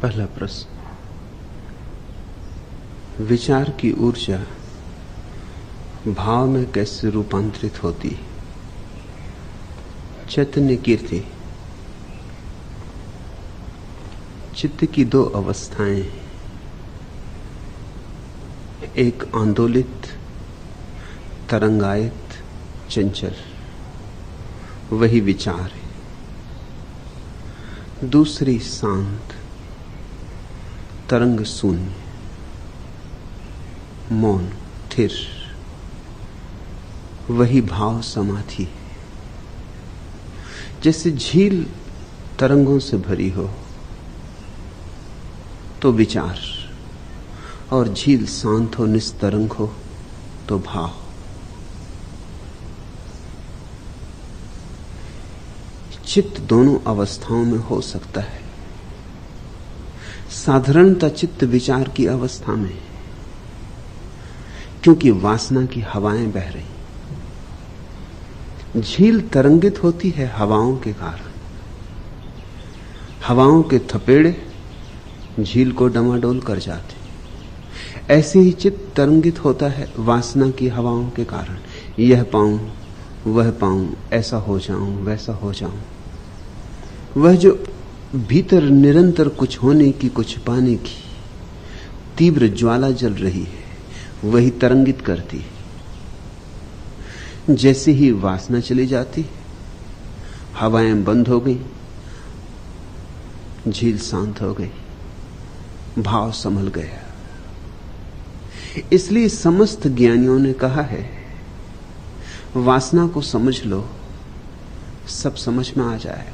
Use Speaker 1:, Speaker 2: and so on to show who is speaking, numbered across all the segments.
Speaker 1: पहला प्रश्न, विचार की ऊर्जा भाव में कैसे रूपांतरित होती है? चैतन्य कीर्ति। चित्त की दो अवस्थाएं, एक आंदोलित, तरंगायत, चंचल, वही विचार है। दूसरी शांत, तरंग शून्य, मौन, स्थिर, वही भाव समाधि। जैसे झील तरंगों से भरी हो तो विचार, और झील शांत हो, निस्तरंग हो तो भाव। चित्त दोनों अवस्थाओं में हो सकता है। साधारणतः चित्त विचार की अवस्था में, क्योंकि वासना की हवाएं बह रही। झील तरंगित होती है हवाओं के कारण। हवाओं के थपेड़े झील को डमाडोल कर जाते। ऐसे ही चित्त तरंगित होता है वासना की हवाओं के कारण। यह पाऊं, वह पाऊं, ऐसा हो जाऊं, वैसा हो जाऊं। वह जो भीतर निरंतर कुछ होने की, कुछ पाने की तीव्र ज्वाला जल रही है, वही तरंगित करती है। जैसे ही वासना चली जाती, हवाएं बंद हो गई, झील शांत हो गई, भाव संभल गया। इसलिए समस्त ज्ञानियों ने कहा है, वासना को समझ लो, सब समझ में आ जाएगा।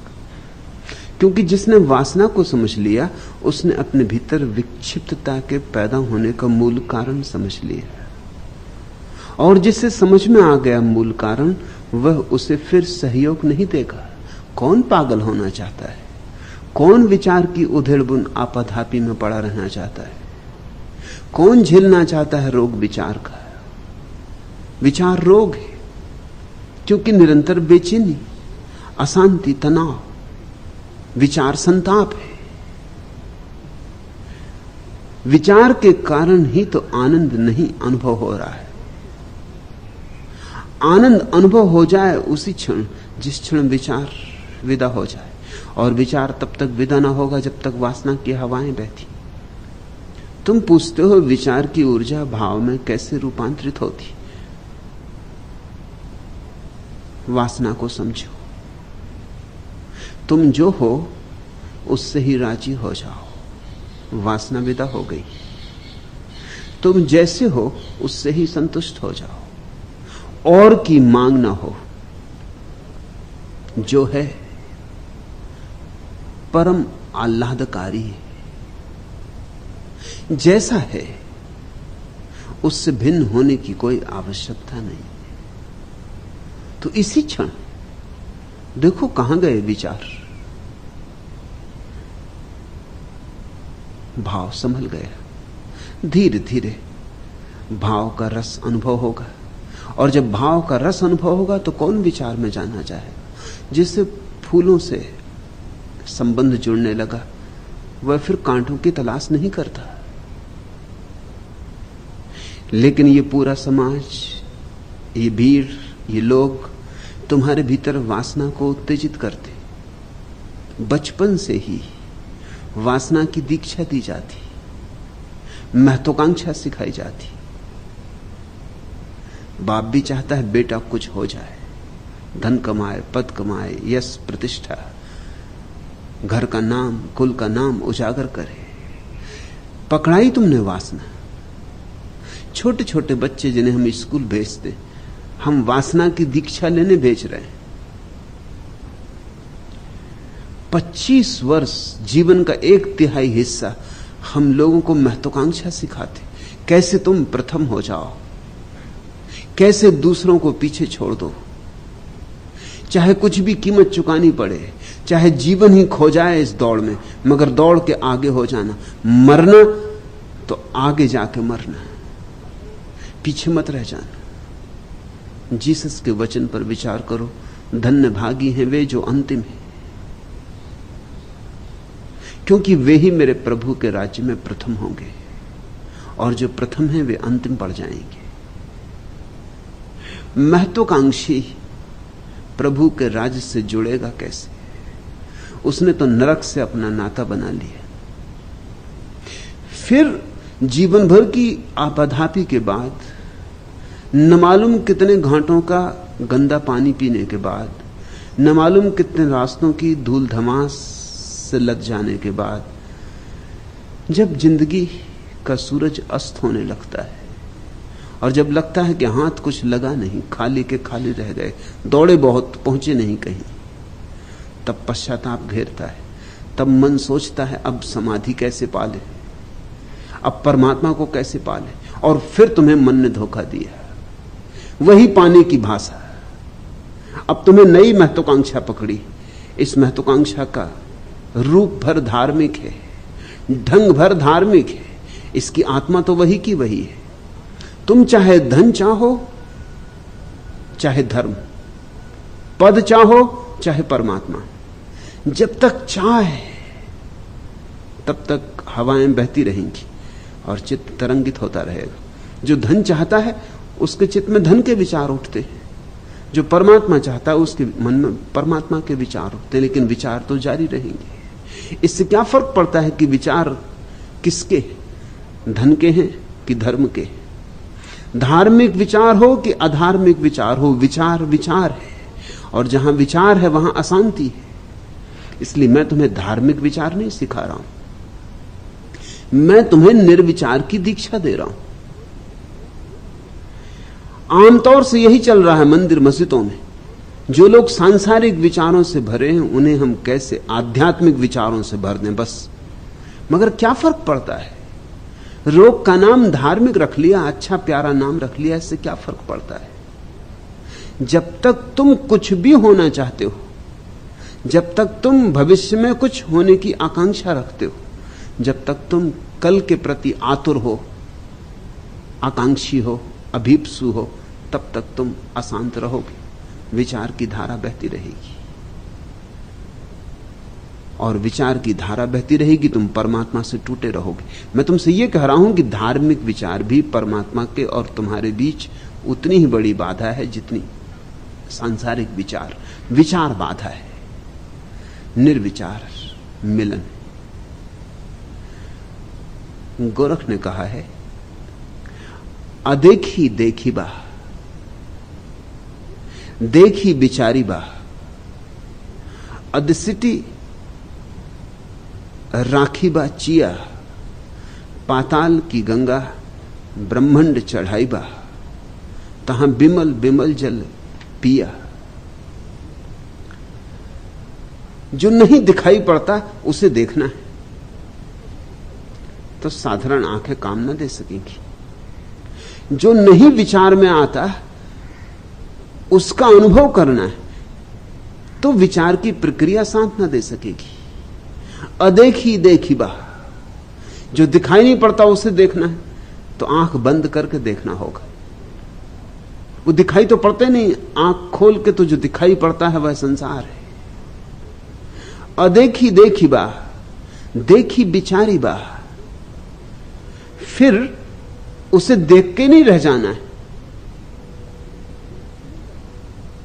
Speaker 1: क्योंकि जिसने वासना को समझ लिया, उसने अपने भीतर विक्षिप्तता के पैदा होने का मूल कारण समझ लिया। और जिसे समझ में आ गया मूल कारण, वह उसे फिर सहयोग नहीं देगा। कौन पागल होना चाहता है? कौन विचार की उधेड़बुन आपाधापी में पड़ा रहना चाहता है? कौन झेलना चाहता है रोग विचार का? विचार रोग है, क्योंकि निरंतर बेचैनी, अशांति, तनाव। विचार संताप है। विचार के कारण ही तो आनंद नहीं अनुभव हो रहा है। आनंद अनुभव हो जाए उसी क्षण, जिस क्षण विचार विदा हो जाए। और विचार तब तक विदा ना होगा जब तक वासना की हवाएं बहती। तुम पूछते हो विचार की ऊर्जा भाव में कैसे रूपांतरित होती? वासना को समझो। तुम जो हो उससे ही राजी हो जाओ। वासना विदा हो गई। तुम जैसे हो उससे ही संतुष्ट हो जाओ। और की मांग ना हो। जो है परम आह्लादकारी है। जैसा है उससे भिन्न होने की कोई आवश्यकता नहीं। तो इसी क्षण देखो कहां गए विचार। भाव संभल गया। धीरे धीरे भाव का रस अनुभव होगा। और जब भाव का रस अनुभव होगा तो कौन विचार में जाना चाहेगा? जिससे फूलों से संबंध जुड़ने लगा, वह फिर कांटों की तलाश नहीं करता। लेकिन ये पूरा समाज, ये भीड़, ये लोग तुम्हारे भीतर वासना को उत्तेजित करते। बचपन से ही वासना की दीक्षा दी जाती, महत्वाकांक्षा सिखाई जाती। बाप भी चाहता है बेटा कुछ हो जाए, धन कमाए, पद कमाए, यश, प्रतिष्ठा, घर का नाम, कुल का नाम उजागर करे। पकड़ाई तुमने वासना। छोटे छोटे बच्चे जिन्हें हम स्कूल भेजते, हम वासना की दीक्षा लेने भेज रहे हैं। 25 वर्ष, जीवन का 1/3 हिस्सा हम लोगों को महत्वाकांक्षा सिखाते। कैसे तुम प्रथम हो जाओ, कैसे दूसरों को पीछे छोड़ दो, चाहे कुछ भी कीमत चुकानी पड़े, चाहे जीवन ही खो जाए इस दौड़ में, मगर दौड़ के आगे हो जाना। मरना तो आगे जाके मरना, पीछे मत रह जाना। जीसस के वचन पर विचार करो, धन्य भागी हैं वे जो अंतिम है। क्योंकि वे ही मेरे प्रभु के राज्य में प्रथम होंगे, और जो प्रथम हैं वे अंतिम पड़ जाएंगे। महत्वाकांक्षी प्रभु के राज्य से जुड़ेगा कैसे? उसने तो नरक से अपना नाता बना लिया। फिर जीवन भर की आपाधापी के बाद, न मालूम कितने घाटों का गंदा पानी पीने के बाद, न मालूम कितने रास्तों की धूल धमास से लग जाने के बाद, जब जिंदगी का सूरज अस्त होने लगता है और जब लगता है कि हाथ कुछ लगा नहीं, खाली के खाली रह गए, दौड़े बहुत पहुंचे नहीं कहीं, तब पश्चाताप घेरता है। तब मन सोचता है अब समाधि कैसे पाले, अब परमात्मा को कैसे पाले। और फिर तुम्हें मन ने धोखा दिया, वही पाने की भाषा। अब तुम्हें नई महत्वाकांक्षा पकड़ी। इस महत्वाकांक्षा का रूप भर धार्मिक है, ढंग भर धार्मिक है, इसकी आत्मा तो वही की वही है। तुम चाहे धन चाहो, चाहे धर्म, पद चाहो, चाहे परमात्मा, जब तक चाह है तब तक हवाएं बहती रहेंगी और चित्त तरंगित होता रहेगा। जो धन चाहता है उसके चित्त में धन के विचार उठते हैं, जो परमात्मा चाहता है उसके मन में परमात्मा के विचार उठते हैं, लेकिन विचार तो जारी रहेंगे। इससे क्या फर्क पड़ता है कि विचार किसके, धन के हैं कि धर्म के? धार्मिक विचार हो कि अधार्मिक विचार हो, विचार विचार है, और जहां विचार है वहां अशांति है। इसलिए मैं तुम्हें धार्मिक विचार नहीं सिखा रहा हूं, मैं तुम्हें निर्विचार की दीक्षा दे रहा हूं। आमतौर से यही चल रहा है मंदिर मस्जिदों में। जो लोग सांसारिक विचारों से भरे हैं उन्हें हम कैसे आध्यात्मिक विचारों से भर दें बस। मगर क्या फर्क पड़ता है? रोग का नाम धार्मिक रख लिया, अच्छा प्यारा नाम रख लिया, इससे क्या फर्क पड़ता है? जब तक तुम कुछ भी होना चाहते हो, जब तक तुम भविष्य में कुछ होने की आकांक्षा रखते हो, जब तक तुम कल के प्रति आतुर हो, आकांक्षी हो, अभीप्सु हो, तब तक तुम अशांत रहोगे। विचार की धारा बहती रहेगी, और विचार की धारा बहती रहेगी, तुम परमात्मा से टूटे रहोगे। मैं तुमसे यह कह रहा हूं कि धार्मिक विचार भी परमात्मा के और तुम्हारे बीच उतनी ही बड़ी बाधा है जितनी सांसारिक विचार। विचार बाधा है, निर्विचार मिलन। गोरख ने कहा है, अदेखी देखी बा, देखी बिचारी बा, अदसिटी राखी बा चिया, पाताल की गंगा ब्रह्मंड चढ़ाई बा, तहां बिमल बिमल जल पिया। जो नहीं दिखाई पड़ता उसे देखना है तो साधारण आंखें काम न दे सकेंगी। जो नहीं विचार में आता उसका अनुभव करना है तो विचार की प्रक्रिया साथ न दे सकेगी। अदेखी देखी बा, जो दिखाई नहीं पड़ता उसे देखना है तो आंख बंद करके देखना होगा। वो दिखाई तो पड़ते नहीं, आंख खोल के तो जो दिखाई पड़ता है वह संसार है। अदेखी देखी बा, देखी बिचारी बा। फिर उसे देख के नहीं रह जाना है,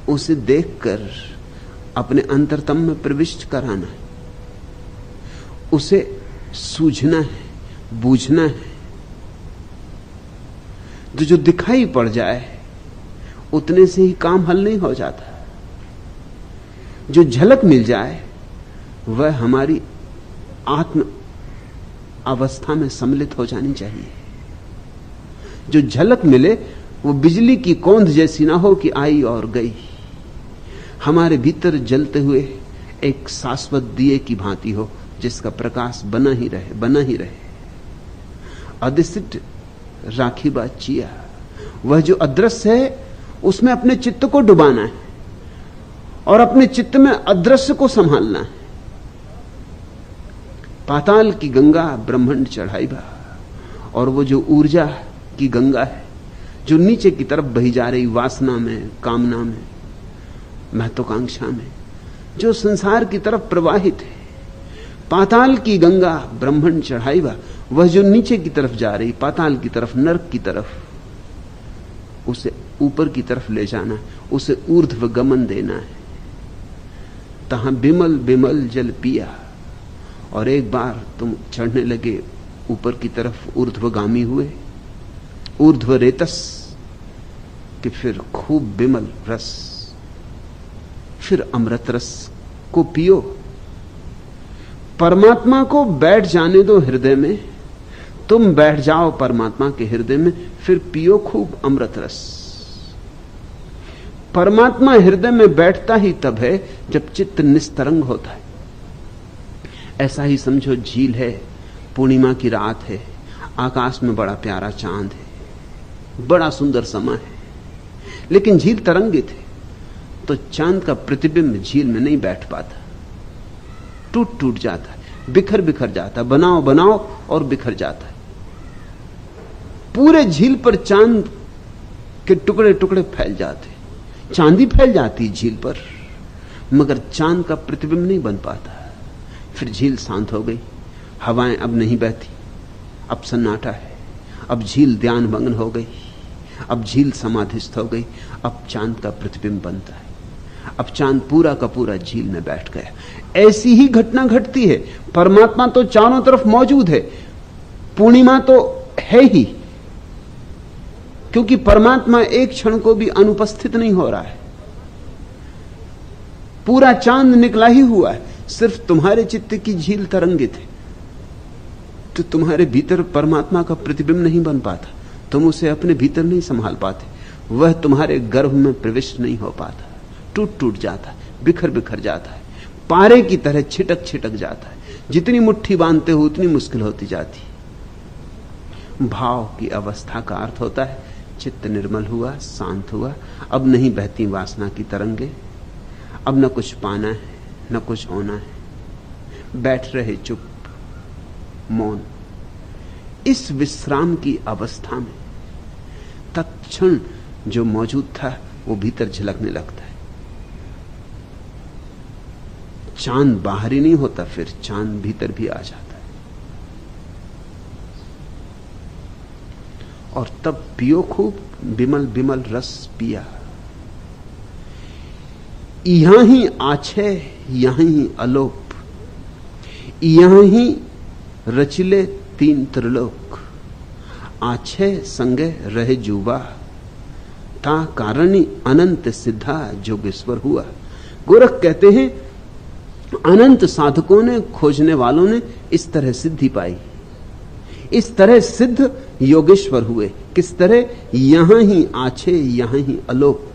Speaker 1: उसे देखकर अपने अंतरतम में प्रविष्ट कराना है, उसे सूझना है, बूझना है। जो दिखाई पड़ जाए उतने से ही काम हल नहीं हो जाता। जो झलक मिल जाए वह हमारी आत्म अवस्था में सम्मिलित हो जानी चाहिए। जो झलक मिले वो बिजली की कौंध जैसी ना हो कि आई और गई। हमारे भीतर जलते हुए एक शाश्वत दिए की भांति हो जिसका प्रकाश बना ही रहे, बना ही रहे। अदिसिट राखी बा चिया, वह जो अदृश्य है उसमें अपने चित्त को डुबाना है और अपने चित्त में अदृश्य को संभालना है। पाताल की गंगा ब्रह्मांड चढ़ाई बा, और वो जो ऊर्जा की गंगा है जो नीचे की तरफ बही जा रही, वासना में, कामना में, महत्वाकांक्षा में, जो संसार की तरफ प्रवाहित है, पाताल की गंगा ब्रह्मण चढ़ाईवा, वह जो नीचे की तरफ जा रही, पाताल की तरफ, नरक की तरफ, उसे ऊपर की तरफ ले जाना, उसे ऊर्ध्व गमन देना है। तहां बिमल बिमल जल पिया, और एक बार तुम चढ़ने लगे ऊपर की तरफ, ऊर्ध्वगामी हुए, ऊर्ध्व रेतस, कि फिर खूब बिमल रस, फिर अमृत रस को पियो। परमात्मा को बैठ जाने दो हृदय में, तुम बैठ जाओ परमात्मा के हृदय में, फिर पियो खूब अमृत रस। परमात्मा हृदय में बैठता ही तब है जब चित्त निस्तरंग होता है। ऐसा ही समझो, झील है, पूर्णिमा की रात है, आकाश में बड़ा प्यारा चांद है, बड़ा सुंदर समय है, लेकिन झील तरंगित है, तो चांद का प्रतिबिंब झील में नहीं बैठ पाता, टूट टूट जाता है, बिखर बिखर जाता है, बनाओ बनाओ और बिखर जाता है। पूरे झील पर चांद के टुकड़े टुकड़े फैल जाते, चांदी फैल जाती झील पर, मगर चांद का प्रतिबिंब नहीं बन पाता। फिर झील शांत हो गई, हवाएं अब नहीं बहती, अब सन्नाटा है, अब झील ध्यानभंग हो गई, अब झील समाधिस्थ हो गई, अब चांद का प्रतिबिंब बनता है, अब चांद पूरा का पूरा झील में बैठ गया। ऐसी ही घटना घटती है। परमात्मा तो चारों तरफ मौजूद है, पूर्णिमा तो है ही, क्योंकि परमात्मा एक क्षण को भी अनुपस्थित नहीं हो रहा है, पूरा चांद निकला ही हुआ है, सिर्फ तुम्हारे चित्त की झील तरंगित है, तो तुम्हारे भीतर परमात्मा का प्रतिबिंब नहीं बन पाता, तुम उसे अपने भीतर नहीं संभाल पाते, वह तुम्हारे गर्भ में प्रविष्ट नहीं हो पाता, टूट टूट जाता है, बिखर बिखर जाता है, पारे की तरह छिटक छिटक जाता है, जितनी मुट्ठी बांधते हो उतनी मुश्किल होती जाती। भाव की अवस्था का अर्थ होता है चित्त निर्मल हुआ, शांत हुआ, अब नहीं बहती वासना की तरंगे, अब न कुछ पाना है न कुछ होना है, बैठ रहे चुप मौन। इस विश्राम की अवस्था में तत्क्षण जो मौजूद था वो भीतर झलकने लगता है। चांद बाहर ही नहीं होता, फिर चांद भीतर भी आ जाता है, और तब पियो खूब बिमल बिमल रस पिया। यहां ही आछे यहां ही अलोप, यहां ही रचिले तीन त्रिलोक, आछे संगे रहे जुबा, ता कारणी अनंत सिद्धा जोगेश्वर हुआ। गोरख कहते हैं अनंत साधकों ने, खोजने वालों ने इस तरह सिद्धि पाई, इस तरह सिद्ध योगेश्वर हुए। किस तरह? यहां ही आछे यहां ही अलोप,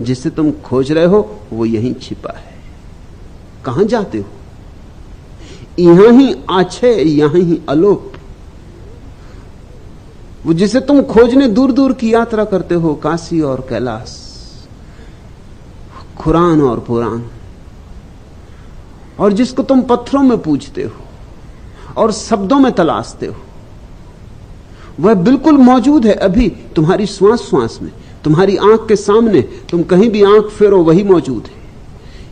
Speaker 1: जिसे तुम खोज रहे हो वो यहीं छिपा है। कहां जाते हो? यहां ही आछे यहां ही अलोप। वो जिसे तुम खोजने दूर दूर की यात्रा करते हो, काशी और कैलाश, कुरान और पुराण, और जिसको तुम पत्थरों में पूजते हो और शब्दों में तलाशते हो, वह बिल्कुल मौजूद है अभी तुम्हारी श्वास श्वास में, तुम्हारी आंख के सामने। तुम कहीं भी आंख फेरो वही मौजूद है।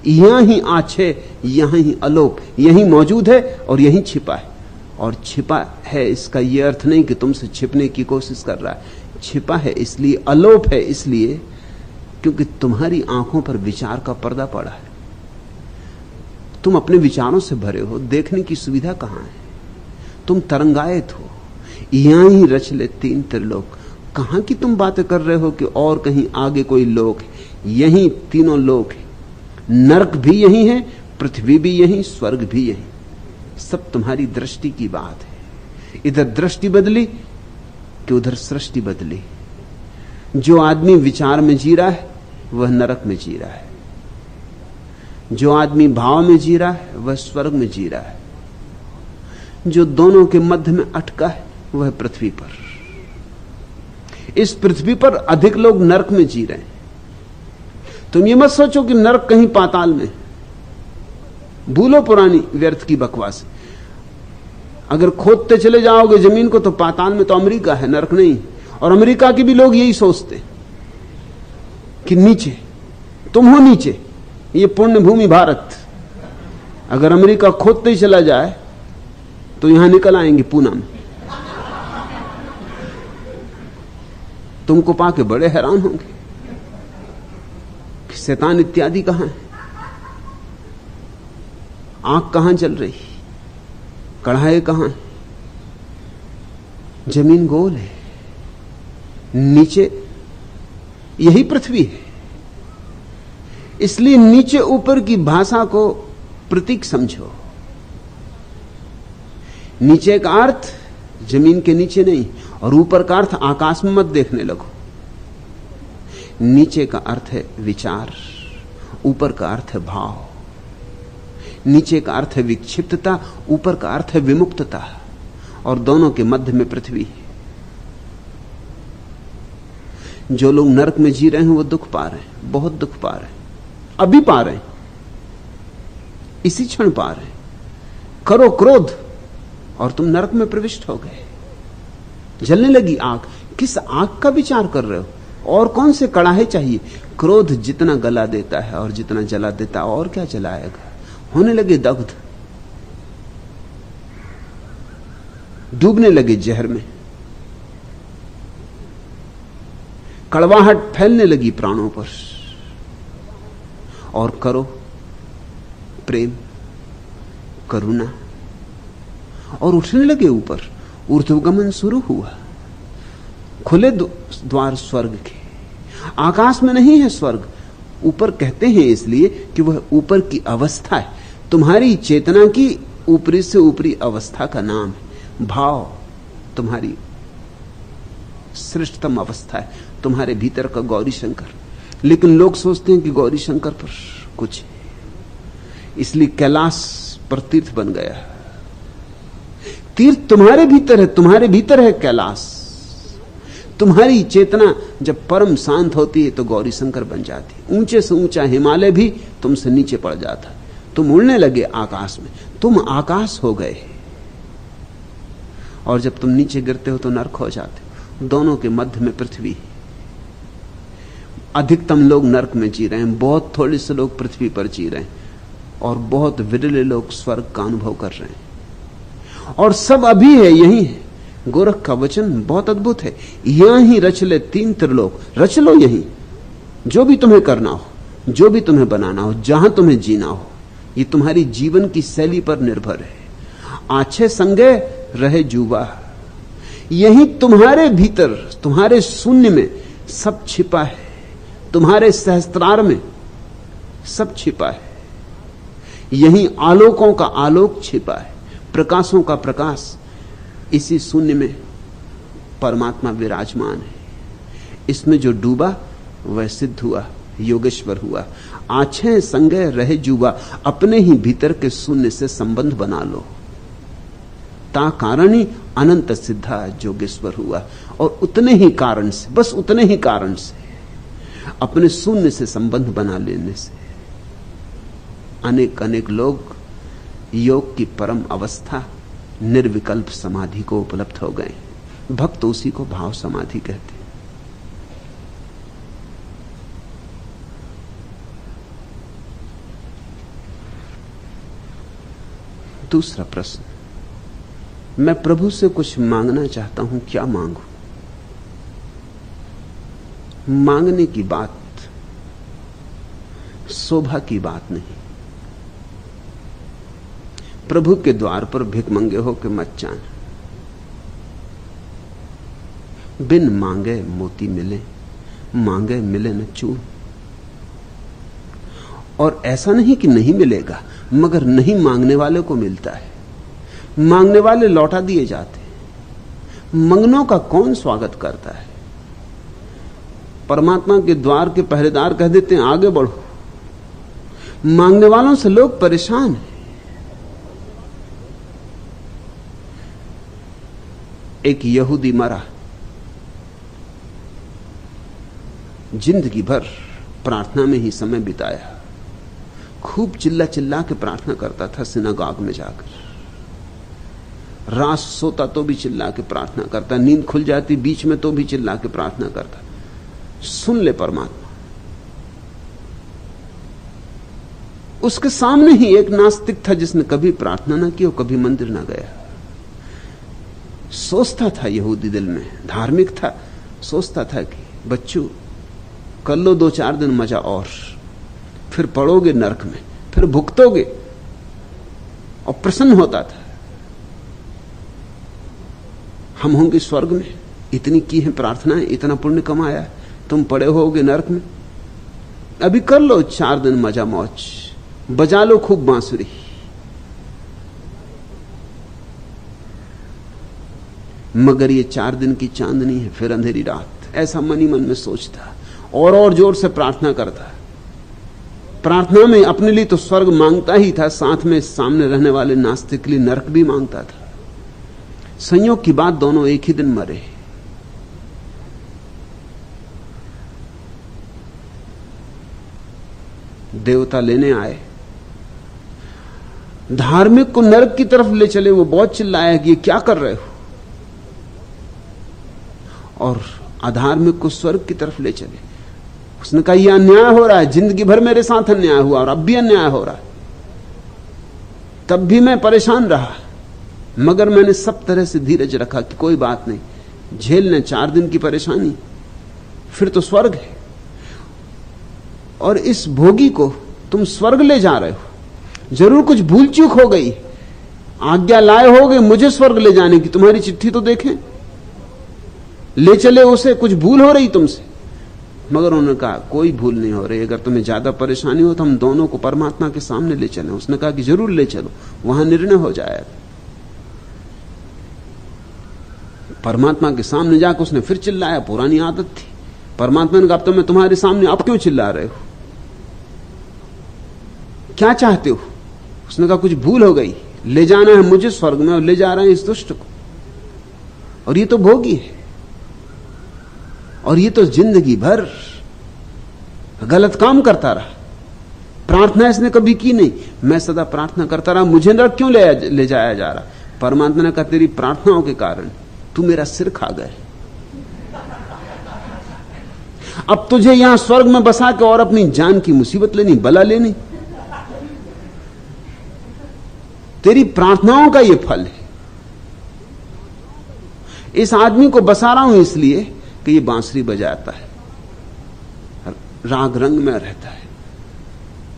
Speaker 1: यहां ही आछे यहां ही अलोप, यहीं मौजूद है और यहीं छिपा है। और छिपा है इसका यह अर्थ नहीं कि तुमसे छिपने की कोशिश कर रहा है, छिपा है इसलिए, अलोप है इसलिए क्योंकि तुम्हारी आंखों पर विचार का पर्दा पड़ा है। तुम अपने विचारों से भरे हो, देखने की सुविधा कहां है? तुम तरंगायत हो। यहां ही रच ले तीन त्रिलोक। कहां की तुम बातें कर रहे हो कि और कहीं आगे कोई लोक है? यहीं तीनों लोक है। नरक भी यहीं है, पृथ्वी भी यहीं, स्वर्ग भी यहीं। सब तुम्हारी दृष्टि की बात है। इधर दृष्टि बदली कि उधर सृष्टि बदली। जो आदमी विचार में जी रहा है वह नरक में जी रहा है, जो आदमी भाव में जी रहा है वह स्वर्ग में जी रहा है, जो दोनों के मध्य में अटका है वह पृथ्वी पर। इस पृथ्वी पर अधिक लोग नरक में जी रहे हैं। तुम ये मत सोचो कि नरक कहीं पाताल में। भूलो पुरानी व्यर्थ की बकवास। अगर खोदते चले जाओगे जमीन को तो पाताल में तो अमेरिका है, नरक नहीं। और अमेरिका के भी लोग यही सोचते कि नीचे तुम हो, नीचे ये पुण्य भूमि भारत, अगर अमेरिका खोदते ही चला जाए तो यहां निकल आएंगे पूना में। तुमको पाके बड़े हैरान होंगे कि शैतान इत्यादि कहां है, आंख कहां जल रही, कढ़ाई कहां है। जमीन गोल है, नीचे यही पृथ्वी है। इसलिए नीचे ऊपर की भाषा को प्रतीक समझो। नीचे का अर्थ जमीन के नीचे नहीं, और ऊपर का अर्थ आकाश में मत देखने लगो। नीचे का अर्थ है विचार, ऊपर का अर्थ है भाव। नीचे का अर्थ है विक्षिप्तता, ऊपर का अर्थ है विमुक्तता, और दोनों के मध्य में पृथ्वी है। जो लोग नरक में जी रहे हैं वो दुख पा रहे हैं, बहुत दुख पा रहे हैं, अभी पा रहे हैं, इसी क्षण पा रहे हैं। करो क्रोध और तुम नरक में प्रविष्ट हो गए। जलने लगी आग, किस आग का विचार कर रहे हो? और कौन से कड़ाहे चाहिए? क्रोध जितना गला देता है और जितना जला देता है, और क्या जलाएगा? होने लगे दग्ध, डूबने लगे जहर में, कड़वाहट फैलने लगी प्राणों पर। और करो प्रेम, करुणा, और उठने लगे ऊपर। ऊर्ध्वगमन शुरू हुआ, खुले द्वार स्वर्ग के। आकाश में नहीं है स्वर्ग, ऊपर कहते हैं इसलिए कि वह ऊपर की अवस्था है। तुम्हारी चेतना की ऊपरी से ऊपरी अवस्था का नाम है भाव। तुम्हारी श्रेष्ठतम अवस्था है, तुम्हारे भीतर का गौरी शंकर। लेकिन लोग सोचते हैं कि गौरी शंकर पर कुछ है, इसलिए कैलाश पर तीर्थ बन गया। तीर्थ तुम्हारे भीतर है, तुम्हारे भीतर है कैलाश। तुम्हारी चेतना जब परम शांत होती है तो गौरी शंकर बन जाती। ऊंचे से ऊंचा हिमालय भी तुमसे नीचे पड़ जाता। तुम उड़ने लगे आकाश में, तुम आकाश हो गए। और जब तुम नीचे गिरते हो तो नरक हो जाते हो। दोनों के मध्य में पृथ्वी। अधिकतम लोग नरक में जी रहे हैं, बहुत थोड़े से लोग पृथ्वी पर जी रहे हैं, और बहुत विरले लोग स्वर्ग का अनुभव कर रहे हैं। और सब अभी है, यही है। गोरख का वचन बहुत अद्भुत है। यहां ही रच ले तीन त्रिलोक। रच लो यहीं, जो भी तुम्हें करना हो, जो भी तुम्हें बनाना हो, जहां तुम्हें जीना हो। ये तुम्हारी जीवन की शैली पर निर्भर है। आछे संगे रहे जुबा। यही तुम्हारे भीतर, तुम्हारे शून्य में सब छिपा है। तुम्हारे सहस्त्रार में सब छिपा है। यही आलोकों का आलोक छिपा है, प्रकाशों का प्रकाश। इसी शून्य में परमात्मा विराजमान है। इसमें जो डूबा वह सिद्ध हुआ, योगेश्वर हुआ। आछे संगे रहे जुबा। अपने ही भीतर के शून्य से संबंध बना लो। ता कारण ही अनंत सिद्धा जोगेश्वर हुआ। और उतने ही कारण से, बस उतने ही कारण से, अपने शून्य से संबंध बना लेने से अनेक अनेक लोग योग की परम अवस्था निर्विकल्प समाधि को उपलब्ध हो गए। भक्त उसी को भाव समाधि कहते हैं। दूसरा प्रश्न, मैं प्रभु से कुछ मांगना चाहता हूं, क्या मांगू? मांगने की बात शोभा की बात नहीं। प्रभु के द्वार पर भिखमंगे होकर मत जाना। बिन मांगे मोती मिले, मांगे मिले न चून। और ऐसा नहीं कि नहीं मिलेगा, मगर नहीं मांगने वाले को मिलता है। मांगने वाले लौटा दिए जाते हैं। मंगनों का कौन स्वागत करता है? परमात्मा के द्वार के पहरेदार कह देते हैं आगे बढ़ो। मांगने वालों से लोग परेशान हैं। एक यहूदी मरा, जिंदगी भर प्रार्थना में ही समय बिताया। खूब चिल्ला चिल्ला के प्रार्थना करता था सिनागॉग में जाकर। रात सोता तो भी चिल्ला के प्रार्थना करता, नींद खुल जाती बीच में तो भी चिल्ला के प्रार्थना करता। सुन ले परमात्मा। उसके सामने ही एक नास्तिक था जिसने कभी प्रार्थना ना की और कभी मंदिर ना गया। सोचता था यहूदी दिल में, धार्मिक था, सोचता था कि बच्चों कर लो 2-4 दिन मजा और फिर पड़ोगे नरक में, फिर भुगतोगे, और प्रसन्न होता था। हम होंगे स्वर्ग में, इतनी की है प्रार्थनाएं, इतना पुण्य कमाया, तुम पड़े होगे नरक में, अभी कर लो 4 दिन मजा मौज, बजा लो खूब बांसुरी। मगर ये 4 दिन की चांदनी है, फिर अंधेरी रात, ऐसा मन ही मन में सोचता और जोर से प्रार्थना करता। प्रार्थना में अपने लिए तो स्वर्ग मांगता ही था, साथ में सामने रहने वाले नास्तिक के लिए नरक भी मांगता था। संयोग की बात, दोनों एक ही दिन मरे। देवता लेने आए, धार्मिक को नरक की तरफ ले चले। वो बहुत चिल्लाया कि ये क्या कर रहे हो, और अधार्मिक को स्वर्ग की तरफ ले चले। उसने कहा यह अन्याय हो रहा है, जिंदगी भर मेरे साथ अन्याय हुआ और अब भी अन्याय हो रहा है, तब भी मैं परेशान रहा, मगर मैंने सब तरह से धीरज रखा कि कोई बात नहीं, झेल लें 4 दिन की परेशानी, फिर तो स्वर्ग है। और इस भोगी को तुम स्वर्ग ले जा रहे हो, जरूर कुछ भूल चूक हो गई, आज्ञा लाए होगे मुझे स्वर्ग ले जाने की, तुम्हारी चिट्ठी तो देखें, ले चले उसे, कुछ भूल हो रही तुमसे। मगर उन्होंने कहा कोई भूल नहीं हो रही, अगर तुम्हें ज्यादा परेशानी हो तो हम दोनों को परमात्मा के सामने ले चलें। उसने कहा कि जरूर ले चलो, वहां निर्णय हो जाएगा। परमात्मा के सामने जाकर उसने फिर चिल्लाया, पुरानी आदत थी। परमात्मा ने कहा तो मैं तुम्हारे सामने आप क्यों चिल्ला रहे हो, क्या चाहते हो? उसने कहा कुछ भूल हो गई, ले जाना है मुझे स्वर्ग में और ले जा रहे हैं इस दुष्ट को, और ये तो भोगी है, और ये तो जिंदगी भर गलत काम करता रहा, प्रार्थना इसने कभी की नहीं, मैं सदा प्रार्थना करता रहा, मुझे नरक क्यों ले जाया जा रहा? परमात्मा ने कहा तेरी प्रार्थनाओं के कारण तू मेरा सिर खा गए, अब तुझे यहां स्वर्ग में बसा के और अपनी जान की मुसीबत लेनी, बला लेनी, तेरी प्रार्थनाओं का यह फल है। इस आदमी को बसा रहा हूं इसलिए कि ये बांसुरी बजाता है, राग रंग में रहता है,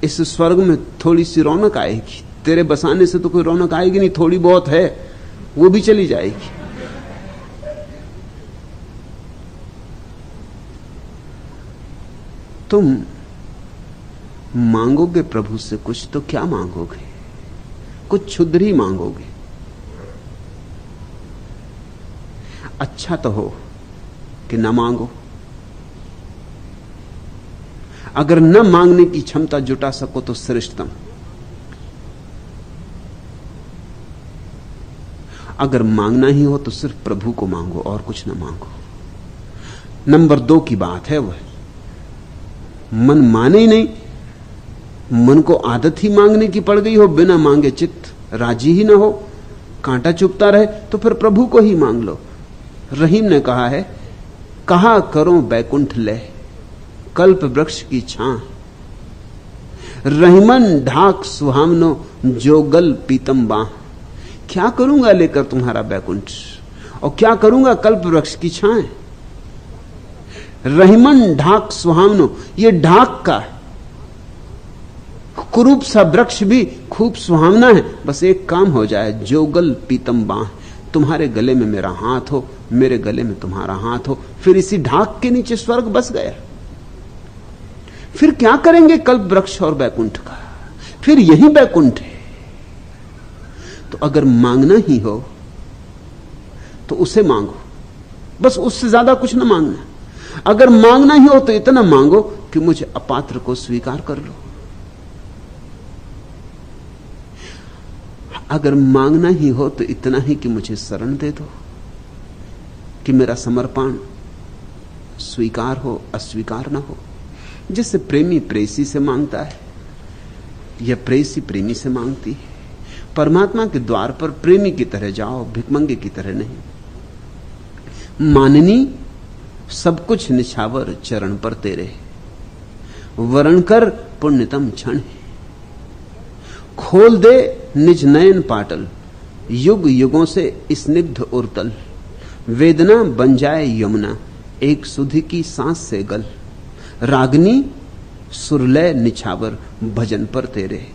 Speaker 1: इस स्वर्ग में थोड़ी सी रौनक आएगी, तेरे बसाने से तो कोई रौनक आएगी नहीं, थोड़ी बहुत है वो भी चली जाएगी। तुम मांगोगे प्रभु से कुछ तो क्या मांगोगे? कुछ क्षुद्र ही मांगोगे। अच्छा तो हो कि न मांगो। अगर न मांगने की क्षमता जुटा सको तो श्रेष्ठतम। अगर मांगना ही हो तो सिर्फ प्रभु को मांगो और कुछ न मांगो। नंबर 2 की बात है वह मन माने ही नहीं, मन को आदत ही मांगने की पड़ गई हो, बिना मांगे चित्त राजी ही ना हो, कांटा चुभता रहे, तो फिर प्रभु को ही मांग लो। रहीम ने कहा है, कहा करो बैकुंठ ले कल्प वृक्ष की छां, रहीमन ढाक सुहामनो जोगल पीतम बाह। क्या करूंगा लेकर तुम्हारा बैकुंठ, और क्या करूंगा कल्प वृक्ष की छां? रहीमन ढाक सुहामनो, ये ढाक का कुरूप सा वृक्ष भी खूब सुहावना है, बस एक काम हो जाए, जोगल पीतम बाह, तुम्हारे गले में मेरा हाथ हो, मेरे गले में तुम्हारा हाथ हो, फिर इसी ढाक के नीचे स्वर्ग बस गया। फिर क्या करेंगे कल्प वृक्ष और बैकुंठ का, फिर यही बैकुंठ है। तो अगर मांगना ही हो तो उसे मांगो, बस उससे ज्यादा कुछ ना मांगना। अगर मांगना ही हो तो इतना मांगो कि मुझे अपात्र को स्वीकार कर लो। अगर मांगना ही हो तो इतना ही कि मुझे शरण दे दो, कि मेरा समर्पण स्वीकार हो अस्वीकार ना हो। जैसे प्रेमी प्रेसी से मांगता है या प्रेसी प्रेमी से मांगती है, परमात्मा के द्वार पर प्रेमी की तरह जाओ, भिखमंगे की तरह नहीं। माननी सब कुछ निछावर चरण पर तेरे, वरण कर पुण्यतम क्षण है। खोल दे निज नयन पाटल, युग युगों से स्निग्ध उर्तल। वेदना बन जाए यमुना, एक सुधि की सांस से गल। रागनी सुरलय निछावर, भजन पर तेरे।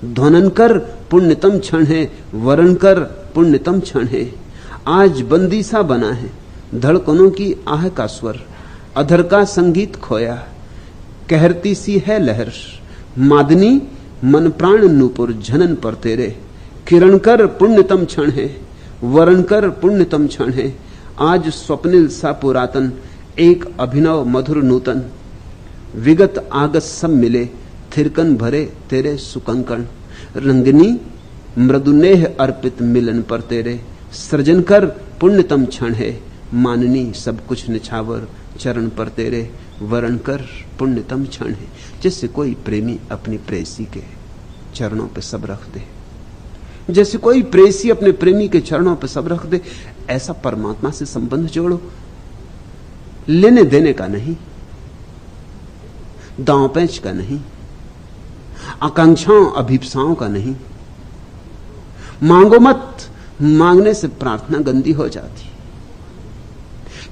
Speaker 1: ध्वनन कर पुण्यतम क्षण है, वरण कर पुण्यतम क्षण है। आज बंदी सा बना है धड़कनों की आह का स्वर। अधर का संगीत खोया, कहरती सी है लहर। मादनी मन प्राण नूपुर, झनन पर तेरे। किरण कर पुण्यतम क्षण है, वरण कर पुण्यतम क्षण है। आज स्वप्निल सा पुरातन, एक अभिनव मधुर नूतन। विगत आगत सब मिले, थिरकन भरे तेरे सुकंकण। रंगनी मृदुनेह अर्पित मिलन पर तेरे। सृजन कर पुण्यतम क्षण है, माननी सब कुछ निछावर चरण पर तेरे। वरण कर पुण्यतम क्षण है। जैसे कोई प्रेमी अपनी प्रेयसी के चरणों पे सब रख दे, जैसे कोई प्रेयसी अपने प्रेमी के चरणों पे सब रख दे, ऐसा परमात्मा से संबंध जोड़ो। लेने देने का नहीं, दांव पैंच का नहीं, आकांक्षाओं अभिप्साओं का नहीं। मांगो मत, मांगने से प्रार्थना गंदी हो जाती।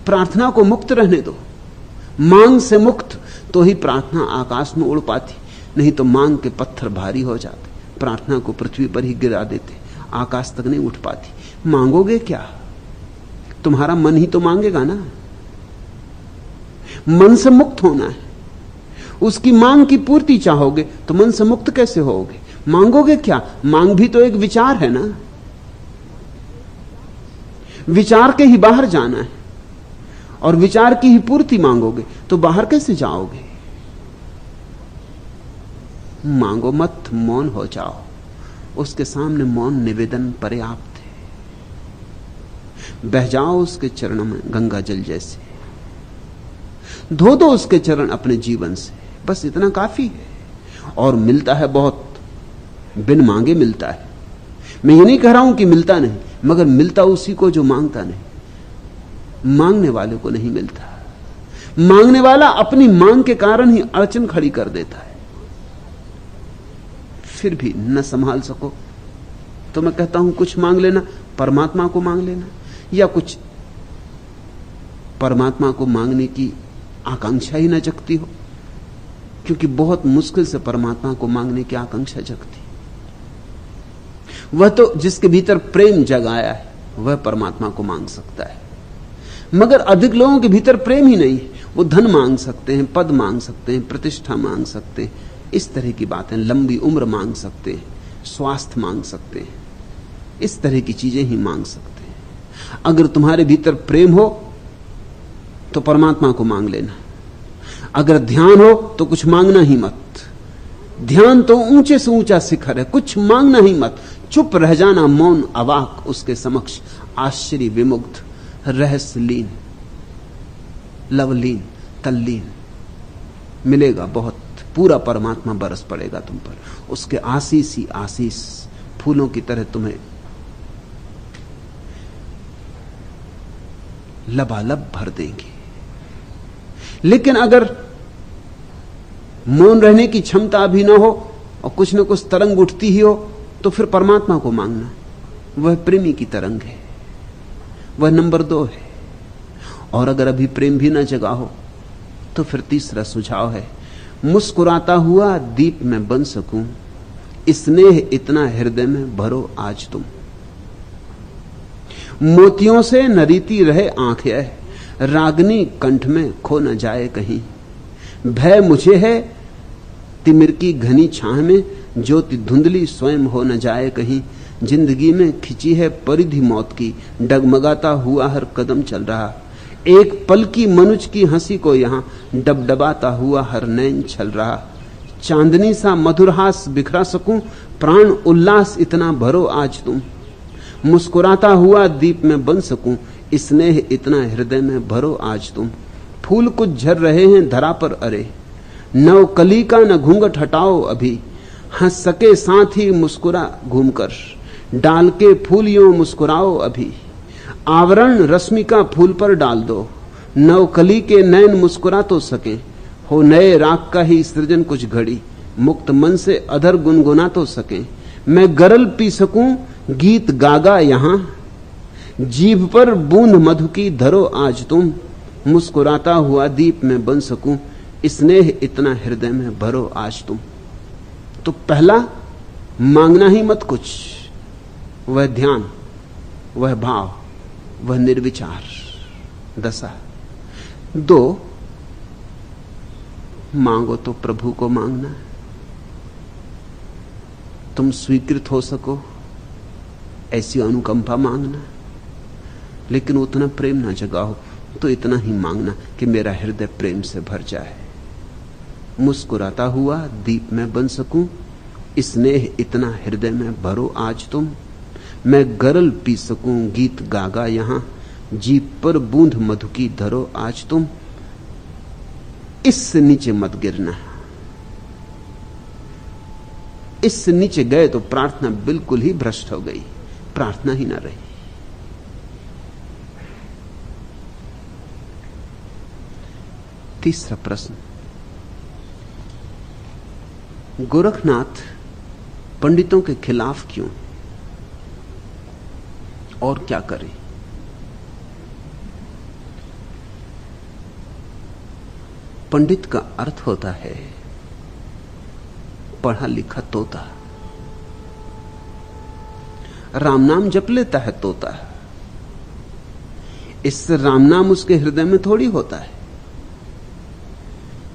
Speaker 1: प्रार्थना को मुक्त रहने दो। मांग से मुक्त तो ही प्रार्थना आकाश में उड़ पाती, नहीं तो मांग के पत्थर भारी हो जाते, प्रार्थना को पृथ्वी पर ही गिरा देते, आकाश तक नहीं उठ पाती। मांगोगे क्या? तुम्हारा मन ही तो मांगेगा ना। मन से मुक्त होना है। उसकी मांग की पूर्ति चाहोगे तो मन से मुक्त कैसे होगे? मांगोगे क्या? मांग भी तो एक विचार है ना। विचार के ही बाहर जाना है और विचार की ही पूर्ति मांगोगे तो बाहर कैसे जाओगे? मांगो मत, मौन हो जाओ। उसके सामने मौन निवेदन पर्याप्त है। बह जाओ उसके चरणों में गंगा जल जैसे, धो दो उसके चरण अपने जीवन से, बस इतना काफी है। और मिलता है बहुत, बिन मांगे मिलता है। मैं ये नहीं कह रहा हूं कि मिलता नहीं, मगर मिलता उसी को जो मांगता नहीं। मांगने वाले को नहीं मिलता। मांगने वाला अपनी मांग के कारण ही अड़चन खड़ी कर देता है। फिर भी न संभाल सको तो मैं कहता हूं कुछ मांग लेना, परमात्मा को मांग लेना, या कुछ परमात्मा को मांगने की आकांक्षा ही न जगती हो, क्योंकि बहुत मुश्किल से परमात्मा को मांगने की आकांक्षा जगती। वह तो जिसके भीतर प्रेम जगाया है वह परमात्मा को मांग सकता है, मगर अधिक लोगों के भीतर प्रेम ही नहीं है। वो धन मांग सकते हैं, पद मांग सकते हैं, प्रतिष्ठा मांग सकते हैं, इस तरह की बातें, लंबी उम्र मांग सकते हैं, स्वास्थ्य मांग सकते हैं, इस तरह की चीजें ही मांग सकते हैं। अगर तुम्हारे भीतर प्रेम हो तो परमात्मा को मांग लेना। अगर ध्यान हो तो कुछ मांगना ही मत। ध्यान तो ऊंचे से ऊंचा शिखर है, कुछ मांगना ही मत। चुप रह जाना, मौन अवाक उसके समक्ष, आश्चर्य विमुग्ध, रहस्यलीन, लवलीन, तल्लीन। मिलेगा बहुत, पूरा परमात्मा बरस पड़ेगा तुम पर। उसके आशीष ही आशीष फूलों की तरह तुम्हें लबालब भर देंगे। लेकिन अगर मौन रहने की क्षमता भी ना हो और कुछ न कुछ तरंग उठती ही हो तो फिर परमात्मा को मांगना। वह प्रेमी की तरंग है, वह नंबर 2 है। और अगर अभी प्रेम भी ना जगा हो तो फिर तीसरा सुझाव है, मुस्कुराता हुआ दीप में बन सकूं, स्नेह इतना हृदय में भरो आज तुम। मोतियों से नरीती रहे आंखें, रागनी कंठ में खो न जाए कहीं। भय मुझे है तिमिर की घनी छाह में, ज्योति धुंधली स्वयं हो न जाए कहीं। जिंदगी में खिंची है परिधि मौत की, डगमगाता हुआ हर कदम चल रहा। एक पल की मनुज की हंसी को यहां डबडबाता हुआ हर नैन छल रहा। चांदनी सा मधुरहास बिखरा सकूं, प्राण उल्लास इतना भरो आज तुम। मुस्कुराता हुआ दीप में बन सकूं, स्नेह इतना हृदय में भरो आज तुम। फूल कुछ झर रहे हैं धरा पर अरे, नव कली का न घूंघट हटाओ अभी। हंस सके साथ ही मुस्कुरा घूमकर, डाल के फूल यूं मुस्कुराओ अभी। आवरण रश्मि का फूल पर डाल दो, नव कली के नैन मुस्कुरा तो सके। हो नए राग का ही सृजन कुछ घड़ी, मुक्त मन से अधर गुनगुना तो सके। मैं गरल पी सकूं गीत गागा यहां, जीभ पर बूंद मधु की धरो आज तुम, मुस्कुराता हुआ दीप में बन सकूं, स्नेह इतना हृदय में भरो आज तुम। तो पहला, मांगना ही मत कुछ, वह ध्यान, वह भाव, वह निर्विचार दशा। 2, मांगो तो प्रभु को मांगना, तुम स्वीकृत हो सको ऐसी अनुकंपा मांगना, लेकिन उतना प्रेम ना जगाओ तो इतना ही मांगना कि मेरा हृदय प्रेम से भर जाए। मुस्कुराता हुआ दीप में बन सकूं, स्नेह इतना हृदय में भरो आज तुम, मैं गरल पी सकूं गीत गागा यहां, जीभ पर बूंद मधु की धरो आज तुम। इससे नीचे मत गिरना, इससे नीचे गए तो प्रार्थना बिल्कुल ही भ्रष्ट हो गई, प्रार्थना ही ना रही। तीसरा प्रश्न, गोरखनाथ पंडितों के खिलाफ क्यों और क्या करें? पंडित का अर्थ होता है पढ़ा लिखा तोता। राम नाम जप लेता है तोता, इससे राम नाम उसके हृदय में थोड़ी होता है।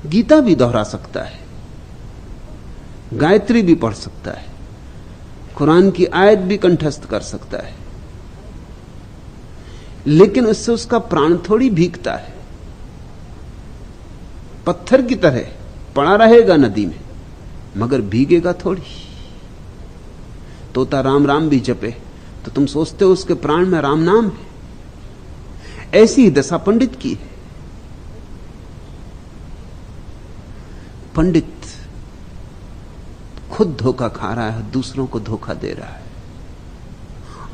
Speaker 1: गीता भी दोहरा सकता है, गायत्री भी पढ़ सकता है, कुरान की आयत भी कंठस्थ कर सकता है, लेकिन उससे उसका प्राण थोड़ी भीगता है। पत्थर की तरह पड़ा रहेगा नदी में, मगर भीगेगा थोड़ी। तोता राम राम भी जपे तो तुम सोचते हो उसके प्राण में राम नाम है। ऐसी ही दशा पंडित की है। पंडित खुद धोखा खा रहा है, दूसरों को धोखा दे रहा है।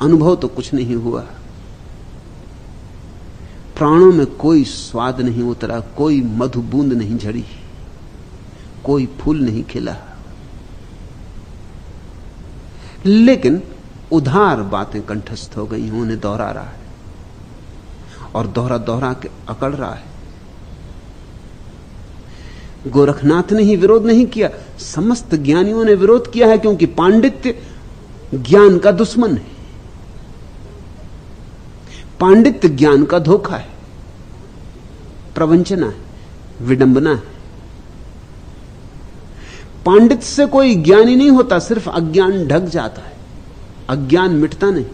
Speaker 1: अनुभव तो कुछ नहीं हुआ, प्राणों में कोई स्वाद नहीं उतरा, कोई मधु बूंद नहीं झड़ी, कोई फूल नहीं खिला, लेकिन उधार बातें कंठस्थ हो गई, उन्हें दोहरा रहा है और दोहरा दोहरा के अकड़ रहा है। गोरखनाथ ने ही विरोध नहीं किया, समस्त ज्ञानियों ने विरोध किया है, क्योंकि पांडित्य ज्ञान का दुश्मन है। पांडित्य ज्ञान का धोखा है, प्रवंचना है, विडंबना है। पांडित से कोई ज्ञानी नहीं होता, सिर्फ अज्ञान ढक जाता है, अज्ञान मिटता नहीं।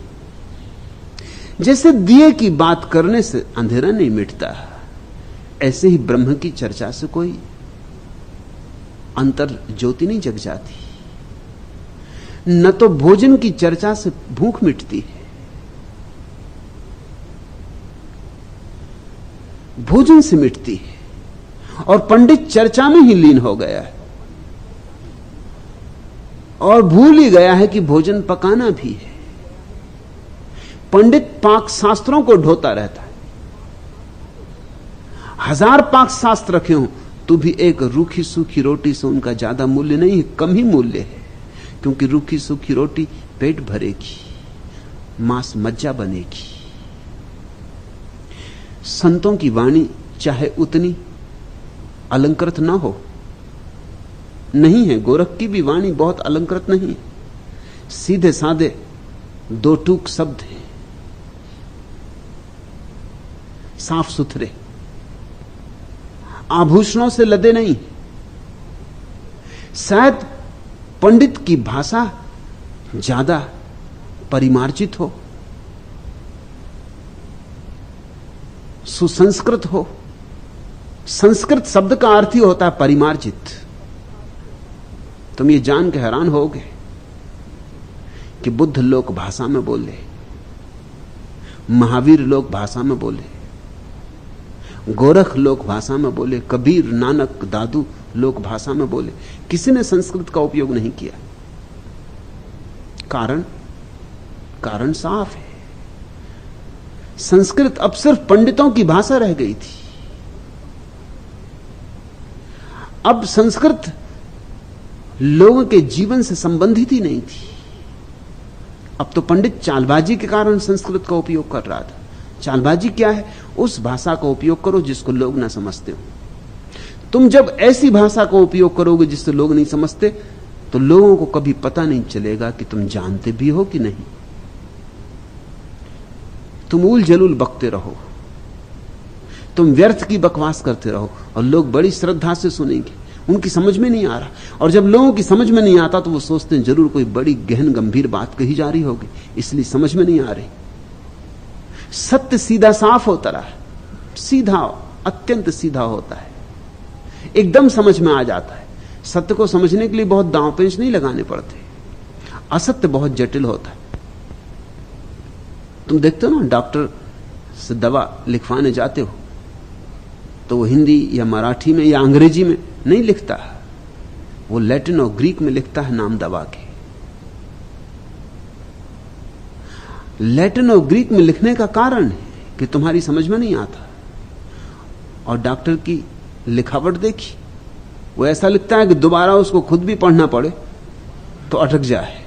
Speaker 1: जैसे दिए की बात करने से अंधेरा नहीं मिटता, ऐसे ही ब्रह्म की चर्चा से कोई अंतर ज्योति नहीं जग जाती। न तो भोजन की चर्चा से भूख मिटती है, भोजन से मिटती है, और पंडित चर्चा में ही लीन हो गया है और भूल ही गया है कि भोजन पकाना भी है। पंडित पाक शास्त्रों को ढोता रहता है, 1000 पाक शास्त्र रखे हों तो भी एक रूखी सूखी रोटी से उनका ज्यादा मूल्य नहीं है, कम ही मूल्य है, क्योंकि रूखी सूखी रोटी पेट भरेगी, मांस मज्जा बनेगी। संतों की वाणी चाहे उतनी अलंकृत ना हो, नहीं है, गोरख की भी वाणी बहुत अलंकृत नहीं है, सीधे साधे 2 टूक शब्द हैं, साफ सुथरे, आभूषणों से लदे नहीं। शायद पंडित की भाषा ज्यादा परिमार्जित हो, सुसंस्कृत हो। संस्कृत शब्द का अर्थ ही होता है परिमार्जित। तुम ये जान के हैरान होगे कि बुद्ध लोक भाषा में बोले, महावीर लोक भाषा में बोले, गोरख लोक भाषा में बोले, कबीर नानक दादू लोक भाषा में बोले, किसी ने संस्कृत का उपयोग नहीं किया। कारण साफ है, संस्कृत अब सिर्फ पंडितों की भाषा रह गई थी। अब संस्कृत लोगों के जीवन से संबंधित ही नहीं थी। अब तो पंडित चालबाजी के कारण संस्कृत का उपयोग कर रहा था। चालबाजी क्या है? उस भाषा का उपयोग करो जिसको लोग ना समझते हो। तुम जब ऐसी भाषा का उपयोग करोगे जिससे लोग नहीं समझते, तो लोगों को कभी पता नहीं चलेगा कि तुम जानते भी हो कि नहीं। तुम उल जलूल बकते रहो, तुम व्यर्थ की बकवास करते रहो, और लोग बड़ी श्रद्धा से सुनेंगे। उनकी समझ में नहीं आ रहा, और जब लोगों की समझ में नहीं आता तो वो सोचते हैं जरूर कोई बड़ी गहन गंभीर बात कही जा रही होगी, इसलिए समझ में नहीं आ रही। सत्य सीधा साफ होता रहा, सीधा, अत्यंत सीधा होता है, एकदम समझ में आ जाता है। सत्य को समझने के लिए बहुत दांव पेंच नहीं लगाने पड़ते। असत्य बहुत जटिल होता है। तुम देखते हो ना, डॉक्टर से दवा लिखवाने जाते हो तो वो हिंदी या मराठी में या अंग्रेजी में नहीं लिखता, वो लैटिन और ग्रीक में लिखता है नाम दवा के। लैटिन और ग्रीक में लिखने का कारण है कि तुम्हारी समझ में नहीं आता। और डॉक्टर की लिखावट देखी, वो ऐसा लिखता है कि दोबारा उसको खुद भी पढ़ना पड़े तो अटक जाए।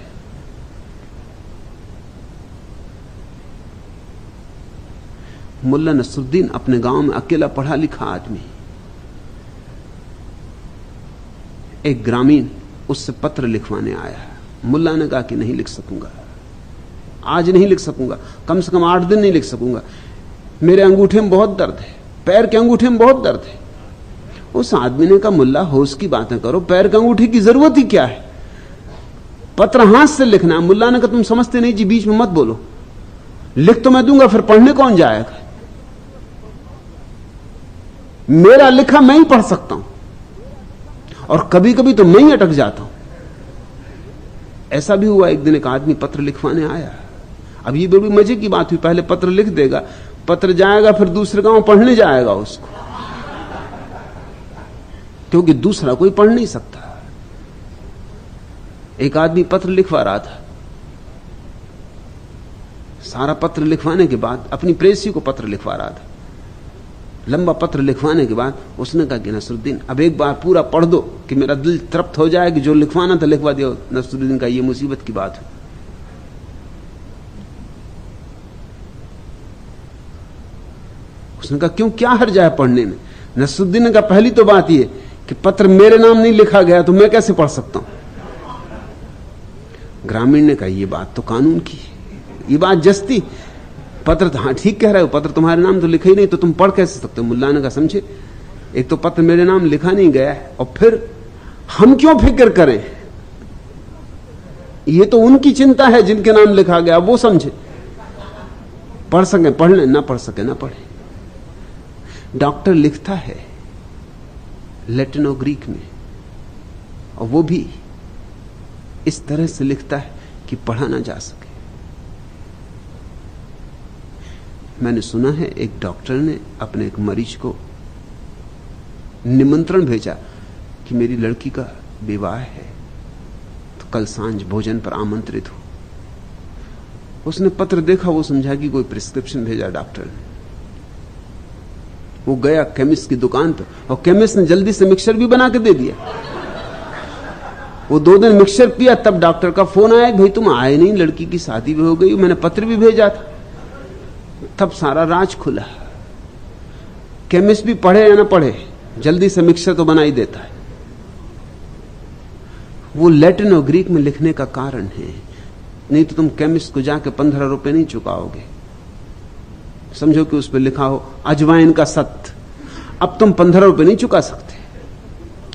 Speaker 1: मुल्ला नसरुद्दीन अपने गांव में अकेला पढ़ा लिखा आदमी, एक ग्रामीण उससे पत्र लिखवाने आया। मुल्ला ने कहा कि नहीं लिख सकूंगा, आज नहीं लिख सकूंगा, कम से कम 8 दिन नहीं लिख सकूंगा, मेरे अंगूठे में बहुत दर्द है, पैर के अंगूठे में बहुत दर्द है। उस आदमी ने कहा, मुल्ला होश की बातें करो, पैर के अंगूठे की जरूरत ही क्या है, पत्र हाथ से लिखना है। मुल्ला ने कहा, तुम समझते नहीं जी, बीच में मत बोलो, लिख तो मैं दूंगा, फिर पढ़ने कौन जाएगा? मेरा लिखा मैं ही पढ़ सकता हूं, और कभी कभी तो मैं ही अटक जाता हूं। ऐसा भी हुआ, एक दिन एक आदमी पत्र लिखवाने आया। अब ये बड़ी मजे की बात हुई, पहले पत्र लिख देगा, पत्र जाएगा, फिर दूसरे गांव पढ़ने जाएगा उसको, क्योंकि दूसरा कोई पढ़ नहीं सकता। एक आदमी पत्र लिखवा रहा था, सारा पत्र लिखवाने के बाद अपनी प्रेसी को पत्र लिखवा रहा था। लंबा पत्र लिखवाने के बाद उसने कहा कि नसरुद्दीन, अब एक बार पूरा पढ़ दो कि मेरा दिल तृप्त हो जाए कि जो लिखवाना था लिखवा दिया। नसरुद्दीन का ये मुसीबत की बात है। उसने कहा, क्यों, क्या हर्ज है पढ़ने में? नसरुद्दीन ने कहा, पहली तो बात यह कि पत्र मेरे नाम नहीं लिखा गया, तो मैं कैसे पढ़ सकता हूं? ग्रामीण ने कहा, यह बात तो कानून की, ये बात जस्ती, पत्र तो, हाँ ठीक कह रहे हो, पत्र तुम्हारे नाम तो लिखा ही नहीं, तो तुम पढ़ कैसे सकते हो? मुल्ला ने कहा, समझे, एक तो पत्र मेरे नाम लिखा नहीं गया है, और फिर हम क्यों फिक्र करें, ये तो उनकी चिंता है जिनके नाम लिखा गया, वो समझे, पढ़ सके पढ़ लें, ना पढ़ सके ना पढ़े। डॉक्टर लिखता है लैटिन और ग्रीक में, और वो भी इस तरह से लिखता है कि पढ़ा ना जा सके। मैंने सुना है एक डॉक्टर ने अपने एक मरीज को निमंत्रण भेजा कि मेरी लड़की का विवाह है, तो कल सांझ भोजन पर आमंत्रित हो। उसने पत्र देखा, वो समझा कि कोई प्रिस्क्रिप्शन भेजा डॉक्टर ने। वो गया केमिस्ट की दुकान पर, और केमिस्ट ने जल्दी से मिक्सचर भी बना के दे दिया। वो 2 दिन मिक्सचर पिया, तब डॉक्टर का फोन आया, भाई तुम आए नहीं, लड़की की शादी भी हो गई, मैंने पत्र भी भेजा था। तब सारा राज खुला। केमिस्ट भी पढ़े या ना पढ़े, जल्दी से मिक्सचर तो बना ही देता है। वो लैटिन और ग्रीक में लिखने का कारण है, नहीं तो तुम केमिस्ट को जाके 15 रुपए नहीं चुकाओगे। समझो कि उस पर लिखा हो अजवाइन का सत्य, अब तुम 15 रुपए नहीं चुका सकते।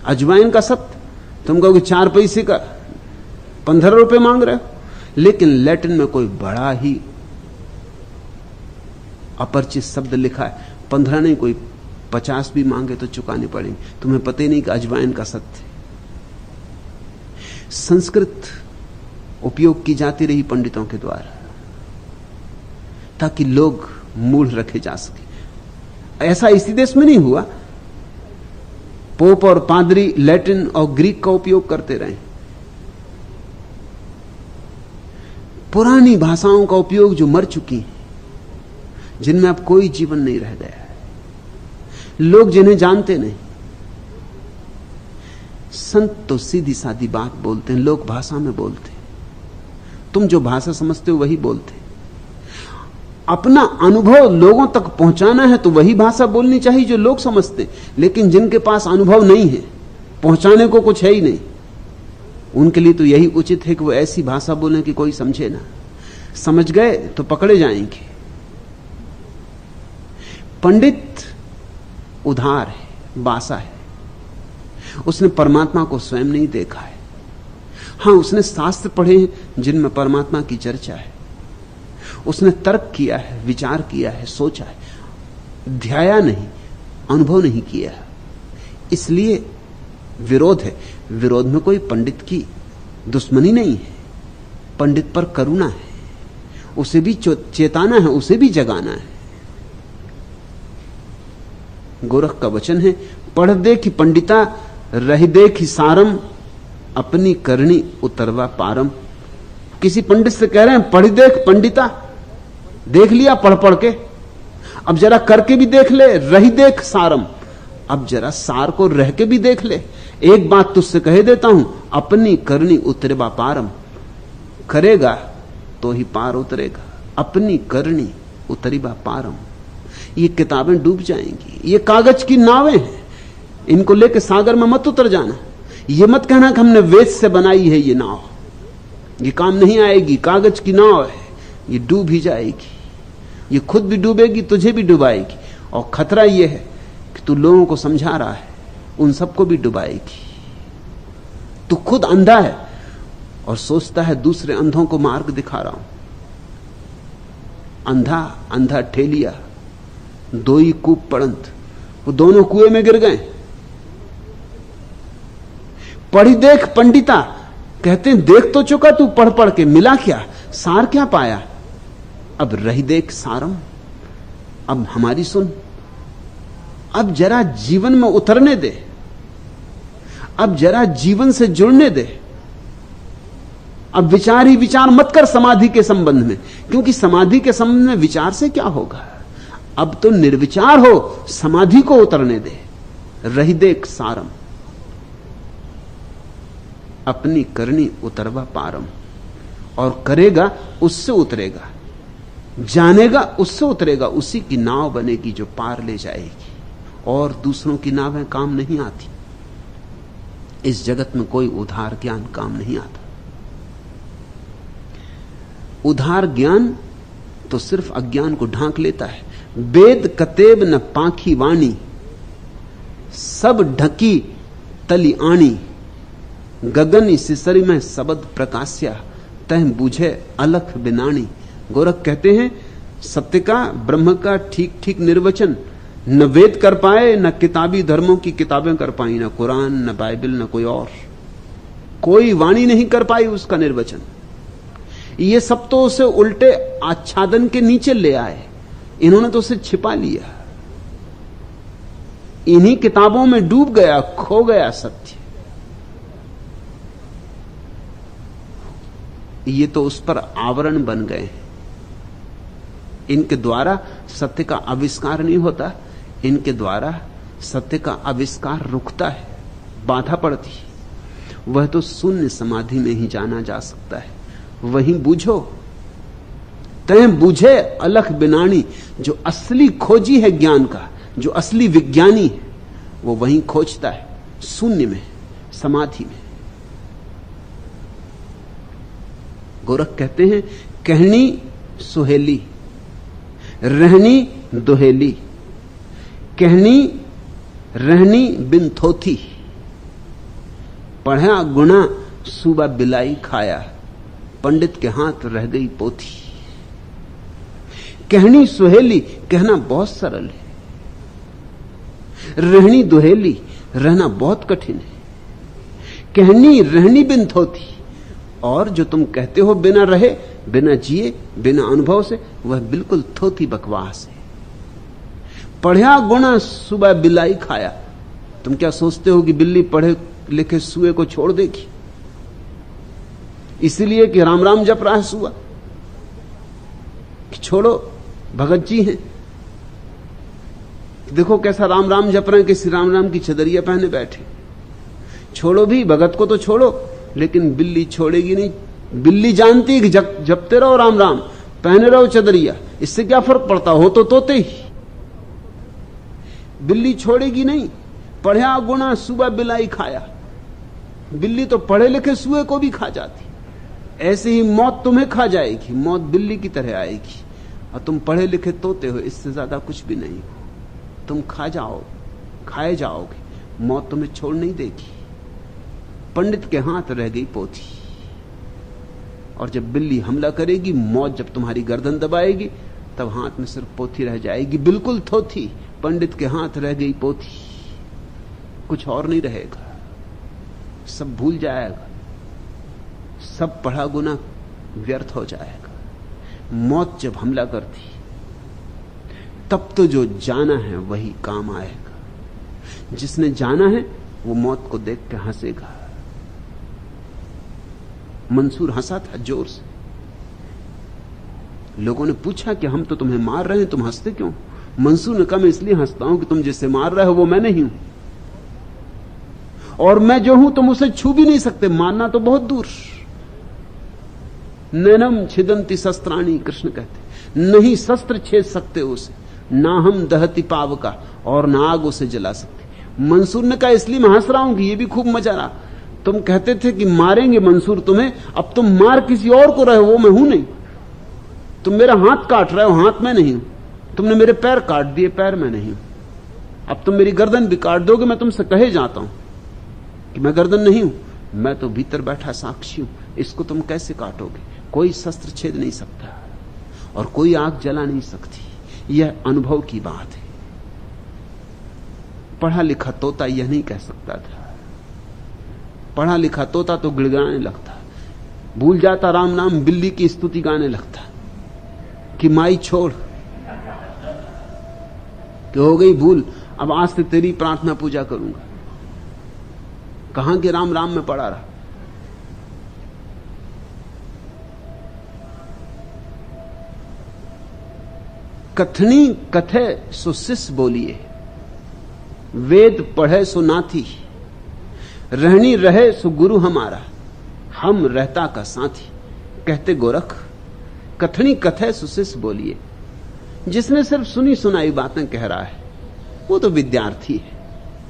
Speaker 1: अजवाइन का सत्य, तुम कहोगे 4 पैसे का 15 रुपए मांग रहे हो, लेकिन लैटिन में कोई बड़ा ही अपरिचित शब्द लिखा है, 15 नहीं, कोई 50 भी मांगे तो चुकाने पड़ेंगे। तुम्हें पता ही नहीं कि अजवाइन का सत्य। संस्कृत उपयोग की जाती रही पंडितों के द्वारा, ताकि लोग मूढ़ रखे जा सके। ऐसा इसी देश में नहीं हुआ, पोप और पादरी लैटिन और ग्रीक का उपयोग करते रहे। पुरानी भाषाओं का उपयोग जो मर चुकी, जिनमें अब कोई जीवन नहीं रह गया है, लोग जिन्हें जानते नहीं। संत तो सीधी सादी बात बोलते हैं, लोक भाषा में बोलते हैं। तुम जो भाषा समझते हो वही बोलते। अपना अनुभव लोगों तक पहुंचाना है तो वही भाषा बोलनी चाहिए जो लोग समझते। लेकिन जिनके पास अनुभव नहीं है, पहुंचाने को कुछ है ही नहीं, उनके लिए तो यही उचित है कि वो ऐसी भाषा बोलें कि कोई समझे ना। समझ गए तो पकड़े जाएंगे। पंडित उधार है, बासा है। उसने परमात्मा को स्वयं नहीं देखा है। हां, उसने शास्त्र पढ़े हैं जिनमें परमात्मा की चर्चा है। उसने तर्क किया है, विचार किया है, सोचा है, ध्याया नहीं, अनुभव नहीं किया। इसलिए विरोध है। विरोध में कोई पंडित की दुश्मनी नहीं है, पंडित पर करुणा है, उसे भी चेताना है, उसे भी जगाना है। गोरख का वचन है, पढ़ देखी पंडिता रह देखी सारम, अपनी करनी उतरवा पारम। किसी पंडित से कह रहे हैं पढ़ देख पंडिता, देख लिया पढ़ पढ़ के, अब जरा करके भी देख ले, रही देख सारम, अब जरा सार को रह के भी देख ले। एक बात तुझसे कह देता हूं, अपनी करनी उतरवा पारम, करेगा तो ही पार उतरेगा। अपनी करनी उतरवा पारम। ये किताबें डूब जाएंगी, ये कागज की नावें हैं, इनको लेके सागर में मत उतर जाना। ये मत कहना कि हमने वेद से बनाई है ये नाव, ये काम नहीं आएगी, कागज की नाव है, ये डूब ही जाएगी। ये खुद भी डूबेगी, तुझे भी डुबाएगी। और खतरा ये है कि तू लोगों को समझा रहा है, उन सबको भी डुबाएगी। तू खुद अंधा है और सोचता है दूसरे अंधों को मार्ग दिखा रहा हूं। अंधा अंधा ठेलिया, दो ही कूप पड़ंत, वो दोनों कुएं में गिर गए। पढ़ी देख पंडिता, कहते हैं देख तो चुका तू पढ़ पढ़ के, मिला क्या, सार क्या पाया। अब रही देख सारम, अब हमारी सुन, अब जरा जीवन में उतरने दे, अब जरा जीवन से जुड़ने दे। अब विचार ही विचार मत कर समाधि के संबंध में, क्योंकि समाधि के संबंध में विचार से क्या होगा। अब तो निर्विचार हो, समाधि को उतरने दे। रही देख सारम, अपनी करनी उतरवा पारम। और करेगा उससे उतरेगा, जानेगा उससे उतरेगा, उसी की नाव बनेगी जो पार ले जाएगी। और दूसरों की नावें काम नहीं आती। इस जगत में कोई उधार ज्ञान काम नहीं आता। उधार ज्ञान तो सिर्फ अज्ञान को ढांक लेता है। वेद कतेब न पाखी वाणी, सब ढकी तली आणी। गगन सिसरी में शब्द प्रकाश्या, तह बुझे अलख बिनाणी। गोरख कहते हैं सत्य का, ब्रह्म का ठीक ठीक निर्वचन न वेद कर पाए, न किताबी धर्मों की किताबें कर पाई, न कुरान, न बाइबल, न कोई और, कोई वाणी नहीं कर पाई उसका निर्वचन। ये सब तो उसे उल्टे आच्छादन के नीचे ले आए, इन्होंने तो उसे छिपा लिया। इन्हीं किताबों में डूब गया, खो गया सत्य। ये तो उस पर आवरण बन गए। इनके द्वारा सत्य का आविष्कार नहीं होता, इनके द्वारा सत्य का आविष्कार रुकता है, बाधा पड़ती। वह तो शून्य समाधि में ही जाना जा सकता है। वहीं बूझो, तय बूझे अलख बिनाणी। जो असली खोजी है ज्ञान का, जो असली विज्ञानी है, वो वहीं खोजता है, शून्य में, समाधि में। गोरख कहते हैं कहनी सुहेली, रहनी दुहेली। कहनी रहनी बिन थोथी, पढ़ा गुना सुबह बिलाई खाया। पंडित के हाथ रह गई पोथी। कहनी सुहेली, कहना बहुत सरल है। रहनी दुहेली, रहना बहुत कठिन है। कहनी रहनी बिन थोथी, और जो तुम कहते हो बिना रहे, बिना जिए, बिना अनुभव से, वह बिल्कुल थोथी बकवास है। पढ़ा गुना सुबह बिलाई खाया। तुम क्या सोचते हो कि बिल्ली पढ़े लिखे सुए को छोड़ देगी? इसलिए कि राम राम जप रहा है सुआ, कि छोड़ो भगत जी हैं, देखो कैसा राम राम जप रहे हैं, किसी राम राम की चदरिया पहने बैठे। छोड़ो भी, भगत को तो छोड़ो, लेकिन बिल्ली छोड़ेगी नहीं बिल्ली जानती है कि जपते रहो राम राम, पहने रहो चदरिया, इससे क्या फर्क पड़ता, हो तो तोते ही। बिल्ली छोड़ेगी नहीं। पढ़या गुना सुबह बिलाई खाया, बिल्ली तो पढ़े लिखे सुए को भी खा जाती। ऐसे ही मौत तुम्हें खा जाएगी, मौत बिल्ली की तरह आएगी, और तुम पढ़े लिखे तोते हो, इससे ज्यादा कुछ भी नहीं हो। तुम खाए जाओगे, मौत तुम्हें छोड़ नहीं देगी। पंडित के हाथ रह गई पोथी, और जब बिल्ली हमला करेगी, मौत जब तुम्हारी गर्दन दबाएगी, तब हाथ में सिर्फ पोथी रह जाएगी, बिल्कुल थोथी। पंडित के हाथ रह गई पोथी, कुछ और नहीं रहेगा, सब भूल जाएगा, सब पढ़ा गुना व्यर्थ हो जाएगा। मौत जब हमला करती, तब तो जो जाना है वही काम आएगा। जिसने जाना है वो मौत को देख के हंसेगा। मंसूर हंसा था जोर से। लोगों ने पूछा कि हम तो तुम्हें मार रहे हैं, तुम हंसते क्यों? मंसूर ने कहा, मैं इसलिए हंसता हूं कि तुम जिससे मार रहे हो वो मैं नहीं हूं, और मैं जो हूं तुम उसे छू भी नहीं सकते, मारना तो बहुत दूर। नैनम छिदंती शस्त्राणी, कृष्ण कहते, नहीं शस्त्र छेद सकते उसे, ना हम दहती पाव का, और ना आग उसे जला सकते। मंसूर ने कहा, इसलिए मैं हंस रहा हूं कि ये भी खूब मजा रहा। तुम कहते थे कि मारेंगे मंसूर तुम्हें, अब तुम मार किसी और को रहे हो, वो मैं हूं नहीं। तुम मेरा हाथ काट रहे हो, हाथ मैं नहीं हूं। तुमने मेरे पैर काट दिए, पैर मैं नहीं हूं। अब तुम मेरी गर्दन भी काट दोगे, मैं तुमसे कहे जाता हूं कि मैं गर्दन नहीं हूं, मैं तो भीतर बैठा साक्षी हूं। इसको तुम कैसे काटोगे? कोई शस्त्र छेद नहीं सकता और कोई आग जला नहीं सकती। यह अनुभव की बात है। पढ़ा लिखा तोता यह नहीं कह सकता था। पढ़ा लिखा तोता तो गिड़गिड़ाने लगता, भूल जाता राम नाम, बिल्ली की स्तुति गाने लगता कि माई छोड़, कि हो गई भूल, अब आज से तेरी प्रार्थना पूजा करूंगा। कहां के राम राम में पड़ा रहा। कथनी कथे सो शिष्य बोलिए, वेद पढ़े सो नाथी, रहनी रहे सो गुरु हमारा, हम रहता का साथी, कहते गोरख। कथनी कथे सो शिष्य बोलिए, जिसने सिर्फ सुनी सुनाई बातें कह रहा है वो तो विद्यार्थी है,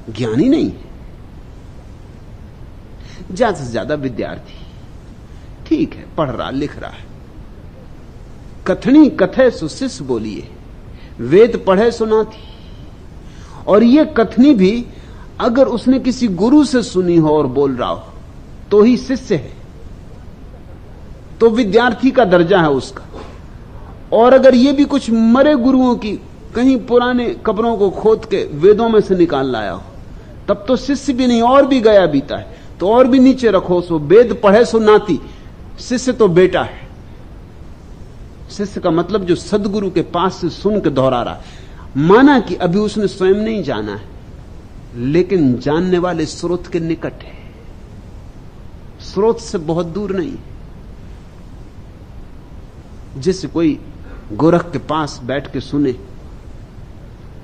Speaker 1: ज्ञानी नहीं है। ज्यादा से ज्यादा विद्यार्थी, ठीक है, पढ़ रहा लिख रहा है। कथनी कथे सो शिष्य बोलिए, वेद पढ़े सो नाथी। और ये कथनी भी अगर उसने किसी गुरु से सुनी हो और बोल रहा हो तो ही शिष्य है, तो विद्यार्थी का दर्जा है उसका। और अगर ये भी कुछ मरे गुरुओं की कहीं पुराने कब्रों को खोद के वेदों में से निकाल लाया हो, तब तो शिष्य भी नहीं, और भी गया बीता है। तो और भी नीचे रखो, सो वेद पढ़े सो नाती, शिष्य तो बेटा है। शिष्य का मतलब जो सदगुरु के पास से सुन के दोहरा रहा। माना कि अभी उसने स्वयं नहीं जाना है, लेकिन जानने वाले स्रोत के निकट है, स्रोत से बहुत दूर नहीं। जिससे कोई गोरख के पास बैठ के सुने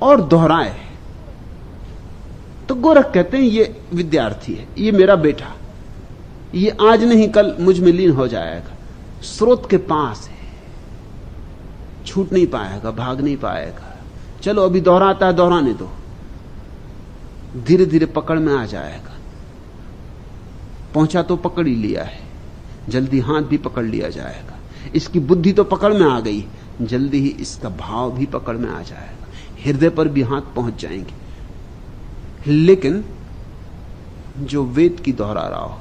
Speaker 1: और दोहराए, तो गोरख कहते हैं ये विद्यार्थी है, ये मेरा बेटा, ये आज नहीं कल मुझ में लीन हो जाएगा। स्रोत के पास है, छूट नहीं पाएगा, भाग नहीं पाएगा। चलो अभी दोहराता है, दोहराने दो, धीरे धीरे पकड़ में आ जाएगा। पहुंचा तो पकड़ ही लिया है, जल्दी हाथ भी पकड़ लिया जाएगा। इसकी बुद्धि तो पकड़ में आ गई, जल्दी ही इसका भाव भी पकड़ में आ जाएगा, हृदय पर भी हाथ पहुंच जाएंगे। लेकिन जो वेद की दोहरा रहा हो,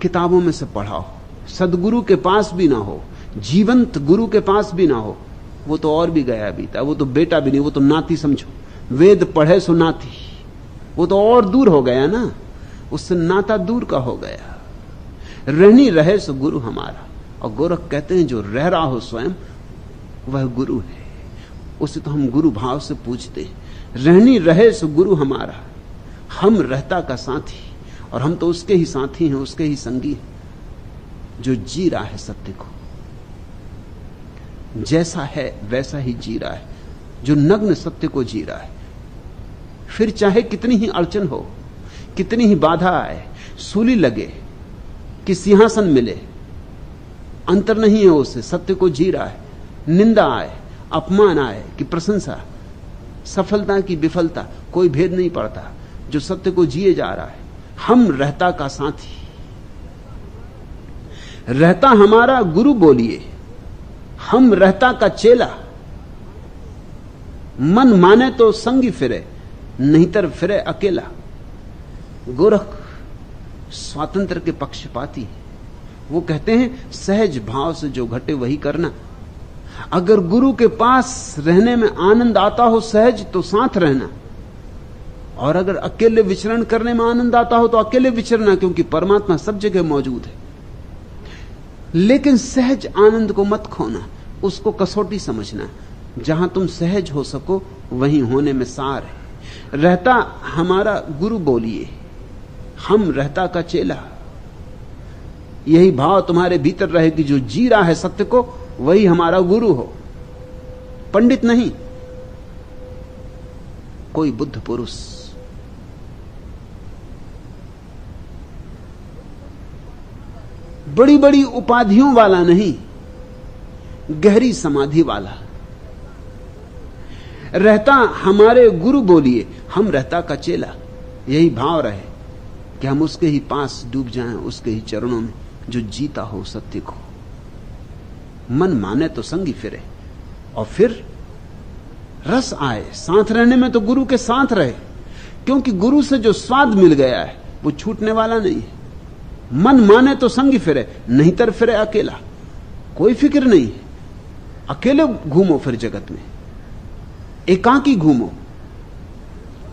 Speaker 1: किताबों में से पढ़ा हो, सदगुरु के पास भी ना हो, जीवंत गुरु के पास भी ना हो, वो तो और भी गया बीता, वो तो बेटा भी नहीं, वो तो नाती समझो। वेद पढ़े सो नाती, वो तो और दूर हो गया ना, उससे नाता दूर का हो गया। रहनी रहे सो गुरु हमारा। और गोरख कहते हैं जो रह रहा हो स्वयं वह गुरु है, उसे तो हम गुरु भाव से पूछते हैं। रहनी रहे सो गुरु हमारा, हम रहता का साथी, और हम तो उसके ही साथी हैं, उसके ही संगी हैं, जो जी रहा है सत्य को, जैसा है वैसा ही जी रहा है, जो नग्न सत्य को जी रहा है। फिर चाहे कितनी ही अड़चन हो, कितनी ही बाधा आए, सूली लगे, कि सिंहासन मिले, अंतर नहीं है उससे। सत्य को जी रहा है, निंदा आए, अपमान आए कि प्रशंसा, सफलता की विफलता, कोई भेद नहीं पड़ता जो सत्य को जिए जा रहा है। हम रहता का साथी, रहता हमारा गुरु बोलिए, हम रहता का चेला। मन माने तो संगी फिरे, नहींतर फिरे अकेला। गोरख स्वातंत्र के पक्षपाती है। वो कहते हैं सहज भाव से जो घटे वही करना। अगर गुरु के पास रहने में आनंद आता हो सहज, तो साथ रहना, और अगर अकेले विचरण करने में आनंद आता हो तो अकेले विचरना, क्योंकि परमात्मा सब जगह मौजूद है। लेकिन सहज आनंद को मत खोना, उसको कसौटी समझना। जहां तुम सहज हो सको वहीं होने में सार है। रहता हमारा गुरु बोलिए, हम रहता का चेला। यही भाव तुम्हारे भीतर रहे कि जो जी रहा है सत्य को वही हमारा गुरु हो, पंडित नहीं, कोई बुद्ध पुरुष। बड़ी बड़ी उपाधियों वाला नहीं, गहरी समाधि वाला। रहता हमारे गुरु बोलिए, हम रहता का चेला। यही भाव रहे कि हम उसके ही पास डूब जाएं, उसके ही चरणों में जो जीता हो सत्य को। मन माने तो संगी फिरे, और फिर रस आए। साथ रहने में तो गुरु के साथ रहे, क्योंकि गुरु से जो स्वाद मिल गया है वो छूटने वाला नहीं है। मन माने तो संगी फिरे, नहींतर फिरे अकेला। कोई फिक्र नहीं है, अकेले घूमो फिर जगत में, एकाकी घूमो,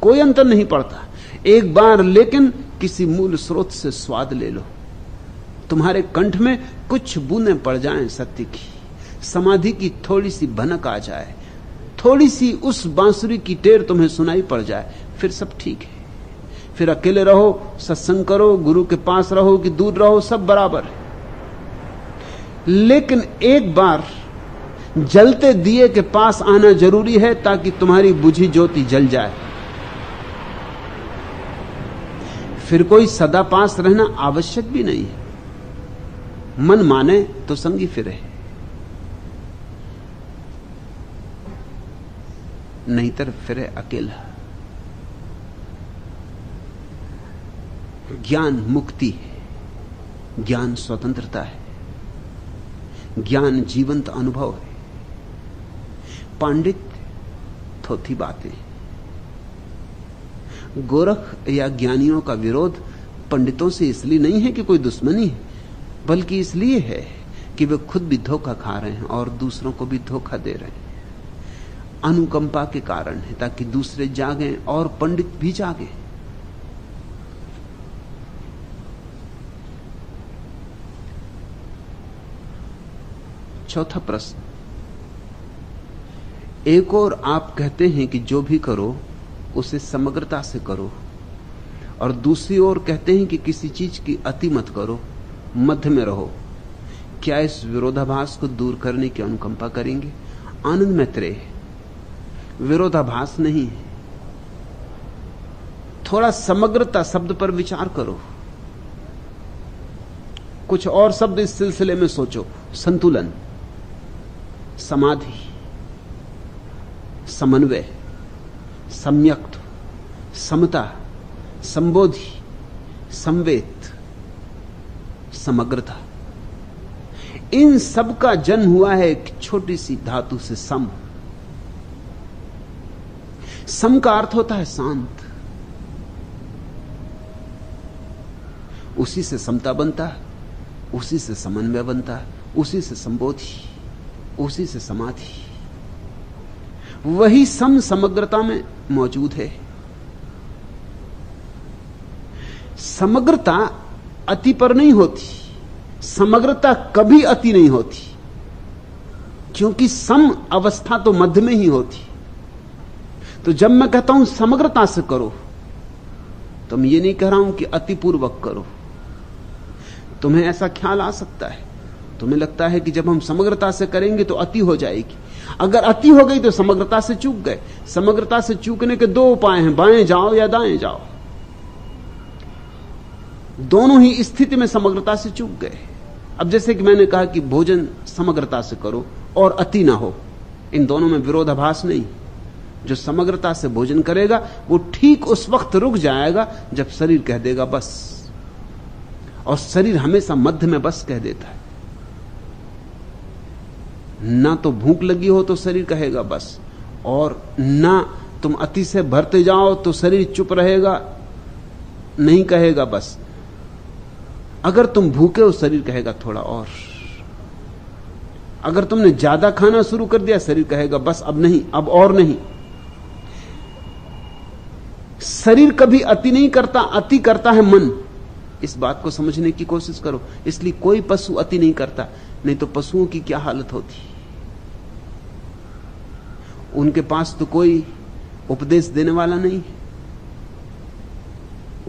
Speaker 1: कोई अंतर नहीं पड़ता। एक बार लेकिन किसी मूल स्रोत से स्वाद ले लो, तुम्हारे कंठ में कुछ बूंदें पड़ जाएं सत्य की, समाधि की थोड़ी सी भनक आ जाए, थोड़ी सी उस बांसुरी की टेर तुम्हें सुनाई पड़ जाए, फिर सब ठीक है। फिर अकेले रहो, सत्संग करो, गुरु के पास रहो कि दूर रहो, सब बराबर है। लेकिन एक बार जलते दिए के पास आना जरूरी है, ताकि तुम्हारी बुझी ज्योति जल जाए। फिर कोई सदा पास रहना आवश्यक भी नहीं है। मन माने तो संगी फिरे, नहींतर फिरे अकेला। ज्ञान मुक्ति है, ज्ञान स्वतंत्रता है, ज्ञान जीवंत अनुभव है। पांडित थोथी बातें। गोरख या ज्ञानियों का विरोध पंडितों से इसलिए नहीं है कि कोई दुश्मनी है, बल्कि इसलिए है कि वे खुद भी धोखा खा रहे हैं और दूसरों को भी धोखा दे रहे हैं। अनुकंपा के कारण है, ताकि दूसरे जागें और पंडित भी जागें। चौथा प्रश्न, एक और आप कहते हैं कि जो भी करो उसे समग्रता से करो, और दूसरी ओर कहते हैं कि किसी चीज की अति मत करो, मध्य में रहो। क्या इस विरोधाभास को दूर करने की अनुकंपा करेंगे? आनंद मैत्रेय, विरोधाभास नहीं है। थोड़ा समग्रता शब्द पर विचार करो, कुछ और शब्द इस सिलसिले में सोचो। संतुलन, समाधि, समन्वय, सम्यक्त, समता, संबोधि, संवेद, समग्रता। इन सब का जन्म हुआ है एक छोटी सी धातु से, सम। सम का अर्थ होता है शांत। उसी से समता बनता है, उसी से समन्वय बनता है, उसी से संबोधि, उसी से समाधि। वही सम समग्रता में मौजूद है। समग्रता अति पर नहीं होती, समग्रता कभी अति नहीं होती, क्योंकि सम अवस्था तो मध्य में ही होती। तो जब मैं कहता हूं समग्रता से करो, तो मैं ये नहीं कह रहा हूं कि अतिपूर्वक करो। तुम्हें ऐसा ख्याल आ सकता है, तुम्हें लगता है कि जब हम समग्रता से करेंगे तो अति हो जाएगी। अगर अति हो गई तो समग्रता से चूक गए। समग्रता से चूकने के दो उपाय हैं, बाएं जाओ या दाएं जाओ। दोनों ही स्थिति में समग्रता से चूक गए। अब जैसे कि मैंने कहा कि भोजन समग्रता से करो और अति ना हो, इन दोनों में विरोधाभास नहीं। जो समग्रता से भोजन करेगा वो ठीक उस वक्त रुक जाएगा जब शरीर कह देगा बस, और शरीर हमेशा मध्य में बस कह देता है। ना तो भूख लगी हो तो शरीर कहेगा बस, और ना तुम अति से भरते जाओ तो शरीर चुप रहेगा, नहीं कहेगा बस। अगर तुम भूखे हो शरीर कहेगा थोड़ा और। अगर तुमने ज्यादा खाना शुरू कर दिया शरीर कहेगा बस अब नहीं, अब और नहीं। शरीर कभी अति नहीं करता, अति करता है मन। इस बात को समझने की कोशिश करो। इसलिए कोई पशु अति नहीं करता, नहीं तो पशुओं की क्या हालत होती। उनके पास तो कोई उपदेश देने वाला नहीं है।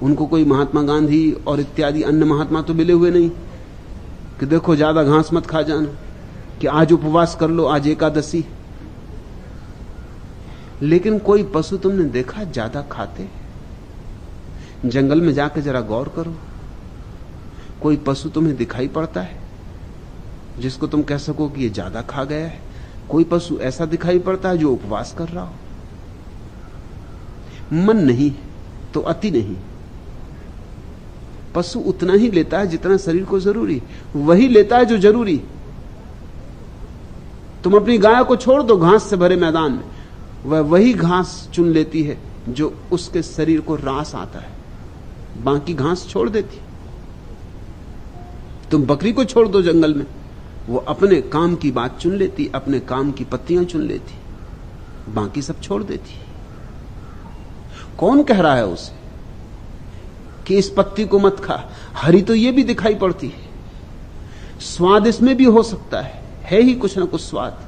Speaker 1: उनको कोई महात्मा गांधी और इत्यादि अन्य महात्मा तो मिले हुए नहीं कि देखो ज्यादा घास मत खा जाना, कि आज उपवास कर लो, आज एकादशी। लेकिन कोई पशु तुमने देखा ज्यादा खाते? जंगल में जाकर जरा गौर करो, कोई पशु तुम्हें दिखाई पड़ता है जिसको तुम कह सको कि ये ज्यादा खा गया है? कोई पशु ऐसा दिखाई पड़ता है जो उपवास कर रहा हो? मन नहीं तो अति नहीं। पशु उतना ही लेता है जितना शरीर को जरूरी, वही लेता है जो जरूरी। तुम अपनी गाय को छोड़ दो घास से भरे मैदान में, वह वही घास चुन लेती है जो उसके शरीर को रास आता है, बाकी घास छोड़ देती। तुम बकरी को छोड़ दो जंगल में, वो अपने काम की बात चुन लेती, अपने काम की पत्तियां चुन लेती, बाकी सब छोड़ देती। कौन कह रहा है उसे कि इस पत्ती को मत खा? हरी तो ये भी दिखाई पड़ती है, स्वाद इसमें भी हो सकता है ही कुछ ना कुछ स्वाद,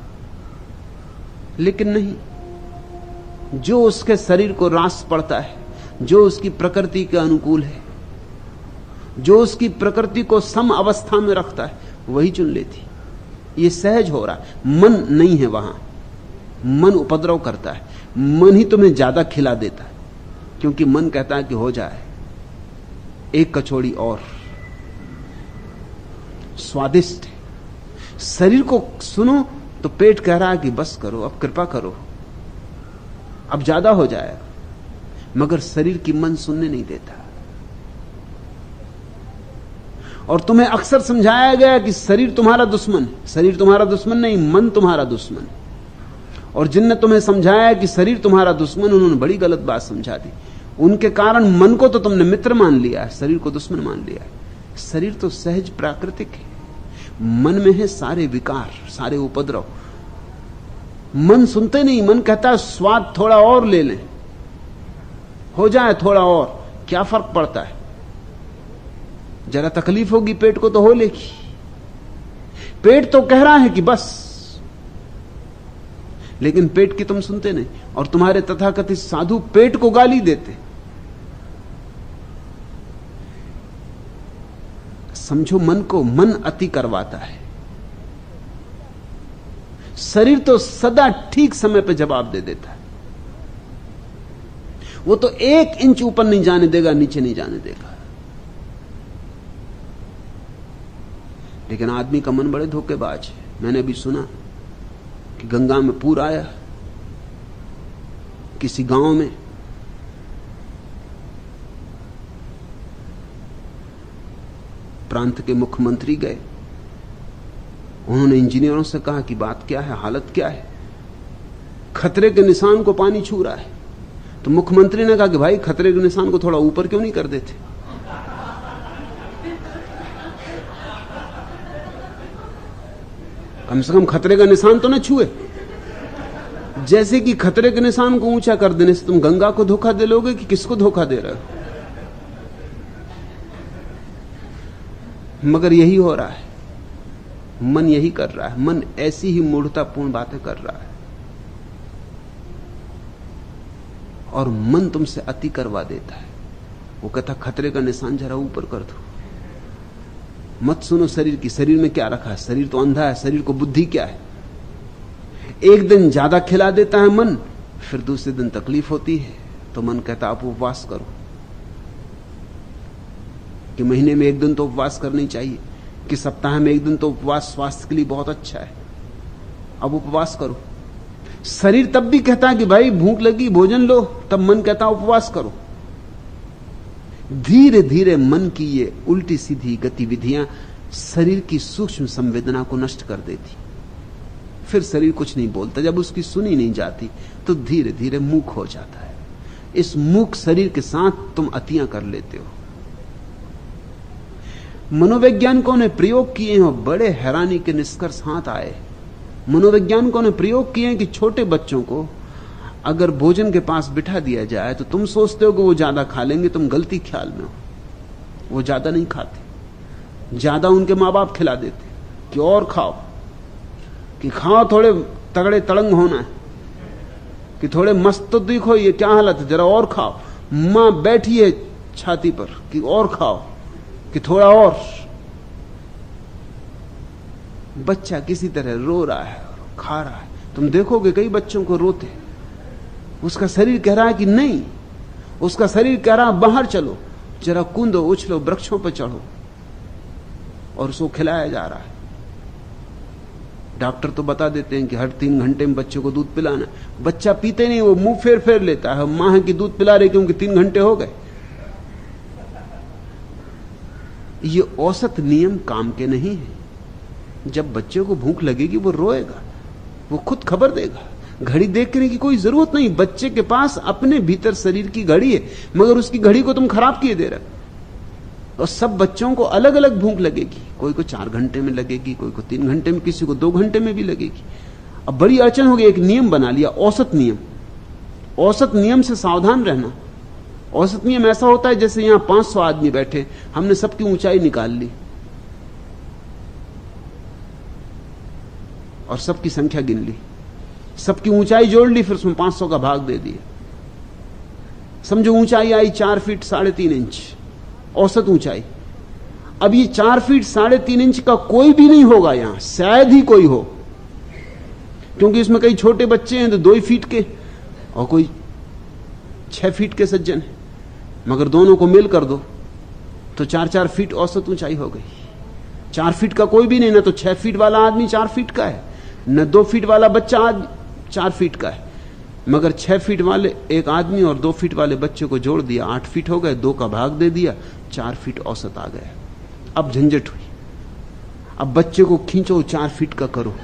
Speaker 1: लेकिन नहीं। जो उसके शरीर को रास पड़ता है, जो उसकी प्रकृति के अनुकूल है, जो उसकी प्रकृति को सम अवस्था में रखता है, वही चुन लेती। ये सहज हो रहा है। मन नहीं है वहां, मन उपद्रव करता है। मन ही तुम्हें ज्यादा खिला देता है, क्योंकि मन कहता है कि हो जाए एक कचौड़ी और, स्वादिष्ट है। शरीर को सुनो तो पेट कह रहा है कि बस करो, अब कृपा करो, अब ज्यादा हो जाएगा, मगर शरीर की मन सुनने नहीं देता। और तुम्हें अक्सर समझाया गया कि शरीर तुम्हारा दुश्मन है। शरीर तुम्हारा दुश्मन नहीं, मन तुम्हारा दुश्मन है। और जिनने तुम्हें समझाया कि शरीर तुम्हारा दुश्मन, उन्होंने बड़ी गलत बात समझा दी। उनके कारण मन को तो तुमने मित्र मान लिया है, शरीर को दुश्मन मान लिया है। शरीर तो सहज प्राकृतिक है, मन में है सारे विकार, सारे उपद्रव। मन सुनते नहीं, मन कहता है स्वाद थोड़ा और ले लें, हो जाए थोड़ा और, क्या फर्क पड़ता है, जरा तकलीफ होगी पेट को तो हो लेगी। पेट तो कह रहा है कि बस, लेकिन पेट की तुम सुनते नहीं। और तुम्हारे तथाकथित साधु पेट को गाली देते। समझो मन को, मन अति करवाता है। शरीर तो सदा ठीक समय पे जवाब दे देता है। वो तो 1 इंच ऊपर नहीं जाने देगा, नीचे नहीं जाने देगा। लेकिन आदमी का मन बड़े धोखेबाज है। मैंने अभी सुना कि गंगा में पूर आया किसी गांव में, प्रांत के मुख्यमंत्री गए। उन्होंने इंजीनियरों से कहा कि बात क्या है, हालत क्या है, खतरे के निशान को पानी छू रहा है। तो मुख्यमंत्री ने कहा कि भाई खतरे के निशान को थोड़ा ऊपर क्यों नहीं कर देते? कम से कम खतरे का निशान तो न छुए। जैसे कि खतरे के निशान को ऊंचा कर देने से तुम गंगा को धोखा दे लोगे कि किसको धोखा दे रहे हो? मगर यही हो रहा है, मन यही कर रहा है। मन ऐसी ही मूढ़तापूर्ण बातें कर रहा है, और मन तुमसे अति करवा देता है। वो कहता खतरे का निशान जरा ऊपर कर दो, मत सुनो शरीर की। शरीर में क्या रखा है? शरीर तो अंधा है, शरीर को बुद्धि क्या है? एक दिन ज्यादा खिला देता है मन, फिर दूसरे दिन तकलीफ होती है तो मन कहता आप उपवास करो। कि महीने में एक दिन तो उपवास करनी चाहिए, कि सप्ताह में एक दिन तो उपवास स्वास्थ्य के लिए बहुत अच्छा है। अब उपवास करो। शरीर तब भी कहता है कि भाई भूख लगी भोजन लो, तब मन कहता उपवास करो। धीरे धीरे मन की ये उल्टी सीधी गतिविधियां शरीर की सूक्ष्म संवेदना को नष्ट कर देती। फिर शरीर कुछ नहीं बोलता। जब उसकी सुनी नहीं जाती तो धीरे धीरे मूक हो जाता है। इस मूक शरीर के साथ तुम अतियां कर लेते हो। मनोवैज्ञानिकों ने प्रयोग किए हैं और बड़े हैरानी के निष्कर्ष हाथ आए। मनोवैज्ञानिकों ने प्रयोग किए हैं कि छोटे बच्चों को अगर भोजन के पास बिठा दिया जाए तो तुम सोचते हो कि वो ज्यादा खा लेंगे, तुम गलती ख्याल में हो। वो ज्यादा नहीं खाते। ज्यादा उनके माँ बाप खिला देते कि और खाओ, कि खाओ, थोड़े तगड़े तड़ंग होना है, कि थोड़े मस्त तो दिखो, ये क्या हालत है, जरा और खाओ। मां बैठी है छाती पर कि और खाओ, कि थोड़ा और। बच्चा किसी तरह रो रहा है और खा रहा है। तुम देखोगे कई बच्चों को रोते, उसका शरीर कह रहा है कि नहीं, उसका शरीर कह रहा है बाहर चलो, जरा कूदो, उछलो, वृक्षों पर चढ़ो, और उसको खिलाया जा रहा है। डॉक्टर तो बता देते हैं कि हर 3 घंटे में बच्चे को दूध पिलाना। बच्चा पीते नहीं, वो मुंह फेर फेर लेता है, मां है कि दूध पिला रही क्योंकि 3 घंटे हो गए। ये औसत नियम काम के नहीं है। जब बच्चे को भूख लगेगी वो रोएगा, वो खुद खबर देगा। घड़ी देखने की कोई जरूरत नहीं। बच्चे के पास अपने भीतर शरीर की घड़ी है, मगर उसकी घड़ी को तुम खराब किए दे रहे हो। और सब बच्चों को अलग अलग भूख लगेगी। कोई को 4 घंटे में लगेगी, कोई को 3 घंटे में, किसी को 2 घंटे में भी लगेगी। अब बड़ी अड़चन होगी। एक नियम बना लिया, औसत नियम। औसत नियम से सावधान रहना। औसत नियम ऐसा होता है जैसे यहां 500 आदमी बैठे, हमने सबकी ऊंचाई निकाल ली और सबकी संख्या गिन ली, सबकी ऊंचाई जोड़ ली, फिर उसमें 500 का भाग दे दिया। समझो ऊंचाई आई 4 फीट 3.5 इंच, औसत ऊंचाई। अब ये 4 फीट 3.5 इंच का कोई भी नहीं होगा यहां, शायद ही कोई हो, क्योंकि इसमें कई छोटे बच्चे हैं तो 2 फीट के, और कोई 6 फीट के सज्जन है। मगर दोनों को मिल कर दो तो 4-4 फीट औसत ऊंचाई हो गई। 4 फीट का कोई भी नहीं, ना तो 6 फीट वाला आदमी 4 फीट का है, न 2 फीट वाला बच्चा 4 फीट का है। मगर 6 फीट वाले एक आदमी और 2 फीट वाले बच्चे को जोड़ दिया, 8 फीट हो गए, 2 का भाग दे दिया, 4 फीट औसत आ गया। अब झंझट हुई। अब बच्चे को खींचो 4 फीट का करो,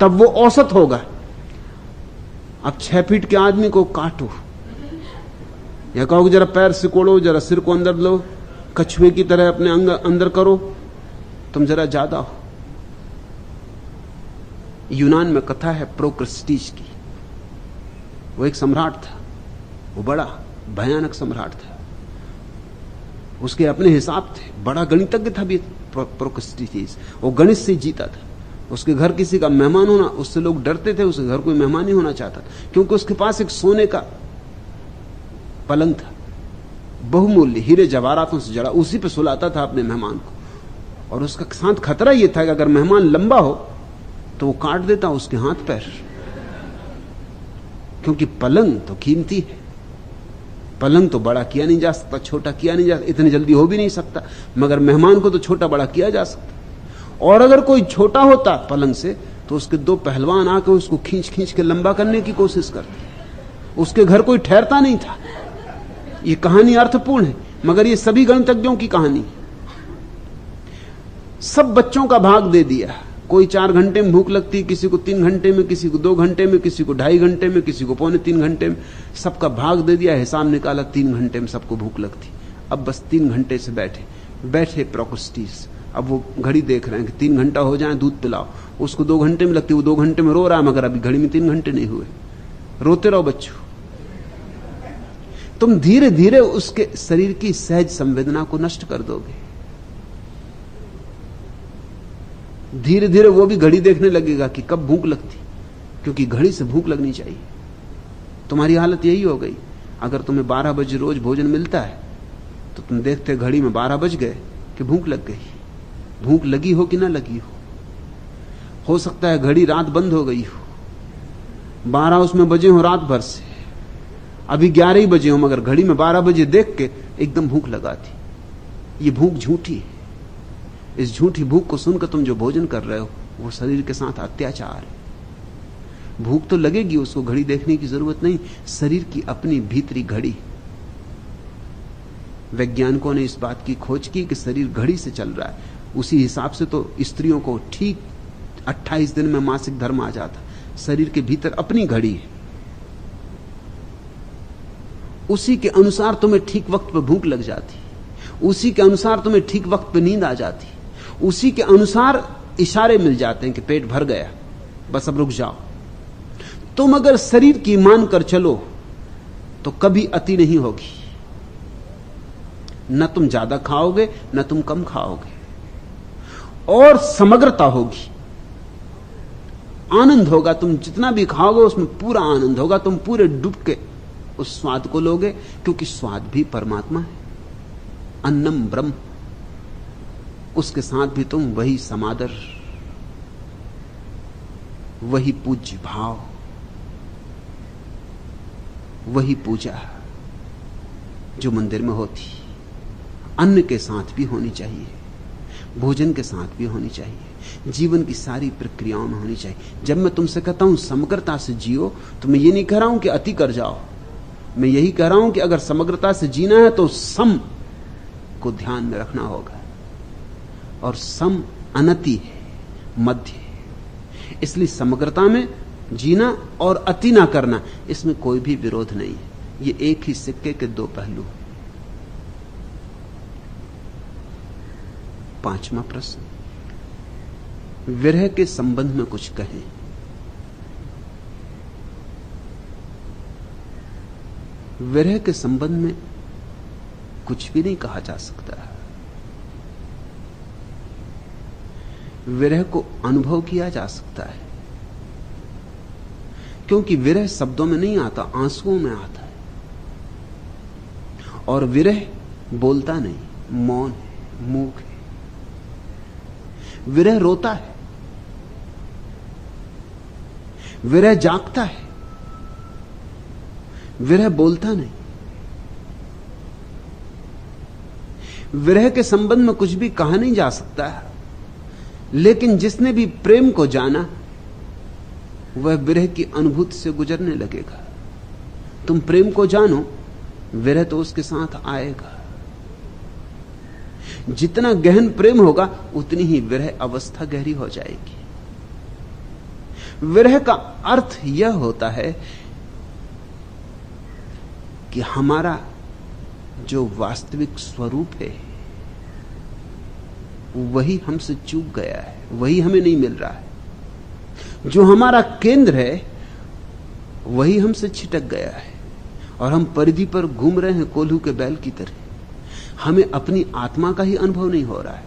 Speaker 1: तब वो औसत होगा। अब 6 फीट के आदमी को काटो, या कहो जरा पैर सिकोड़ो, जरा सिर को अंदर लो, कछुए की तरह अपने अंदर करो, तुम जरा ज्यादा हो। यूनान में कथा है प्रोक्रेस्टिस की। वो एक सम्राट था, वो बड़ा भयानक सम्राट था, उसके अपने हिसाब थे, बड़ा गणितज्ञ था भी प्रोक्रेस्टिस। वो गणित से जीता था। उसके घर किसी का मेहमान होना, उससे लोग डरते थे, उसके घर कोई मेहमान नहीं होना चाहता, क्योंकि उसके पास एक सोने का पलंग था, बहुमूल्य हीरे जवाहरातों से जड़ा, उसी पे सुलाता था अपने मेहमान को। और उसका साथ खतरा यह था कि अगर मेहमान लंबा हो तो वो काट देता उसके हाथ पैर, क्योंकि पलंग तो कीमती है। पलंग तो बड़ा किया नहीं जा सकता, छोटा किया नहीं जा सकता, इतनी जल्दी हो भी नहीं सकता, मगर मेहमान को तो छोटा बड़ा किया जा सकता। और अगर कोई छोटा होता पलंग से तो उसके 2 पहलवान आकर उसको खींच खींच के लंबा करने की कोशिश करते। उसके घर कोई ठहरता नहीं था। ये कहानी अर्थपूर्ण है, मगर ये सभी गणितज्ञों की कहानी। सब बच्चों का भाग दे दिया। कोई 4 घंटे में भूख लगती, किसी को 3 घंटे में, किसी को 2 घंटे में, किसी को 2.5 घंटे में, किसी को 2.25 घंटे में, सबका भाग दे दिया। हिसाब निकाला 3 घंटे में सबको भूख लगती। अब बस 3 घंटे से बैठे प्रोक्रेस्टिस। अब वो घड़ी देख रहे हैं कि 3 घंटा हो जाए दूध पिलाओ। उसको 2 घंटे में लगती, वो 2 घंटे में रो रहा है, मगर अभी घड़ी में 3 घंटे नहीं हुए। रोते रहो बच्चों। तुम धीरे धीरे उसके शरीर की सहज संवेदना को नष्ट कर दोगे। धीरे धीरे वो भी घड़ी देखने लगेगा कि कब भूख लगती, क्योंकि घड़ी से भूख लगनी चाहिए। तुम्हारी हालत यही हो गई। अगर तुम्हें 12 बजे रोज भोजन मिलता है तो तुम देखते घड़ी में 12 बज गए कि भूख लग गई। भूख लगी हो कि ना लगी हो सकता है घड़ी रात बंद हो गई हो, 12 उसमें बजे हो रात भर से, अभी 11 ही बजे हो, मगर घड़ी में 12 बजे देख के एकदम भूख लगा थी। ये भूख झूठी है। इस झूठी भूख को सुनकर तुम जो भोजन कर रहे हो वो शरीर के साथ अत्याचार है। भूख तो लगेगी, उसको घड़ी देखने की जरूरत नहीं। शरीर की अपनी भीतरी घड़ी। वैज्ञानिकों ने इस बात की खोज की कि शरीर घड़ी से चल रहा है। उसी हिसाब से तो स्त्रियों को ठीक 28 दिन में मासिक धर्म आ जाता। शरीर के भीतर अपनी घड़ी है, उसी के अनुसार तुम्हें ठीक वक्त पर भूख लग जाती, उसी के अनुसार तुम्हें ठीक वक्त पर नींद आ जाती, उसी के अनुसार इशारे मिल जाते हैं कि पेट भर गया, बस अब रुक जाओ। तुम अगर शरीर की मान कर चलो तो कभी अति नहीं होगी। न तुम ज्यादा खाओगे न तुम कम खाओगे, और समग्रता होगी, आनंद होगा। तुम जितना भी खाओगे उसमें पूरा आनंद होगा। तुम पूरे डूब के उस स्वाद को लोगे, क्योंकि स्वाद भी परमात्मा है। अन्नम ब्रह्म, उसके साथ भी तुम वही समादर, वही पूज्य भाव, वही पूजा जो मंदिर में होती अन्न के साथ भी होनी चाहिए, भोजन के साथ भी होनी चाहिए, जीवन की सारी प्रक्रियाओं में होनी चाहिए। जब मैं तुमसे कहता हूं समग्रता से जियो, तो मैं ये नहीं कह रहा हूं कि अति कर जाओ। मैं यही कह रहा हूं कि अगर समग्रता से जीना है तो सम को ध्यान में रखना होगा, और सम अनति है, मध्य है। इसलिए समग्रता में जीना और अति ना करना, इसमें कोई भी विरोध नहीं है। ये एक ही सिक्के के दो पहलू। पांचवा प्रश्न, विरह के संबंध में कुछ कहें। विरह के संबंध में कुछ भी नहीं कहा जा सकता। विरह को अनुभव किया जा सकता है, क्योंकि विरह शब्दों में नहीं आता, आंसुओं में आता है। और विरह बोलता नहीं, मौन है, मूक है। विरह रोता है, विरह जागता है, विरह बोलता नहीं। विरह के संबंध में कुछ भी कहा नहीं जा सकता, लेकिन जिसने भी प्रेम को जाना वह विरह की अनुभूति से गुजरने लगेगा। तुम प्रेम को जानो, विरह तो उसके साथ आएगा। जितना गहन प्रेम होगा उतनी ही विरह अवस्था गहरी हो जाएगी। विरह का अर्थ यह होता है कि हमारा जो वास्तविक स्वरूप है वही हमसे चूक गया है, वही हमें नहीं मिल रहा है। जो हमारा केंद्र है वही हमसे छिटक गया है, और हम परिधि पर घूम रहे हैं कोल्हू के बैल की तरह। हमें अपनी आत्मा का ही अनुभव नहीं हो रहा है।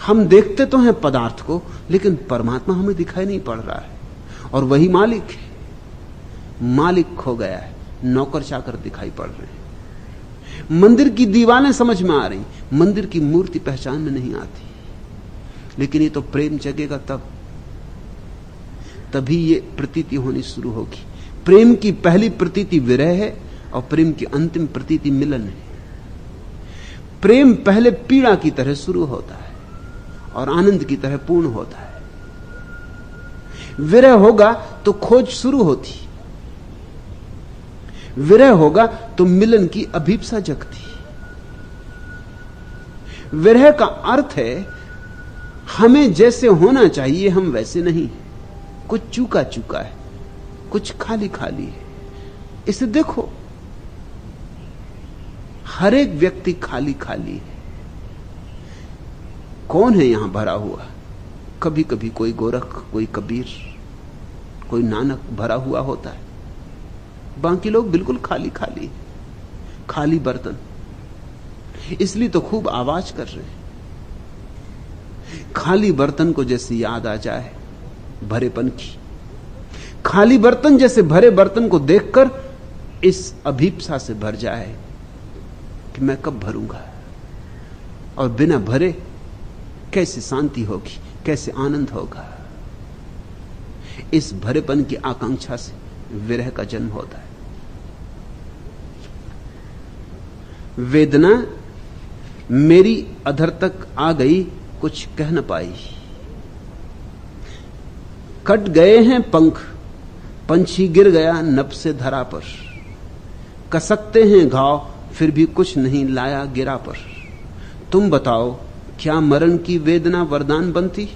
Speaker 1: हम देखते तो हैं पदार्थ को, लेकिन परमात्मा हमें दिखाई नहीं पड़ रहा है। और वही मालिक है, मालिक खो गया है, नौकर चाकर दिखाई पड़ रहे हैं। मंदिर की दीवारें समझ में आ रही, मंदिर की मूर्ति पहचान में नहीं आती। लेकिन ये तो प्रेम जगेगा तभी ये प्रतीति होनी शुरू होगी। प्रेम की पहली प्रतीति विरह है, और प्रेम की अंतिम प्रतीति मिलन है। प्रेम पहले पीड़ा की तरह शुरू होता है और आनंद की तरह पूर्ण होता है। विरह होगा तो खोज शुरू होती, विरह होगा तो मिलन की अभीप्सा जगती। विरह का अर्थ है हमें जैसे होना चाहिए हम वैसे नहीं, कुछ चूका चूका है, कुछ खाली खाली है। इसे देखो, हर एक व्यक्ति खाली खाली है। कौन है यहां भरा हुआ? कभी कभी कोई गोरख, कोई कबीर, कोई नानक भरा हुआ होता है। बाकी लोग बिल्कुल खाली खाली, खाली बर्तन। इसलिए तो खूब आवाज कर रहे हैं। खाली बर्तन को जैसे याद आ जाए भरेपन की, खाली बर्तन जैसे भरे बर्तन को देखकर इस अभीप्सा से भर जाए कि मैं कब भरूंगा, और बिना भरे कैसे शांति होगी, कैसे आनंद होगा। इस भरेपन की आकांक्षा से विरह का जन्म होता है। वेदना मेरी अधर तक आ गई कुछ कह न पाई। कट गए हैं पंख, पंछी गिर गया नभ से धरा पर। कसकते हैं घाव फिर भी कुछ नहीं लाया गिरा पर। तुम बताओ क्या मरण की वेदना वरदान बनती,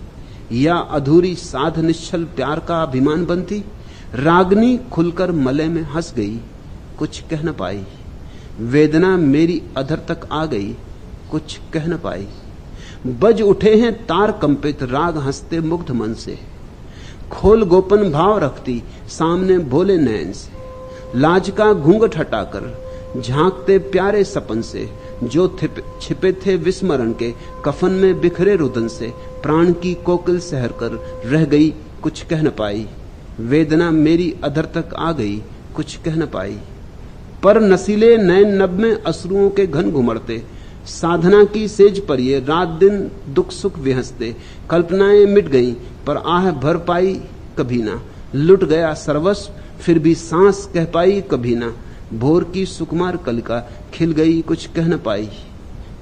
Speaker 1: या अधूरी साध निश्चल प्यार का अभिमान बनती। रागनी खुलकर मले में हंस गई कुछ कह न पाई। वेदना मेरी अधर तक आ गई कुछ कह न पाई। बज उठे हैं तार कंपित राग हंसते मुग्ध मन से। खोल गोपन भाव रखती सामने भोले नयन से। लाज का घूंघट हटाकर झांकते प्यारे सपन से। जो छिपे थे विस्मरण के कफन में बिखरे रुदन से। प्राण की कोकिल सहर कर रह गई कुछ कह न पाई। वेदना मेरी अधर तक आ गई कुछ कह न पाई। पर नसीले नयन नभ में अश्रुओं के घन घुमड़ते। साधना की सेज पर ये रात दिन दुख सुख विहसते। कल्पनाएं मिट गईं पर आह भर पाई कभी ना। लुट गया सर्वस्व फिर भी सांस कह पाई कभी ना। भोर की सुकुमार कलिका खिल गई कुछ कह न पाई।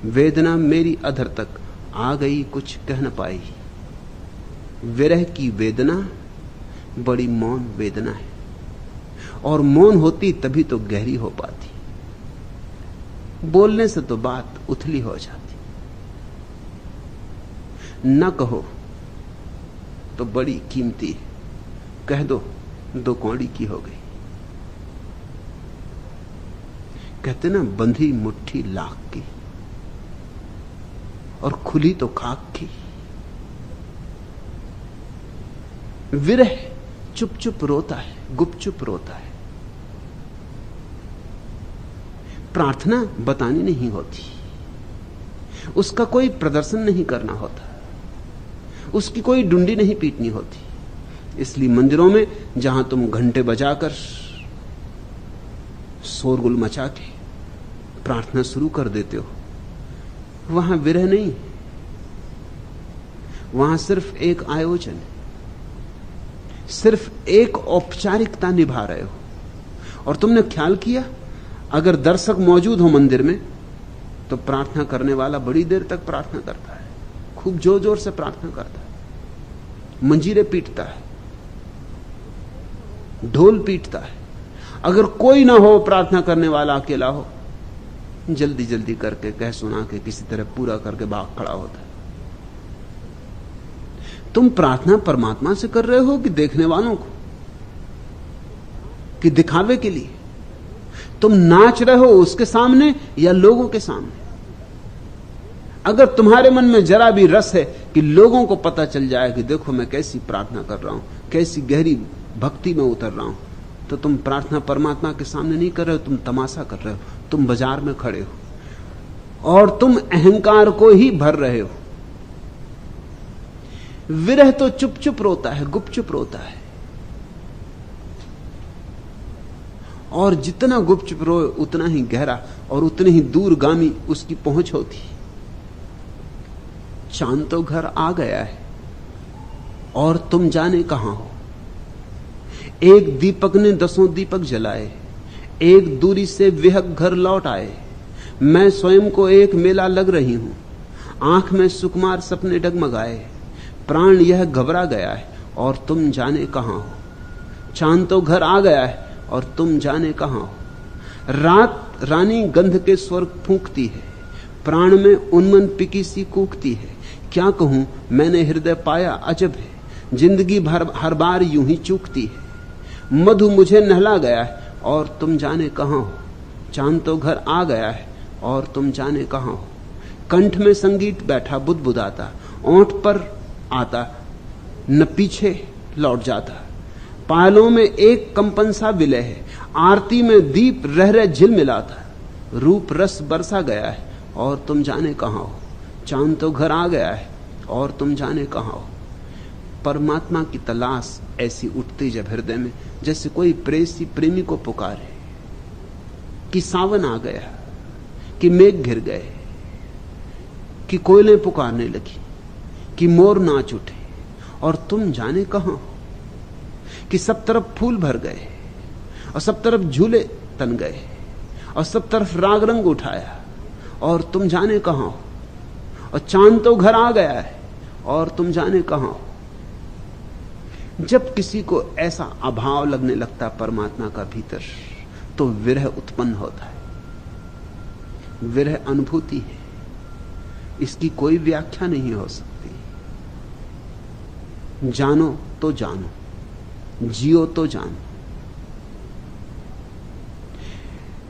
Speaker 1: वेदना मेरी अधर तक आ गई कुछ कह न पाई। विरह की वेदना बड़ी मौन वेदना है, और मौन होती तभी तो गहरी हो पाती। बोलने से तो बात उथली हो जाती, न कहो तो बड़ी कीमती है, कह दो दो कौड़ी की हो गई। कहते ना बंधी मुट्ठी लाख की और खुली तो खाक की। विरह चुप चुप रोता है, गुपचुप रोता है। प्रार्थना बतानी नहीं होती, उसका कोई प्रदर्शन नहीं करना होता, उसकी कोई डुंडी नहीं पीटनी होती। इसलिए मंदिरों में जहां तुम घंटे बजाकर शोरगुल मचा के प्रार्थना शुरू कर देते हो, वहां विरह नहीं, वहां सिर्फ एक आयोजन है, सिर्फ एक औपचारिकता निभा रहे हो। और तुमने ख्याल किया, अगर दर्शक मौजूद हो मंदिर में तो प्रार्थना करने वाला बड़ी देर तक प्रार्थना करता है, खूब जोर जोर से प्रार्थना करता है, मंजीरे पीटता है, ढोल पीटता है। अगर कोई ना हो प्रार्थना करने वाला, अकेला हो, जल्दी जल्दी करके कह सुना के किसी तरह पूरा करके भाग खड़ा होता है। तुम प्रार्थना परमात्मा से कर रहे हो कि देखने वालों को, कि दिखावे के लिए? तुम नाच रहे हो उसके सामने या लोगों के सामने? अगर तुम्हारे मन में जरा भी रस है कि लोगों को पता चल जाए कि देखो मैं कैसी प्रार्थना कर रहा हूं, कैसी गहरी भक्ति में उतर रहा हूं, तो तुम प्रार्थना परमात्मा के सामने नहीं कर रहे हो, तुम तमाशा कर रहे हो। तुम बाजार में खड़े हो और तुम अहंकार को ही भर रहे हो। विरह तो चुप चुप रोता है, गुपचुप रोता है, और जितना गुपचुप रोए उतना ही गहरा और उतनी ही दूरगामी उसकी पहुंच होती। चांद तो घर आ गया है और तुम जाने कहां हो। एक दीपक ने 10 दीपक जलाए, एक दूरी से विहक घर लौट आए। मैं स्वयं को एक मेला लग रही हूं, आंख में सुकुमार सपने डगमगाए। प्राण यह घबरा गया है और तुम जाने कहां हो। चांद तो घर आ गया है और तुम जाने कहां हो। रात रानी गंध के स्वर फूंकती है, प्राण में उन्मन पिकी सी कूकती है। क्या कहूं मैंने हृदय पाया अजब है, जिंदगी भर हर बार यूं ही चूकती है। मधु मुझे नहला गया है और तुम जाने कहां हो। चांद तो घर आ गया है और तुम जाने कहां हो। कंठ में संगीत बैठा बुदबुदाता, ओंठ पर आता न पीछे लौट जाता। पायलों में एक कंपन सा विलय है, आरती में दीप रह रह झिलमिलाता। रूप रस बरसा गया है और तुम जाने कहां हो। चांद तो घर आ गया है और तुम जाने कहां हो। परमात्मा की तलाश ऐसी उठती जब हृदय में, जैसे कोई प्रेसी प्रेमी को पुकारे कि सावन आ गया, कि मेघ घिर गए, कि कोयलें पुकारने लगी, कि मोर नाच उठे और तुम जाने कहां हो। कि सब तरफ फूल भर गए और सब तरफ झूले तन गए और सब तरफ राग रंग उठाया और तुम जाने कहां हो, और चांद तो घर आ गया है और तुम जाने कहां हो। जब किसी को ऐसा अभाव लगने लगता परमात्मा का भीतर, तो विरह उत्पन्न होता है। विरह अनुभूति है, इसकी कोई व्याख्या नहीं हो सकती। जानो तो जानो, जियो तो जानो।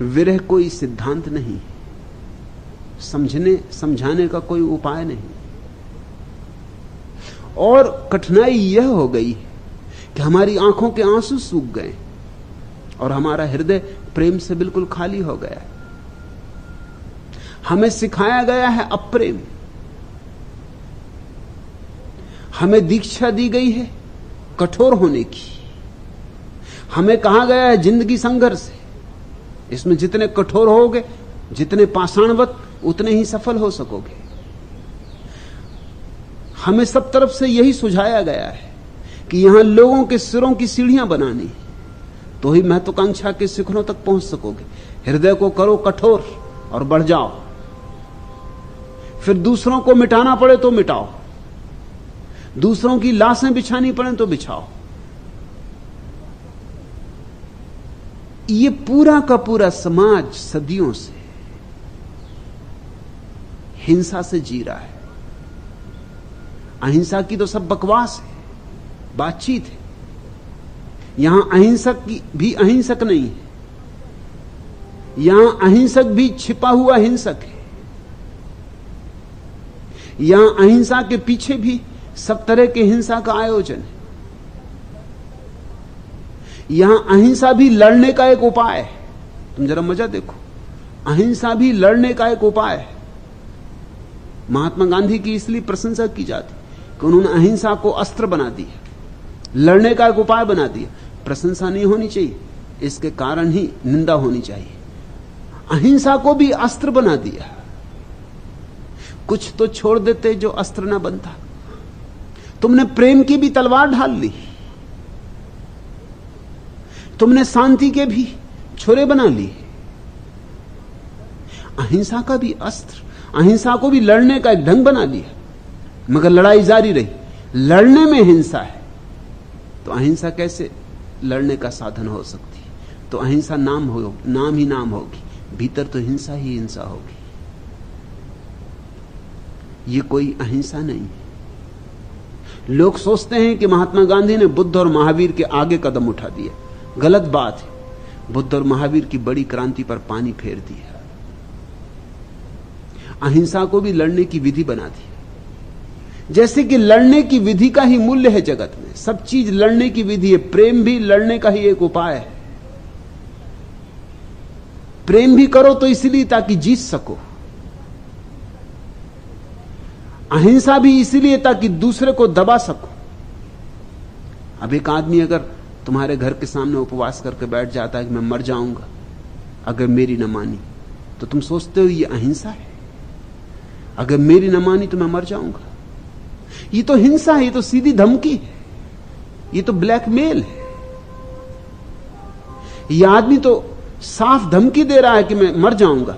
Speaker 1: विरह कोई सिद्धांत नहीं, समझाने का कोई उपाय नहीं। और कठिनाई यह हो गई कि हमारी आंखों के आंसू सूख गए और हमारा हृदय प्रेम से बिल्कुल खाली हो गया है। हमें सिखाया गया है अप्रेम, हमें दीक्षा दी गई है कठोर होने की। हमें कहा गया है जिंदगी संघर्ष है, इसमें जितने कठोर होगे, जितने पाषाणवत, उतने ही सफल हो सकोगे। हमें सब तरफ से यही सुझाया गया है कि यहां लोगों के सिरों की सीढ़ियां बनानी, तो ही महत्वाकांक्षा के शिखरों तक पहुंच सकोगे। हृदय को करो कठोर और बढ़ जाओ, फिर दूसरों को मिटाना पड़े तो मिटाओ, दूसरों की लाशें बिछानी पड़े तो बिछाओ। ये पूरा का पूरा समाज सदियों से हिंसा से जी रहा है। अहिंसा की तो सब बकवास है, बातचीत है। यहां अहिंसक भी अहिंसक नहीं है, यहां अहिंसक भी छिपा हुआ हिंसक है। यहां अहिंसा के पीछे भी सब तरह के हिंसा का आयोजन है। यहां अहिंसा भी लड़ने का एक उपाय है। तुम जरा मजा देखो, अहिंसा भी लड़ने का एक उपाय है। महात्मा गांधी की इसलिए प्रशंसा की जाती कि उन्होंने अहिंसा को अस्त्र बना दिया, लड़ने का एक उपाय बना दिया। प्रशंसा नहीं होनी चाहिए, इसके कारण ही निंदा होनी चाहिए। अहिंसा को भी अस्त्र बना दिया। कुछ तो छोड़ देते जो अस्त्र ना बनता। तुमने प्रेम की भी तलवार ढाल ली, तुमने शांति के भी छुरे बना लिए। अहिंसा का भी अस्त्र, अहिंसा को भी लड़ने का एक ढंग बना लिया, मगर लड़ाई जारी रही। लड़ने में हिंसा है तो अहिंसा कैसे लड़ने का साधन हो सकती है? तो अहिंसा नाम ही नाम होगी, भीतर तो हिंसा ही हिंसा होगी। ये कोई अहिंसा नहीं है। लोग सोचते हैं कि महात्मा गांधी ने बुद्ध और महावीर के आगे कदम उठा दिया। गलत बात है। बुद्ध और महावीर की बड़ी क्रांति पर पानी फेर दिया। अहिंसा को भी लड़ने की विधि बना दी, जैसे कि लड़ने की विधि का ही मूल्य है जगत में। सब चीज लड़ने की विधि है, प्रेम भी लड़ने का ही एक उपाय है। प्रेम भी करो तो इसलिए ताकि जीत सको, अहिंसा भी इसीलिए ताकि दूसरे को दबा सको। अब एक आदमी अगर तुम्हारे घर के सामने उपवास करके बैठ जाता है कि मैं मर जाऊंगा अगर मेरी न मानी, तो तुम सोचते हो ये अहिंसा है? अगर मेरी न मानी तो मैं मर जाऊंगा। ये तो हिंसा है, ये तो सीधी धमकी है, ये तो ब्लैकमेल है। ये आदमी तो साफ धमकी दे रहा है कि मैं मर जाऊंगा।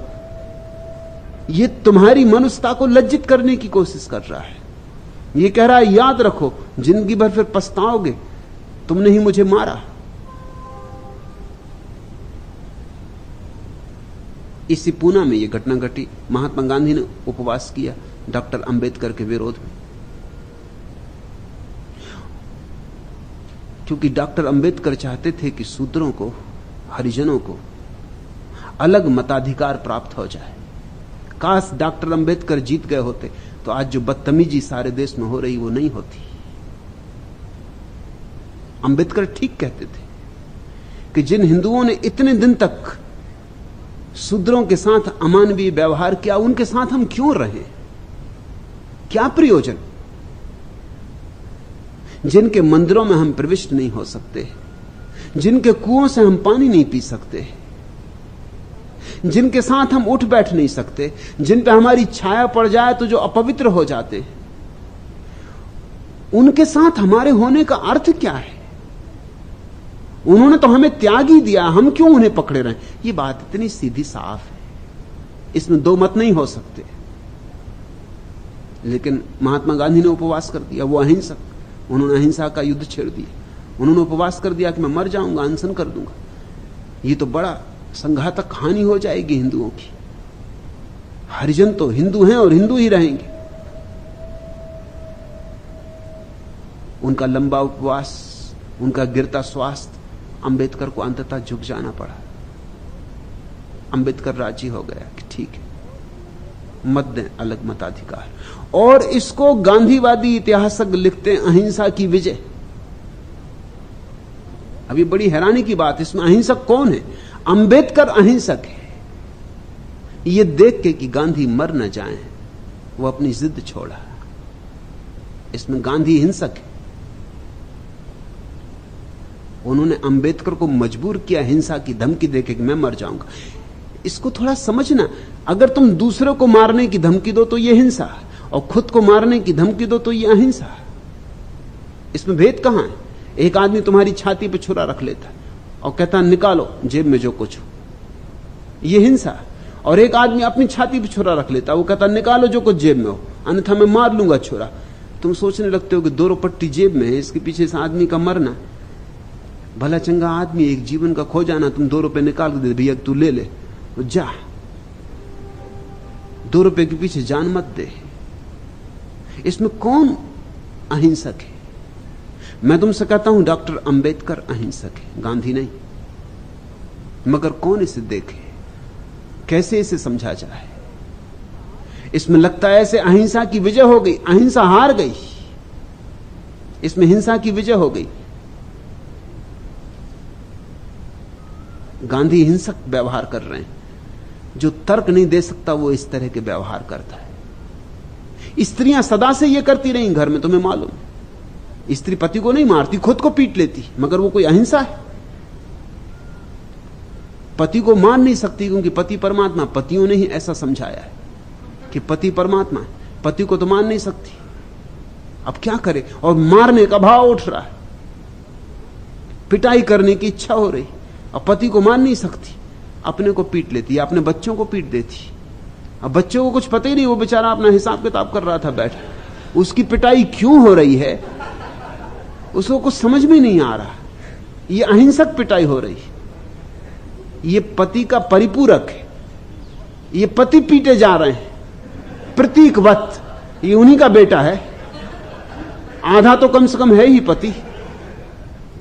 Speaker 1: ये तुम्हारी मनुष्यता को लज्जित करने की कोशिश कर रहा है। ये कह रहा है याद रखो, जिंदगी भर फिर पछताओगे, तुमने ही मुझे मारा। इसी पूना में यह घटना घटी। महात्मा गांधी ने उपवास किया डॉक्टर अंबेडकर के विरोध में, क्योंकि डॉक्टर अंबेडकर चाहते थे कि शूद्रों को, हरिजनों को अलग मताधिकार प्राप्त हो जाए। काश डॉक्टर अंबेडकर जीत गए होते तो आज जो बदतमीजी सारे देश में हो रही वो नहीं होती। अंबेडकर ठीक कहते थे कि जिन हिंदुओं ने इतने दिन तक शूद्रों के साथ अमानवीय व्यवहार किया, उनके साथ हम क्यों रहे? क्या प्रयोजन? जिनके मंदिरों में हम प्रविष्ट नहीं हो सकते, जिनके कुओं से हम पानी नहीं पी सकते, जिनके साथ हम उठ बैठ नहीं सकते, जिन पे हमारी छाया पड़ जाए तो जो अपवित्र हो जाते, उनके साथ हमारे होने का अर्थ क्या है? उन्होंने तो हमें त्याग ही दिया, हम क्यों उन्हें पकड़े रहे? ये बात इतनी सीधी साफ है। इसमें दो मत नहीं हो सकते। लेकिन महात्मा गांधी ने उपवास कर दिया, वो अहिंसक, उन्होंने अहिंसा का युद्ध छेड़ दिया। उन्होंने उपवास कर दिया कि मैं मर जाऊंगा, अनशन कर दूंगा। ये तो बड़ा संघातक हानि हो जाएगी हिंदुओं की। हरिजन तो हिंदू हैं और हिंदू ही रहेंगे। उनका लंबा उपवास, उनका गिरता स्वास्थ्य, अंबेडकर को अंततः झुक जाना पड़ा। अंबेडकर राजी हो गया कि ठीक है, मत दें अलग मताधिकार। और इसको गांधीवादी इतिहासक लिखते हैं अहिंसा की विजय। अभी बड़ी हैरानी की बात, इसमें अहिंसक कौन है? अंबेडकर अहिंसक है। यह देख के कि गांधी मर न जाएं, वो अपनी जिद छोड़ा। इसमें गांधी हिंसक है। उन्होंने अंबेडकर को मजबूर किया हिंसा की धमकी देके कि मैं मर जाऊंगा। इसको थोड़ा समझना, अगर तुम दूसरे को मारने की धमकी दो तो यह हिंसा, और खुद को मारने की धमकी दो तो यह अहिंसा। इसमें भेद कहां है? एक आदमी तुम्हारी छाती पे छुरा रख लेता और कहता निकालो जेब में जो कुछ हो, यह हिंसा। और एक आदमी अपनी छाती पे छुरा रख लेता, वो कहता निकालो जो कुछ जेब में हो, अन्यथा मैं मार लूंगा छुरा। तुम सोचने लगते हो कि 2 रुपट्टी जेब में है, इसके पीछे इस आदमी का मरना। भला चंगा आदमी, एक जीवन का खो जाना, तुम 2 रुपए निकाल के दे, भैया तू ले ले, जा, 2 रुपए के पीछे जान मत दे। इसमें कौन अहिंसक है? मैं तुमसे कहता हूं डॉक्टर अंबेडकर अहिंसक है, गांधी नहीं। मगर कौन इसे देखे, कैसे इसे समझा जाए? इसमें लगता है ऐसे अहिंसा की विजय हो गई, अहिंसा हार गई, इसमें हिंसा की विजय हो गई। गांधी हिंसक व्यवहार कर रहे हैं। जो तर्क नहीं दे सकता वो इस तरह के व्यवहार करता है। स्त्रियां सदा से ये करती रही घर में, तुम्हें मालूम। स्त्री पति को नहीं मारती, खुद को पीट लेती, मगर वो कोई अहिंसा है? पति को मार नहीं सकती क्योंकि पति परमात्मा। पतियों ने ही ऐसा समझाया है कि पति परमात्मा है, पति को तो मान नहीं सकती। अब क्या करे? और मारने का भाव उठ रहा है, पिटाई करने की इच्छा हो रही, अब पति को मान नहीं सकती, अपने को पीट लेती है, अपने बच्चों को पीट देती। अब बच्चों को कुछ पता ही नहीं, वो बेचारा अपना हिसाब किताब कर रहा था बैठा, उसकी पिटाई क्यों हो रही है उसको कुछ समझ में नहीं आ रहा। ये अहिंसक पिटाई हो रही, ये पति का परिपूरक है, ये पति पीटे जा रहे हैं प्रतीकवत, ये उन्हीं का बेटा है, आधा तो कम से कम है ही पति,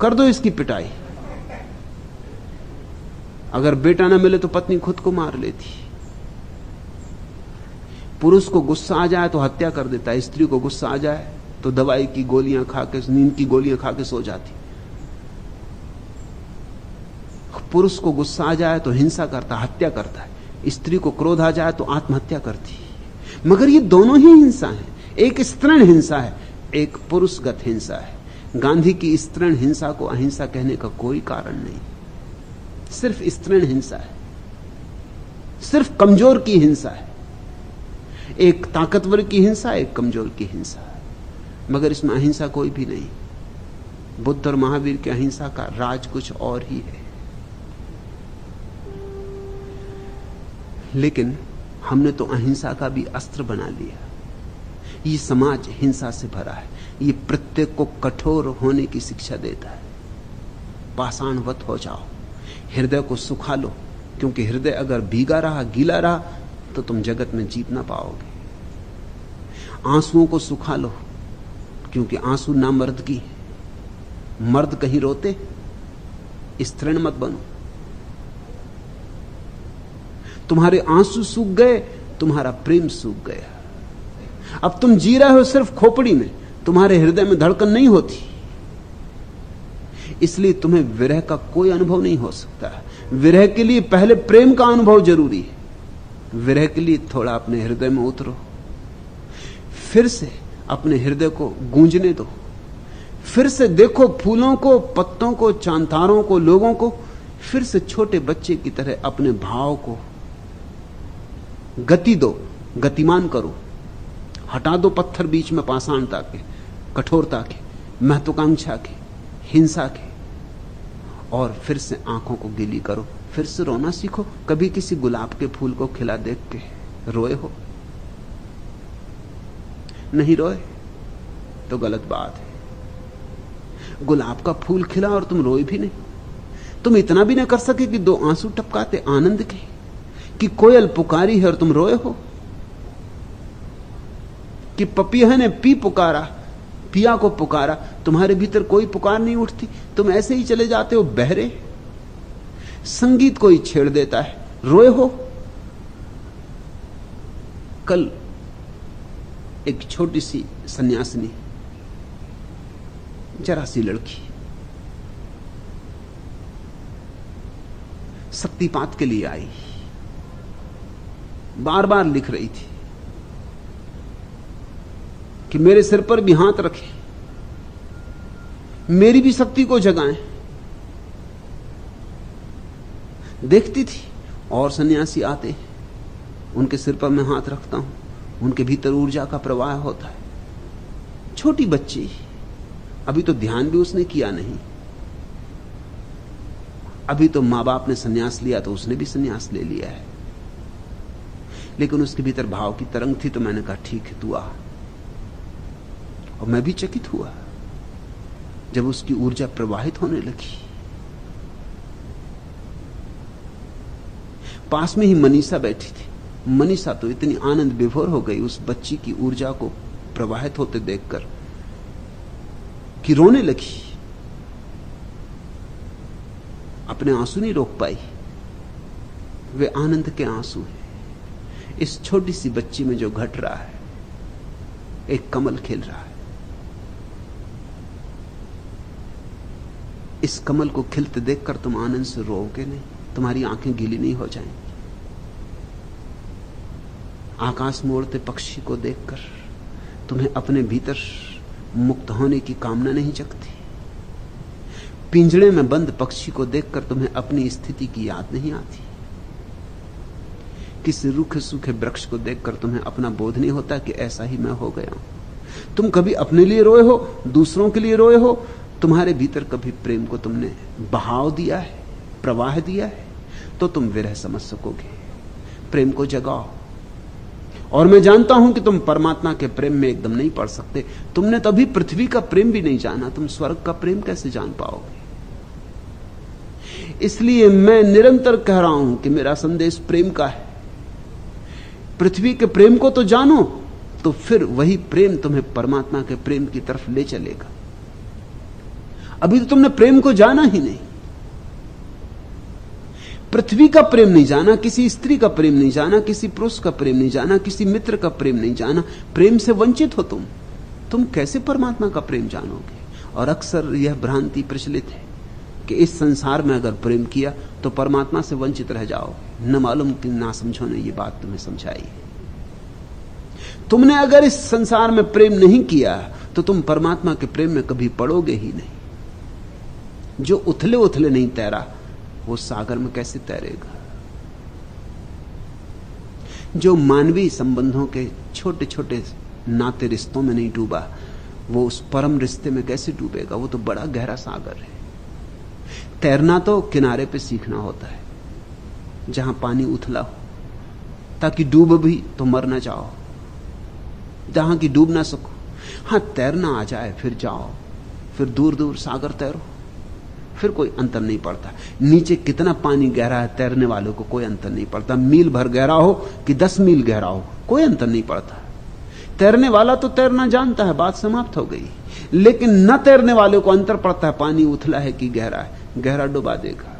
Speaker 1: कर दो इसकी पिटाई। अगर बेटा ना मिले तो पत्नी खुद को मार लेती। पुरुष को गुस्सा आ जाए तो हत्या कर देता है, स्त्री को गुस्सा आ जाए तो दवाई की गोलियां खा के, नींद की गोलियां खा के सो जाती। पुरुष को गुस्सा आ जाए तो हिंसा करता, हत्या करता है। स्त्री को क्रोध आ जाए तो आत्महत्या करती। मगर ये दोनों ही हिंसा है, एक स्तृण हिंसा है, एक पुरुषगत हिंसा है। गांधी की स्तृण हिंसा को अहिंसा कहने का कोई कारण नहीं, सिर्फ स्तृण हिंसा है, सिर्फ कमजोर की हिंसा है। एक ताकतवर की हिंसा, एक कमजोर की हिंसा, मगर इसमें अहिंसा कोई भी नहीं। बुद्ध और महावीर की अहिंसा का राज कुछ और ही है। लेकिन हमने तो अहिंसा का भी अस्त्र बना लिया। ये समाज हिंसा से भरा है, ये प्रत्येक को कठोर होने की शिक्षा देता है। पाषाणवत हो जाओ, हृदय को सुखा लो, क्योंकि हृदय अगर भीगा रहा, गीला रहा तो तुम जगत में जीत ना पाओगे। आंसुओं को सुखा लो, क्योंकि आंसू ना मर्द की, मर्द कहीं रोते, स्तृण मत बनो। तुम्हारे आंसू सूख गए, तुम्हारा प्रेम सूख गया। अब तुम जी रहे हो सिर्फ खोपड़ी में, तुम्हारे हृदय में धड़कन नहीं होती, इसलिए तुम्हें विरह का कोई अनुभव नहीं हो सकता। विरह के लिए पहले प्रेम का अनुभव जरूरी है। विरह के लिए थोड़ा अपने हृदय में उतरो, फिर से अपने हृदय को गूंजने दो, फिर से देखो फूलों को, पत्तों को, चांतारों को, लोगों को, फिर से छोटे बच्चे की तरह अपने भाव को गति दो, गतिमान करो। हटा दो पत्थर बीच में पाषाणता के, कठोरता के, महत्वाकांक्षा के, हिंसा के, और फिर से आंखों को गीली करो, फिर फिर से रोना सीखो। कभी किसी गुलाब के फूल को खिला देख के रोए हो? नहीं रोए तो गलत बात है। गुलाब का फूल खिला और तुम रोए भी नहीं। तुम इतना भी ना कर सके कि 2 आंसू टपकाते आनंद के, कि कोयल पुकारी है और तुम रोए हो, कि पपीहा ने पी पुकारा, पिया को पुकारा, तुम्हारे भीतर कोई पुकार नहीं उठती। तुम ऐसे ही चले जाते हो बहरे। संगीत कोई छेड़ देता है, रोए हो। कल एक छोटी सी सन्यासिनी, जरा सी लड़की, शक्तिपात के लिए आई, बार बार लिख रही थी कि मेरे सिर पर भी हाथ रखें, मेरी भी शक्ति को जगाएं। देखती थी और सन्यासी आते, उनके सिर पर मैं हाथ रखता हूं, उनके भीतर ऊर्जा का प्रवाह होता है। छोटी बच्ची, अभी तो ध्यान भी उसने किया नहीं, अभी तो मां बाप ने सन्यास लिया तो उसने भी सन्यास ले लिया है, लेकिन उसके भीतर भाव की तरंग थी। तो मैंने कहा ठीक है तू आ। और मैं भी चकित हुआ जब उसकी ऊर्जा प्रवाहित होने लगी। पास में ही मनीषा बैठी थी। मनीषा तो इतनी आनंद विभोर हो गई उस बच्ची की ऊर्जा को प्रवाहित होते देखकर कि रोने लगी। अपने आंसू नहीं रोक पाई। वे आनंद के आंसू हैं। इस छोटी सी बच्ची में जो घट रहा है, एक कमल खिल रहा है। इस कमल को खिलते देखकर तुम आनंद से रोओगे नहीं, तुम्हारी आंखें गीली नहीं हो जाएंगी। आकाश में उड़ते पक्षी को देखकर तुम्हें अपने भीतर मुक्त होने की कामना नहीं जगती। पिंजड़े में बंद पक्षी को देखकर तुम्हें अपनी स्थिति की याद नहीं आती। किसी रूखे सूखे वृक्ष को देखकर तुम्हें अपना बोध नहीं होता कि ऐसा ही मैं हो गया हूं। तुम कभी अपने लिए रोए हो, दूसरों के लिए रोए हो? तुम्हारे भीतर कभी प्रेम को तुमने बहाव दिया है, प्रवाह दिया है, तो तुम विरह समझ सकोगे। प्रेम को जगाओ। और मैं जानता हूं कि तुम परमात्मा के प्रेम में एकदम नहीं पड़ सकते। तुमने तभी पृथ्वी का प्रेम भी नहीं जाना, तुम स्वर्ग का प्रेम कैसे जान पाओगे? इसलिए मैं निरंतर कह रहा हूं कि मेरा संदेश प्रेम का है। पृथ्वी के प्रेम को तो जानो, तो फिर वही प्रेम तुम्हें परमात्मा के प्रेम की तरफ ले चलेगा। अभी तो तुमने प्रेम को जाना ही नहीं। पृथ्वी का प्रेम नहीं जाना, किसी स्त्री का प्रेम नहीं जाना, किसी पुरुष का प्रेम नहीं जाना, किसी मित्र का प्रेम नहीं जाना। प्रेम से वंचित हो तुम कैसे परमात्मा का प्रेम जानोगे? और अक्सर यह भ्रांति प्रचलित है कि इस संसार में अगर प्रेम किया तो परमात्मा से वंचित रह जाओगे। न मालूम कि ना समझो ने ये बात तुम्हें समझाई है। तुमने अगर इस संसार में प्रेम नहीं किया तो तुम परमात्मा के प्रेम में कभी पड़ोगे ही नहीं। जो उथले उथले नहीं तैरा, वो सागर में कैसे तैरेगा? जो मानवीय संबंधों के छोटे छोटे नाते रिश्तों में नहीं डूबा, वो उस परम रिश्ते में कैसे डूबेगा? वो तो बड़ा गहरा सागर है। तैरना तो किनारे पे सीखना होता है, जहां पानी उथला हो, ताकि डूब भी तो मर ना जाओ, जहां की डूब ना सको। हां, तैरना आ जाए फिर जाओ, फिर दूर दूर सागर तैरो, फिर कोई अंतर नहीं पड़ता। नीचे कितना पानी गहरा है, तैरने वालों को कोई अंतर नहीं पड़ता। मील भर गहरा हो कि 10 मील गहरा हो, कोई अंतर नहीं पड़ता। तैरने वाला तो तैरना जानता है, बात समाप्त हो गई। लेकिन न तैरने वाले को अंतर पड़ता है, पानी उथला है कि गहरा है। गहरा डुबा देगा।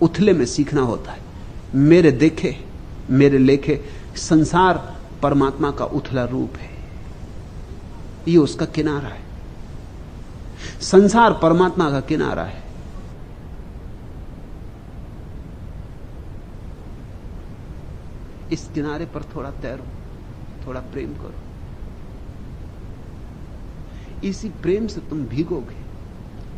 Speaker 1: उथले में सीखना होता है। मेरे देखे मेरे लेखे संसार परमात्मा का उथला रूप है, ये उसका किनारा है। संसार परमात्मा का किनारा है। इस किनारे पर थोड़ा तैरो, थोड़ा प्रेम करो। इसी प्रेम से तुम भीगोगे,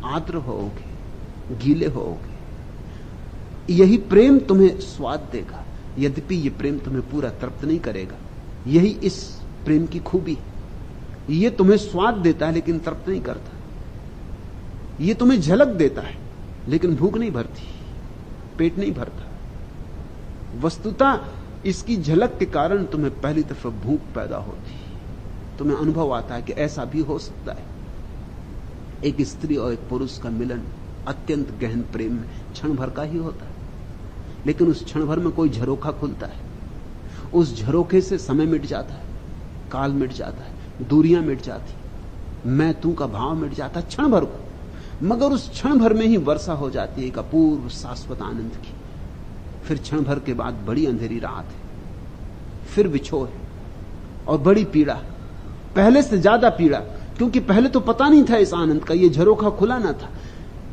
Speaker 1: आर्द्र होोगे, गीले होोगे। यही प्रेम तुम्हें स्वाद देगा। यद्यपि यह प्रेम तुम्हें पूरा तृप्त नहीं करेगा, यही इस प्रेम की खूबी। यह तुम्हें स्वाद देता है लेकिन तृप्त नहीं करता। ये तुम्हें झलक देता है, लेकिन भूख नहीं भरती, पेट नहीं भरता। वस्तुतः इसकी झलक के कारण तुम्हें पहली दफा भूख पैदा होती, तुम्हें अनुभव आता है कि ऐसा भी हो सकता है। एक स्त्री और एक पुरुष का मिलन अत्यंत गहन प्रेम में क्षण भर का ही होता है, लेकिन उस क्षण भर में कोई झरोखा खुलता है। उस झरोखे से समय मिट जाता है, काल मिट जाता है, दूरियां मिट जाती, मैं तू का भाव मिट जाता है क्षण भर को, मगर उस क्षण भर में ही वर्षा हो जाती है एक अपूर्व शाश्वत आनंद की। फिर क्षण भर के बाद बड़ी अंधेरी रात है, फिर विछोह है और बड़ी पीड़ा, पहले से ज्यादा पीड़ा, क्योंकि पहले तो पता नहीं था इस आनंद का, ये झरोखा खुला ना था,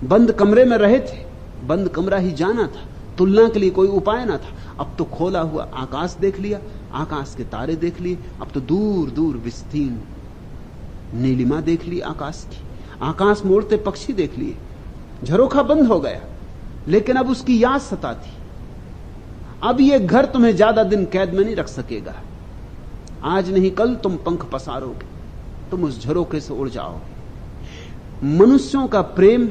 Speaker 1: बंद कमरे में रहे थे, बंद कमरा ही जाना था, तुलना के लिए कोई उपाय ना था। अब तो खोला हुआ आकाश देख लिया, आकाश के तारे देख लिए, अब तो दूर दूर विस्तीर्ण नीलिमा देख ली आकाश की, आकाश मोड़ते पक्षी देख लिए, झरोखा बंद हो गया। लेकिन अब उसकी याद सताती, अब ये घर तुम्हें ज्यादा दिन कैद में नहीं रख सकेगा। आज नहीं कल तुम पंख पसारोगे, तुम उस झरोखे से उड़ जाओगे। मनुष्यों का प्रेम,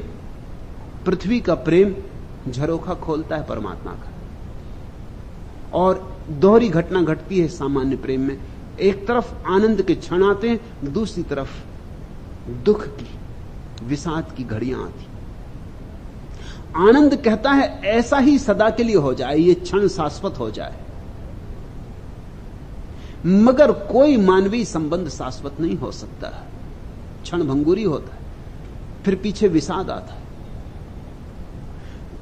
Speaker 1: पृथ्वी का प्रेम झरोखा खोलता है परमात्मा का। और दोहरी घटना घटती है सामान्य प्रेम में, एक तरफ आनंद के क्षण आते हैं, दूसरी तरफ दुख की, विषाद की घड़ियां आती। आनंद कहता है ऐसा ही सदा के लिए हो जाए, ये क्षण शाश्वत हो जाए, मगर कोई मानवीय संबंध शाश्वत नहीं हो सकता, क्षण भंगुरी होता है, फिर पीछे विषाद आता है।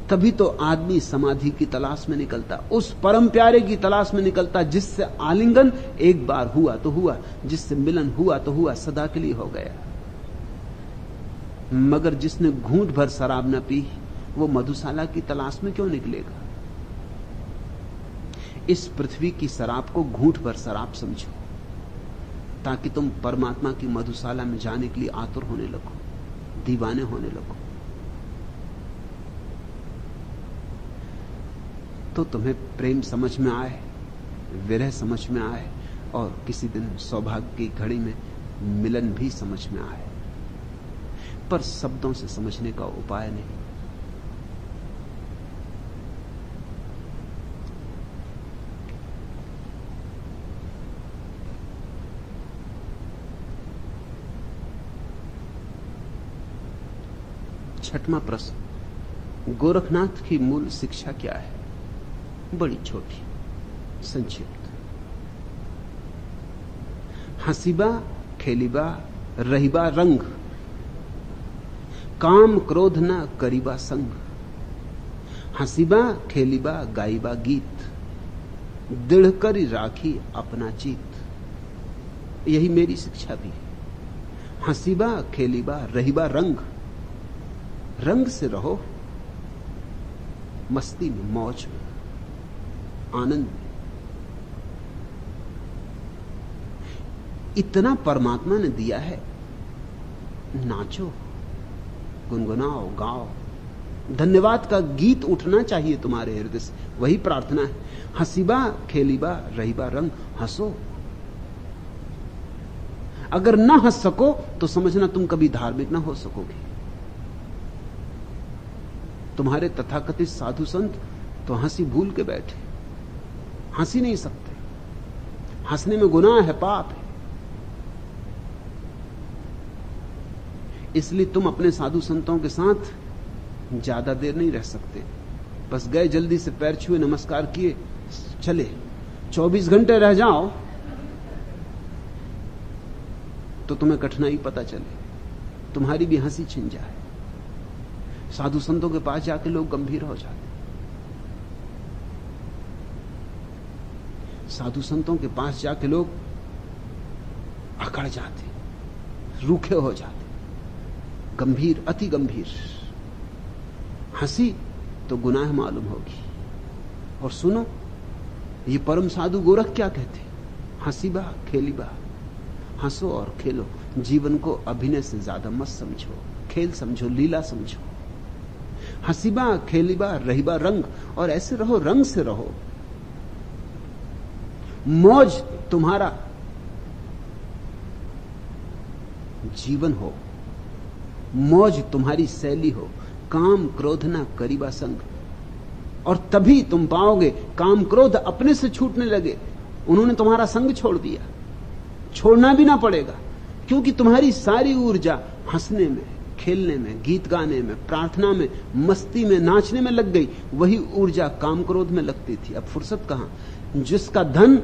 Speaker 1: तभी तो आदमी समाधि की तलाश में निकलता, उस परम प्यारे की तलाश में निकलता जिससे आलिंगन एक बार हुआ तो हुआ, जिससे मिलन हुआ तो हुआ, सदा के लिए हो गया। मगर जिसने घूंट भर शराब न पी, वो मधुशाला की तलाश में क्यों निकलेगा? इस पृथ्वी की शराब को घूंट भर शराब समझो, ताकि तुम परमात्मा की मधुशाला में जाने के लिए आतुर होने लगो, दीवाने होने लगो। तो तुम्हें प्रेम समझ में आए, विरह समझ में आए, और किसी दिन सौभाग्य की घड़ी में मिलन भी समझ में आए, पर शब्दों से समझने का उपाय नहीं। छठवां प्रश्न, गोरखनाथ की मूल शिक्षा क्या है? बड़ी छोटी, संक्षिप्त। हंसीबा खेलीबा रहीबा रंग, काम क्रोध न करीबा संग। हंसीबा खेलीबा गाईबा गीत, दृढ़ करी राखी अपना चीत। यही मेरी शिक्षा भी है। हंसीबा खेलीबा रहीबा रंग, रंग से रहो, मस्ती में, मौज में, आनंद में। इतना परमात्मा ने दिया है, नाचो, गुनगुनाओ, गाओ। धन्यवाद का गीत उठना चाहिए तुम्हारे हृदय से, वही प्रार्थना है। हंसीबा खेलीबा रहीबा रंग, हंसो। अगर ना हंस सको तो समझना तुम कभी धार्मिक ना हो सकोगे। तुम्हारे तथाकथित साधु संत तो हंसी भूल के बैठे, हंसी नहीं सकते, हंसने में गुनाह है, पाप है। इसलिए तुम अपने साधु संतों के साथ ज्यादा देर नहीं रह सकते। बस गए, जल्दी से पैर छुए, नमस्कार किए, चले। 24 घंटे रह जाओ तो तुम्हें कठिनाई पता चले, तुम्हारी भी हंसी छिन जाए। साधु संतों के पास जाके लोग गंभीर हो जाते, साधु संतों के पास जाके लोग अकड़ जाते, रूखे हो जाते, गंभीर, अति गंभीर। हंसी तो गुनाह मालूम होगी। और सुनो, ये परम साधु गोरख क्या कहते? हंसीबा खेलीबा, हंसो और खेलो। जीवन को अभिनय से ज्यादा मत समझो, खेल समझो, लीला समझो। हंसीबा खेलीबा रहीबा रंग, और ऐसे रहो, रंग से रहो। मौज तुम्हारा जीवन हो, मौज तुम्हारी शैली हो, काम क्रोध ना करीबा संग। और तभी तुम पाओगे काम क्रोध अपने से छूटने लगे, उन्होंने तुम्हारा संग छोड़ दिया, छोड़ना भी ना पड़ेगा, क्योंकि तुम्हारी सारी ऊर्जा हंसने में, खेलने में, गीत गाने में, प्रार्थना में, मस्ती में, नाचने में लग गई। वही ऊर्जा काम क्रोध में लगती थी, अब फुर्सत कहां। जिसका धन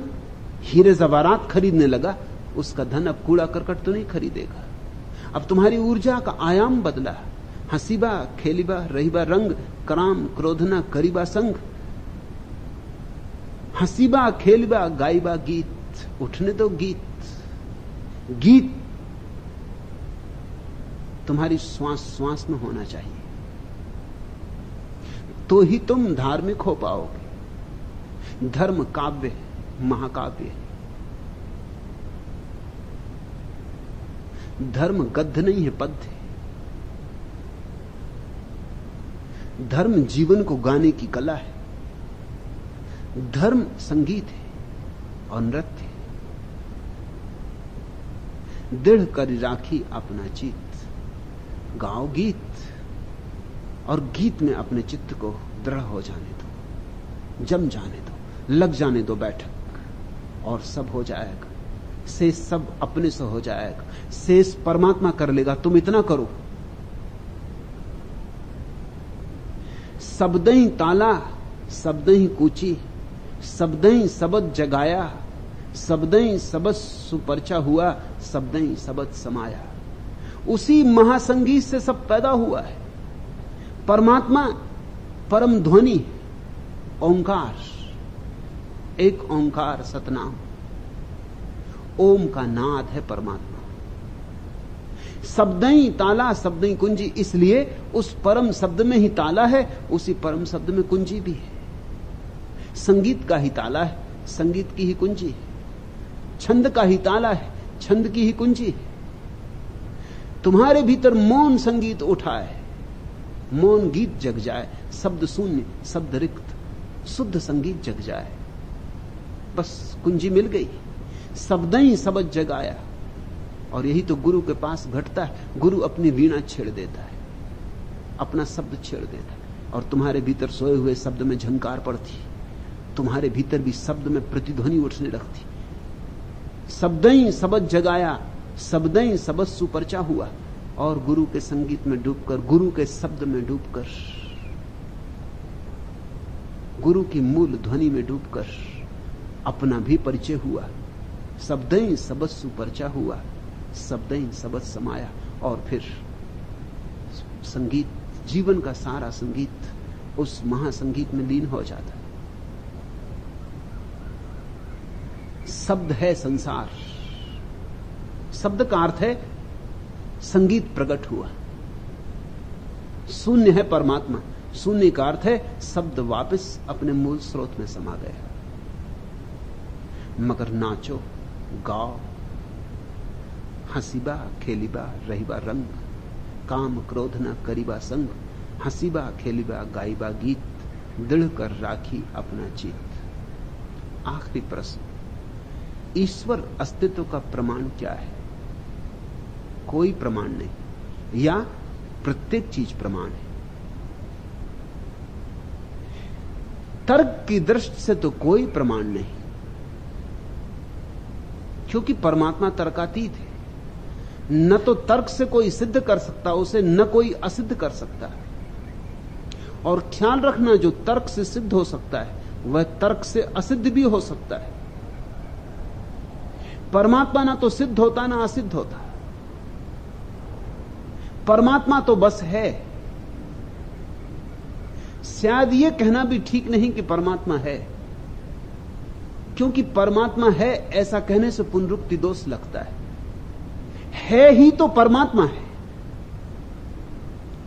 Speaker 1: हीरे जवारात खरीदने लगा, उसका धन अब कूड़ा करकट तो नहीं खरीदेगा। अब तुम्हारी ऊर्जा का आयाम बदला, हंसीबा खेलीबा रहीबा रंग, कराम क्रोधना करीबा संग। हंसीबा खेलीबा गाईबा गीत, उठने दो गीत। गीत तुम्हारी श्वास श्वास में होना चाहिए, तो ही तुम धार्मिक हो पाओगे। धर्म काव्य, महाकाव्य। धर्म गद्य नहीं है, पद्य। धर्म जीवन को गाने की कला है। धर्म संगीत है और नृत्य। दृढ़ कर राखी अपना चित, गाओ गीत, और गीत में अपने चित्त को दृढ़ हो जाने दो, जम जाने दो, लग जाने दो बैठक, और सब हो जाएगा। शेष सब अपने से हो जाएगा, शेष परमात्मा कर लेगा। तुम इतना करो, शब्दई ताला शब्दई कूची, शब्दई सबद जगाया, शब्दई सबद सुपर्चा हुआ, शब्दई सबद समाया। उसी महासंगीत से सब पैदा हुआ है। परमात्मा परम ध्वनि, ओंकार, एक ओंकार सतनाम, ओम का नाद है परमात्मा। शब्दई ताला शब्दई कुंजी, इसलिए उस परम शब्द में ही ताला है, उसी परम शब्द में कुंजी भी है। संगीत का ही ताला है, संगीत की ही कुंजी है। छंद का ही ताला है, छंद की ही कुंजी है। तुम्हारे भीतर मौन संगीत उठा है, मौन गीत जग जाए, शब्द शून्य, शब्द रिक्त, शुद्ध संगीत जग जाए, बस कुंजी मिल गई। शब्दई सबद जगाया। और यही तो गुरु के पास घटता है। गुरु अपनी वीणा छेड़ देता है, अपना शब्द छेड़ देता है, और तुम्हारे भीतर सोए हुए शब्द में झंकार पड़ती, तुम्हारे भीतर भी शब्द में प्रतिध्वनि उठने लगती। शब्दई सबद जगाया, शब्दई सबद सुपर्चा हुआ। और गुरु के संगीत में डूबकर, गुरु के शब्द में डूबकर, गुरु की मूल ध्वनि में डूबकर अपना भी परिचय हुआ। शब्दई सबद सुपर्चा हुआ, शब्दई सबद समाया। और फिर संगीत, जीवन का सारा संगीत उस महासंगीत में लीन हो जाता है। शब्द है संसार। शब्द का अर्थ है संगीत प्रकट हुआ। शून्य है परमात्मा। शून्य का अर्थ है शब्द वापस अपने मूल स्रोत में समा गया। मगर नाचो, गाओ, हंसीबा खेलीबा रहीबा रंग, काम क्रोध न करीबा संग, हंसीबा खेलीबा गाईबा गीत, दृढ़ कर राखी अपना चित। आखिरी प्रश्न, ईश्वर अस्तित्व का प्रमाण क्या है? कोई प्रमाण नहीं, या प्रत्येक चीज प्रमाण है। तर्क की दृष्टि से तो कोई प्रमाण नहीं, क्योंकि परमात्मा तर्कातीत है। न तो तर्क से कोई सिद्ध कर सकता उसे, न कोई असिद्ध कर सकता। और ख्याल रखना, जो तर्क से सिद्ध हो सकता है वह तर्क से असिद्ध भी हो सकता है। परमात्मा ना तो सिद्ध होता ना असिद्ध होता। परमात्मा तो बस है। शायद यह कहना भी ठीक नहीं कि परमात्मा है, क्योंकि परमात्मा है ऐसा कहने से पुनरुक्ति दोष लगता है ही तो परमात्मा है।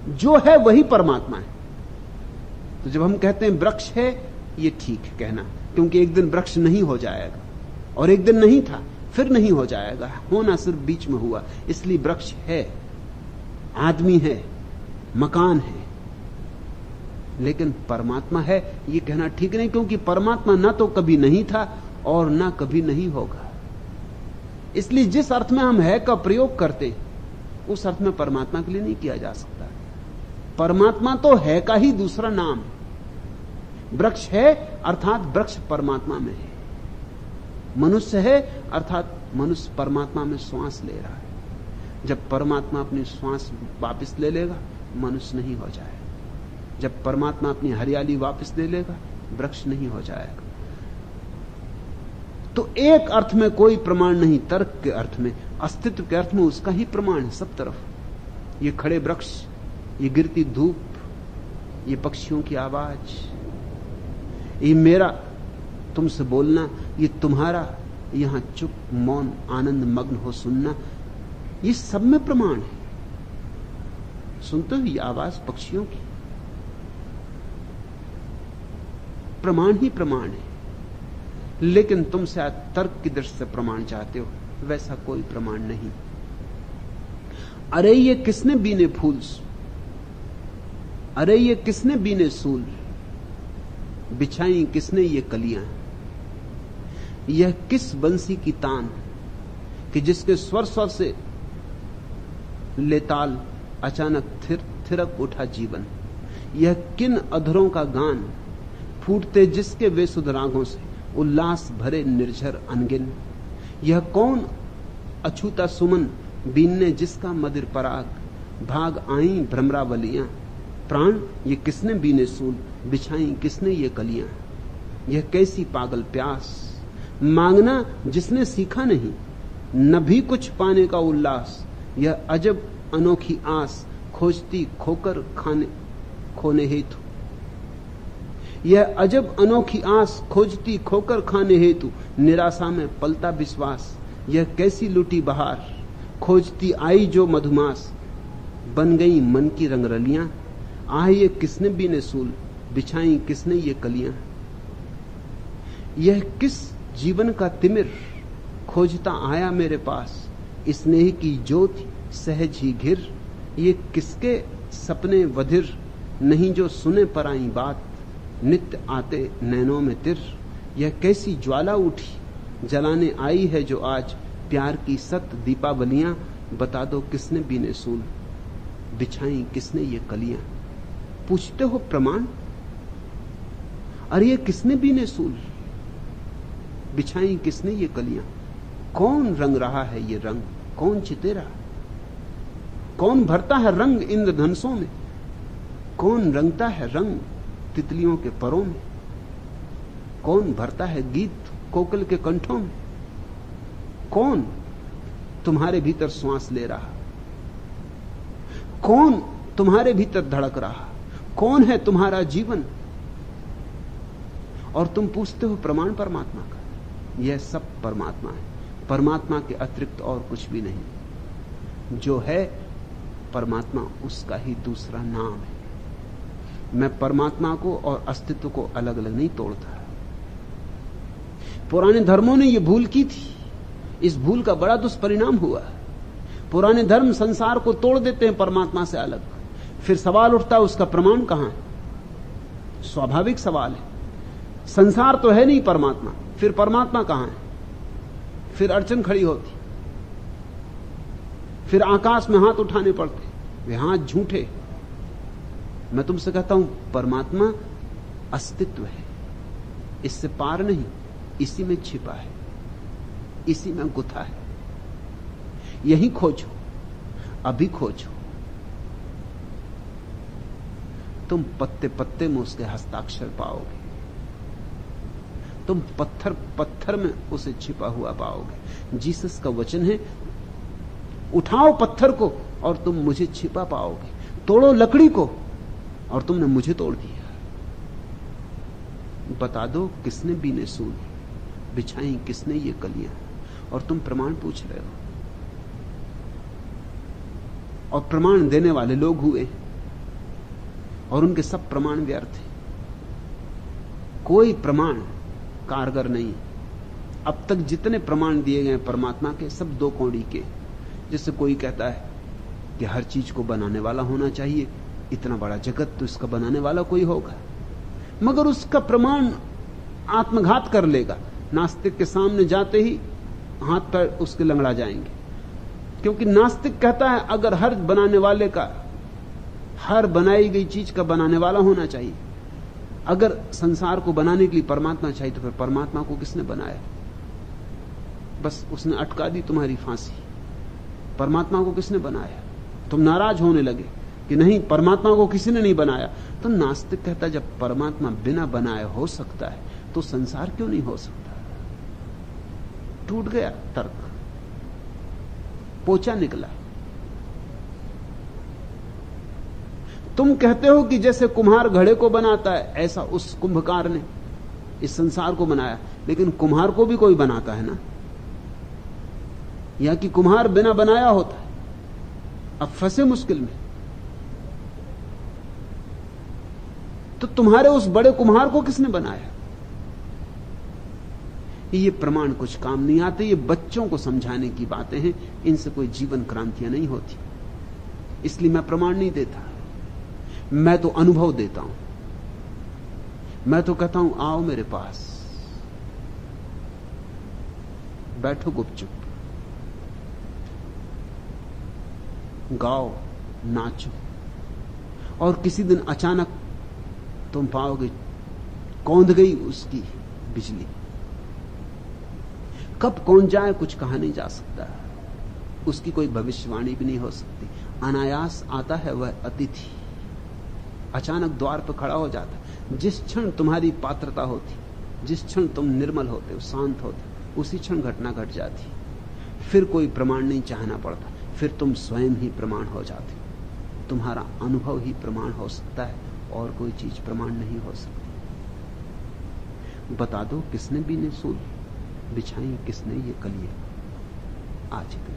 Speaker 1: जो है वही परमात्मा है। तो जब हम कहते हैं वृक्ष है, यह ठीक है कहना, क्योंकि एक दिन वृक्ष नहीं हो जाएगा, और एक दिन नहीं था फिर नहीं हो जाएगा, होना सिर्फ बीच में हुआ, इसलिए वृक्ष है, आदमी है, मकान है। लेकिन परमात्मा है यह कहना ठीक नहीं, क्योंकि परमात्मा ना तो कभी नहीं था और ना कभी नहीं होगा। इसलिए जिस अर्थ में हम है का प्रयोग करते उस अर्थ में परमात्मा के लिए नहीं किया जा सकता। परमात्मा तो है का ही दूसरा नाम। वृक्ष है अर्थात वृक्ष परमात्मा में है। मनुष्य है अर्थात मनुष्य परमात्मा में श्वास ले रहा है। जब परमात्मा अपनी श्वास वापस ले लेगा, मनुष्य नहीं हो जाएगा। जब परमात्मा अपनी हरियाली वापस ले लेगा, वृक्ष नहीं हो जाएगा। तो एक अर्थ में कोई प्रमाण नहीं, तर्क के अर्थ में, अस्तित्व के अर्थ में उसका ही प्रमाण है सब तरफ। ये खड़े वृक्ष, ये गिरती धूप, ये पक्षियों की आवाज, ये मेरा तुमसे बोलना, ये तुम्हारा यहां चुप मौन आनंद मग्न हो सुनना, ये सब में प्रमाण है। सुनते हो ये आवाज पक्षियों की, प्रमाण ही प्रमाण है। लेकिन तुम शायद तर्क की दृष्टि से प्रमाण चाहते हो, वैसा कोई प्रमाण नहीं। अरे ये किसने बीने फूल, अरे ये किसने बीने सूल, बिछाई किसने ये कलियां, यह किस बंसी की तान कि जिसके स्वर स्वर से लेताल अचानक थिरक उठा जीवन, यह किन अधरों का गान फूटते जिसके वे सुध रागों से उल्लास भरे निर्झर अनगिन, यह कौन अछूता सुमन बीनने जिसका मदिर पराग, भाग आई भ्रमरावलियां प्राण ये किसने बीने सूल, बिछाई किसने ये कलियां, यह कैसी पागल प्यास मांगना जिसने सीखा नहीं, न भी कुछ पाने का उल्लास, यह अजब अनोखी आस खोजती खोकर खोने हेतु, यह अजब अनोखी आस खोजती खोकर खाने हेतु, निराशा में पलता विश्वास, यह कैसी लुटी बहार खोजती आई जो मधुमास, बन गई मन की रंगरलियां, आह ये किसने बीने सूल, बिछाई किसने ये कलियां, यह किस जीवन का तिमिर खोजता आया मेरे पास, स्नेह की ज्योति सहज ही घिर, ये किसके सपने वधिर नहीं जो सुने पर आई बात, नित्य आते नैनों में तिर, यह कैसी ज्वाला उठी जलाने आई है जो आज, प्यार की सत दीपावलियां बता दो किसने बीने सूल, बिछाई किसने ये कलियां। पूछते हो प्रमाण, अरे ये किसने बीने सूल, बिछाई किसने ये कलियां, कौन रंग रहा है ये रंग, कौन चितेरा, कौन भरता है रंग इंद्रधनुषों में, कौन रंगता है रंग तितलियों के परों में, कौन भरता है गीत कोकिल के कंठों में, कौन तुम्हारे भीतर श्वास ले रहा, कौन तुम्हारे भीतर धड़क रहा, कौन है तुम्हारा जीवन, और तुम पूछते हो प्रमाण परमात्मा का। यह सब परमात्मा है, परमात्मा के अतिरिक्त और कुछ भी नहीं। जो है परमात्मा उसका ही दूसरा नाम है। मैं परमात्मा को और अस्तित्व को अलग अलग नहीं तोड़ता। पुराने धर्मों ने यह भूल की थी, इस भूल का बड़ा दुष्परिणाम हुआ। पुराने धर्म संसार को तोड़ देते हैं परमात्मा से अलग, फिर सवाल उठता है उसका प्रमाण कहां है। स्वाभाविक सवाल है, संसार तो है नहीं परमात्मा, फिर परमात्मा कहां है। फिर अड़चन खड़ी होती, फिर आकाश में हाथ उठाने पड़ते, वे हाथ झूठे। मैं तुमसे कहता हूं परमात्मा अस्तित्व है, इससे पार नहीं, इसी में छिपा है, इसी में गुथा है। यही खोजो, अभी खोजो, तुम पत्ते पत्ते में उसके हस्ताक्षर पाओगे, तुम पत्थर पत्थर में उसे छिपा हुआ पाओगे। जीसस का वचन है, उठाओ पत्थर को और तुम मुझे छिपा पाओगे, तोड़ो लकड़ी को और तुमने मुझे तोड़ दिया। बता दो किसने बीने सूल, बिछाई किसने ये कलियां, और तुम प्रमाण पूछ रहे हो। और प्रमाण देने वाले लोग हुए और उनके सब प्रमाण व्यर्थ हैं। कोई प्रमाण कारगर नहीं। अब तक जितने प्रमाण दिए गए परमात्मा के, सब दो कौड़ी के। जैसे कोई कहता है कि हर चीज को बनाने वाला होना चाहिए, इतना बड़ा जगत तो इसका बनाने वाला कोई होगा, मगर उसका प्रमाण आत्मघात कर लेगा। नास्तिक के सामने जाते ही हाथ पैर उसके लंगड़ा जाएंगे। क्योंकि नास्तिक कहता है अगर हर बनाने वाले का, हर बनाई गई चीज का बनाने वाला होना चाहिए, अगर संसार को बनाने के लिए परमात्मा चाहिए, तो फिर परमात्मा को किसने बनाया? बस उसने अटका दी तुम्हारी फांसी। परमात्मा को किसने बनाया? तुम नाराज होने लगे कि नहीं, परमात्मा को किसी ने नहीं बनाया। तो नास्तिक कहता जब परमात्मा बिना बनाए हो सकता है तो संसार क्यों नहीं हो सकता? टूट गया तर्क, पोचा निकला। तुम कहते हो कि जैसे कुम्हार घड़े को बनाता है, ऐसा उस कुंभकार ने इस संसार को बनाया, लेकिन कुम्हार को भी कोई बनाता है ना, या कि कुम्हार बिना बनाया होता है? अब फंसे मुश्किल में। तो तुम्हारे उस बड़े कुम्हार को किसने बनाया? ये प्रमाण कुछ काम नहीं आते, ये बच्चों को समझाने की बातें हैं, इनसे कोई जीवन क्रांतियां नहीं होती। इसलिए मैं प्रमाण नहीं देता, मैं तो अनुभव देता हूं। मैं तो कहता हूं आओ मेरे पास, बैठो गुपचुप, गाओ, नाचो, और किसी दिन अचानक तुम पाओगे कौंध गई उसकी बिजली। कब कौन जाए कुछ कहा नहीं जा सकता, उसकी कोई भविष्यवाणी भी नहीं हो सकती। अनायास आता है वह अतिथि, अचानक द्वार पर खड़ा हो जाता है। जिस क्षण तुम्हारी पात्रता होती, जिस क्षण तुम निर्मल होते हो, शांत होते, उसी क्षण घटना घट जाती। फिर कोई प्रमाण नहीं चाहना पड़ता, फिर तुम स्वयं ही प्रमाण हो जाते। तुम्हारा अनुभव ही प्रमाण हो सकता है, और कोई चीज प्रमाण नहीं हो सकती। बता दो किसने बीने सूल बिछाई, किसने ये कलियां? आज इतना।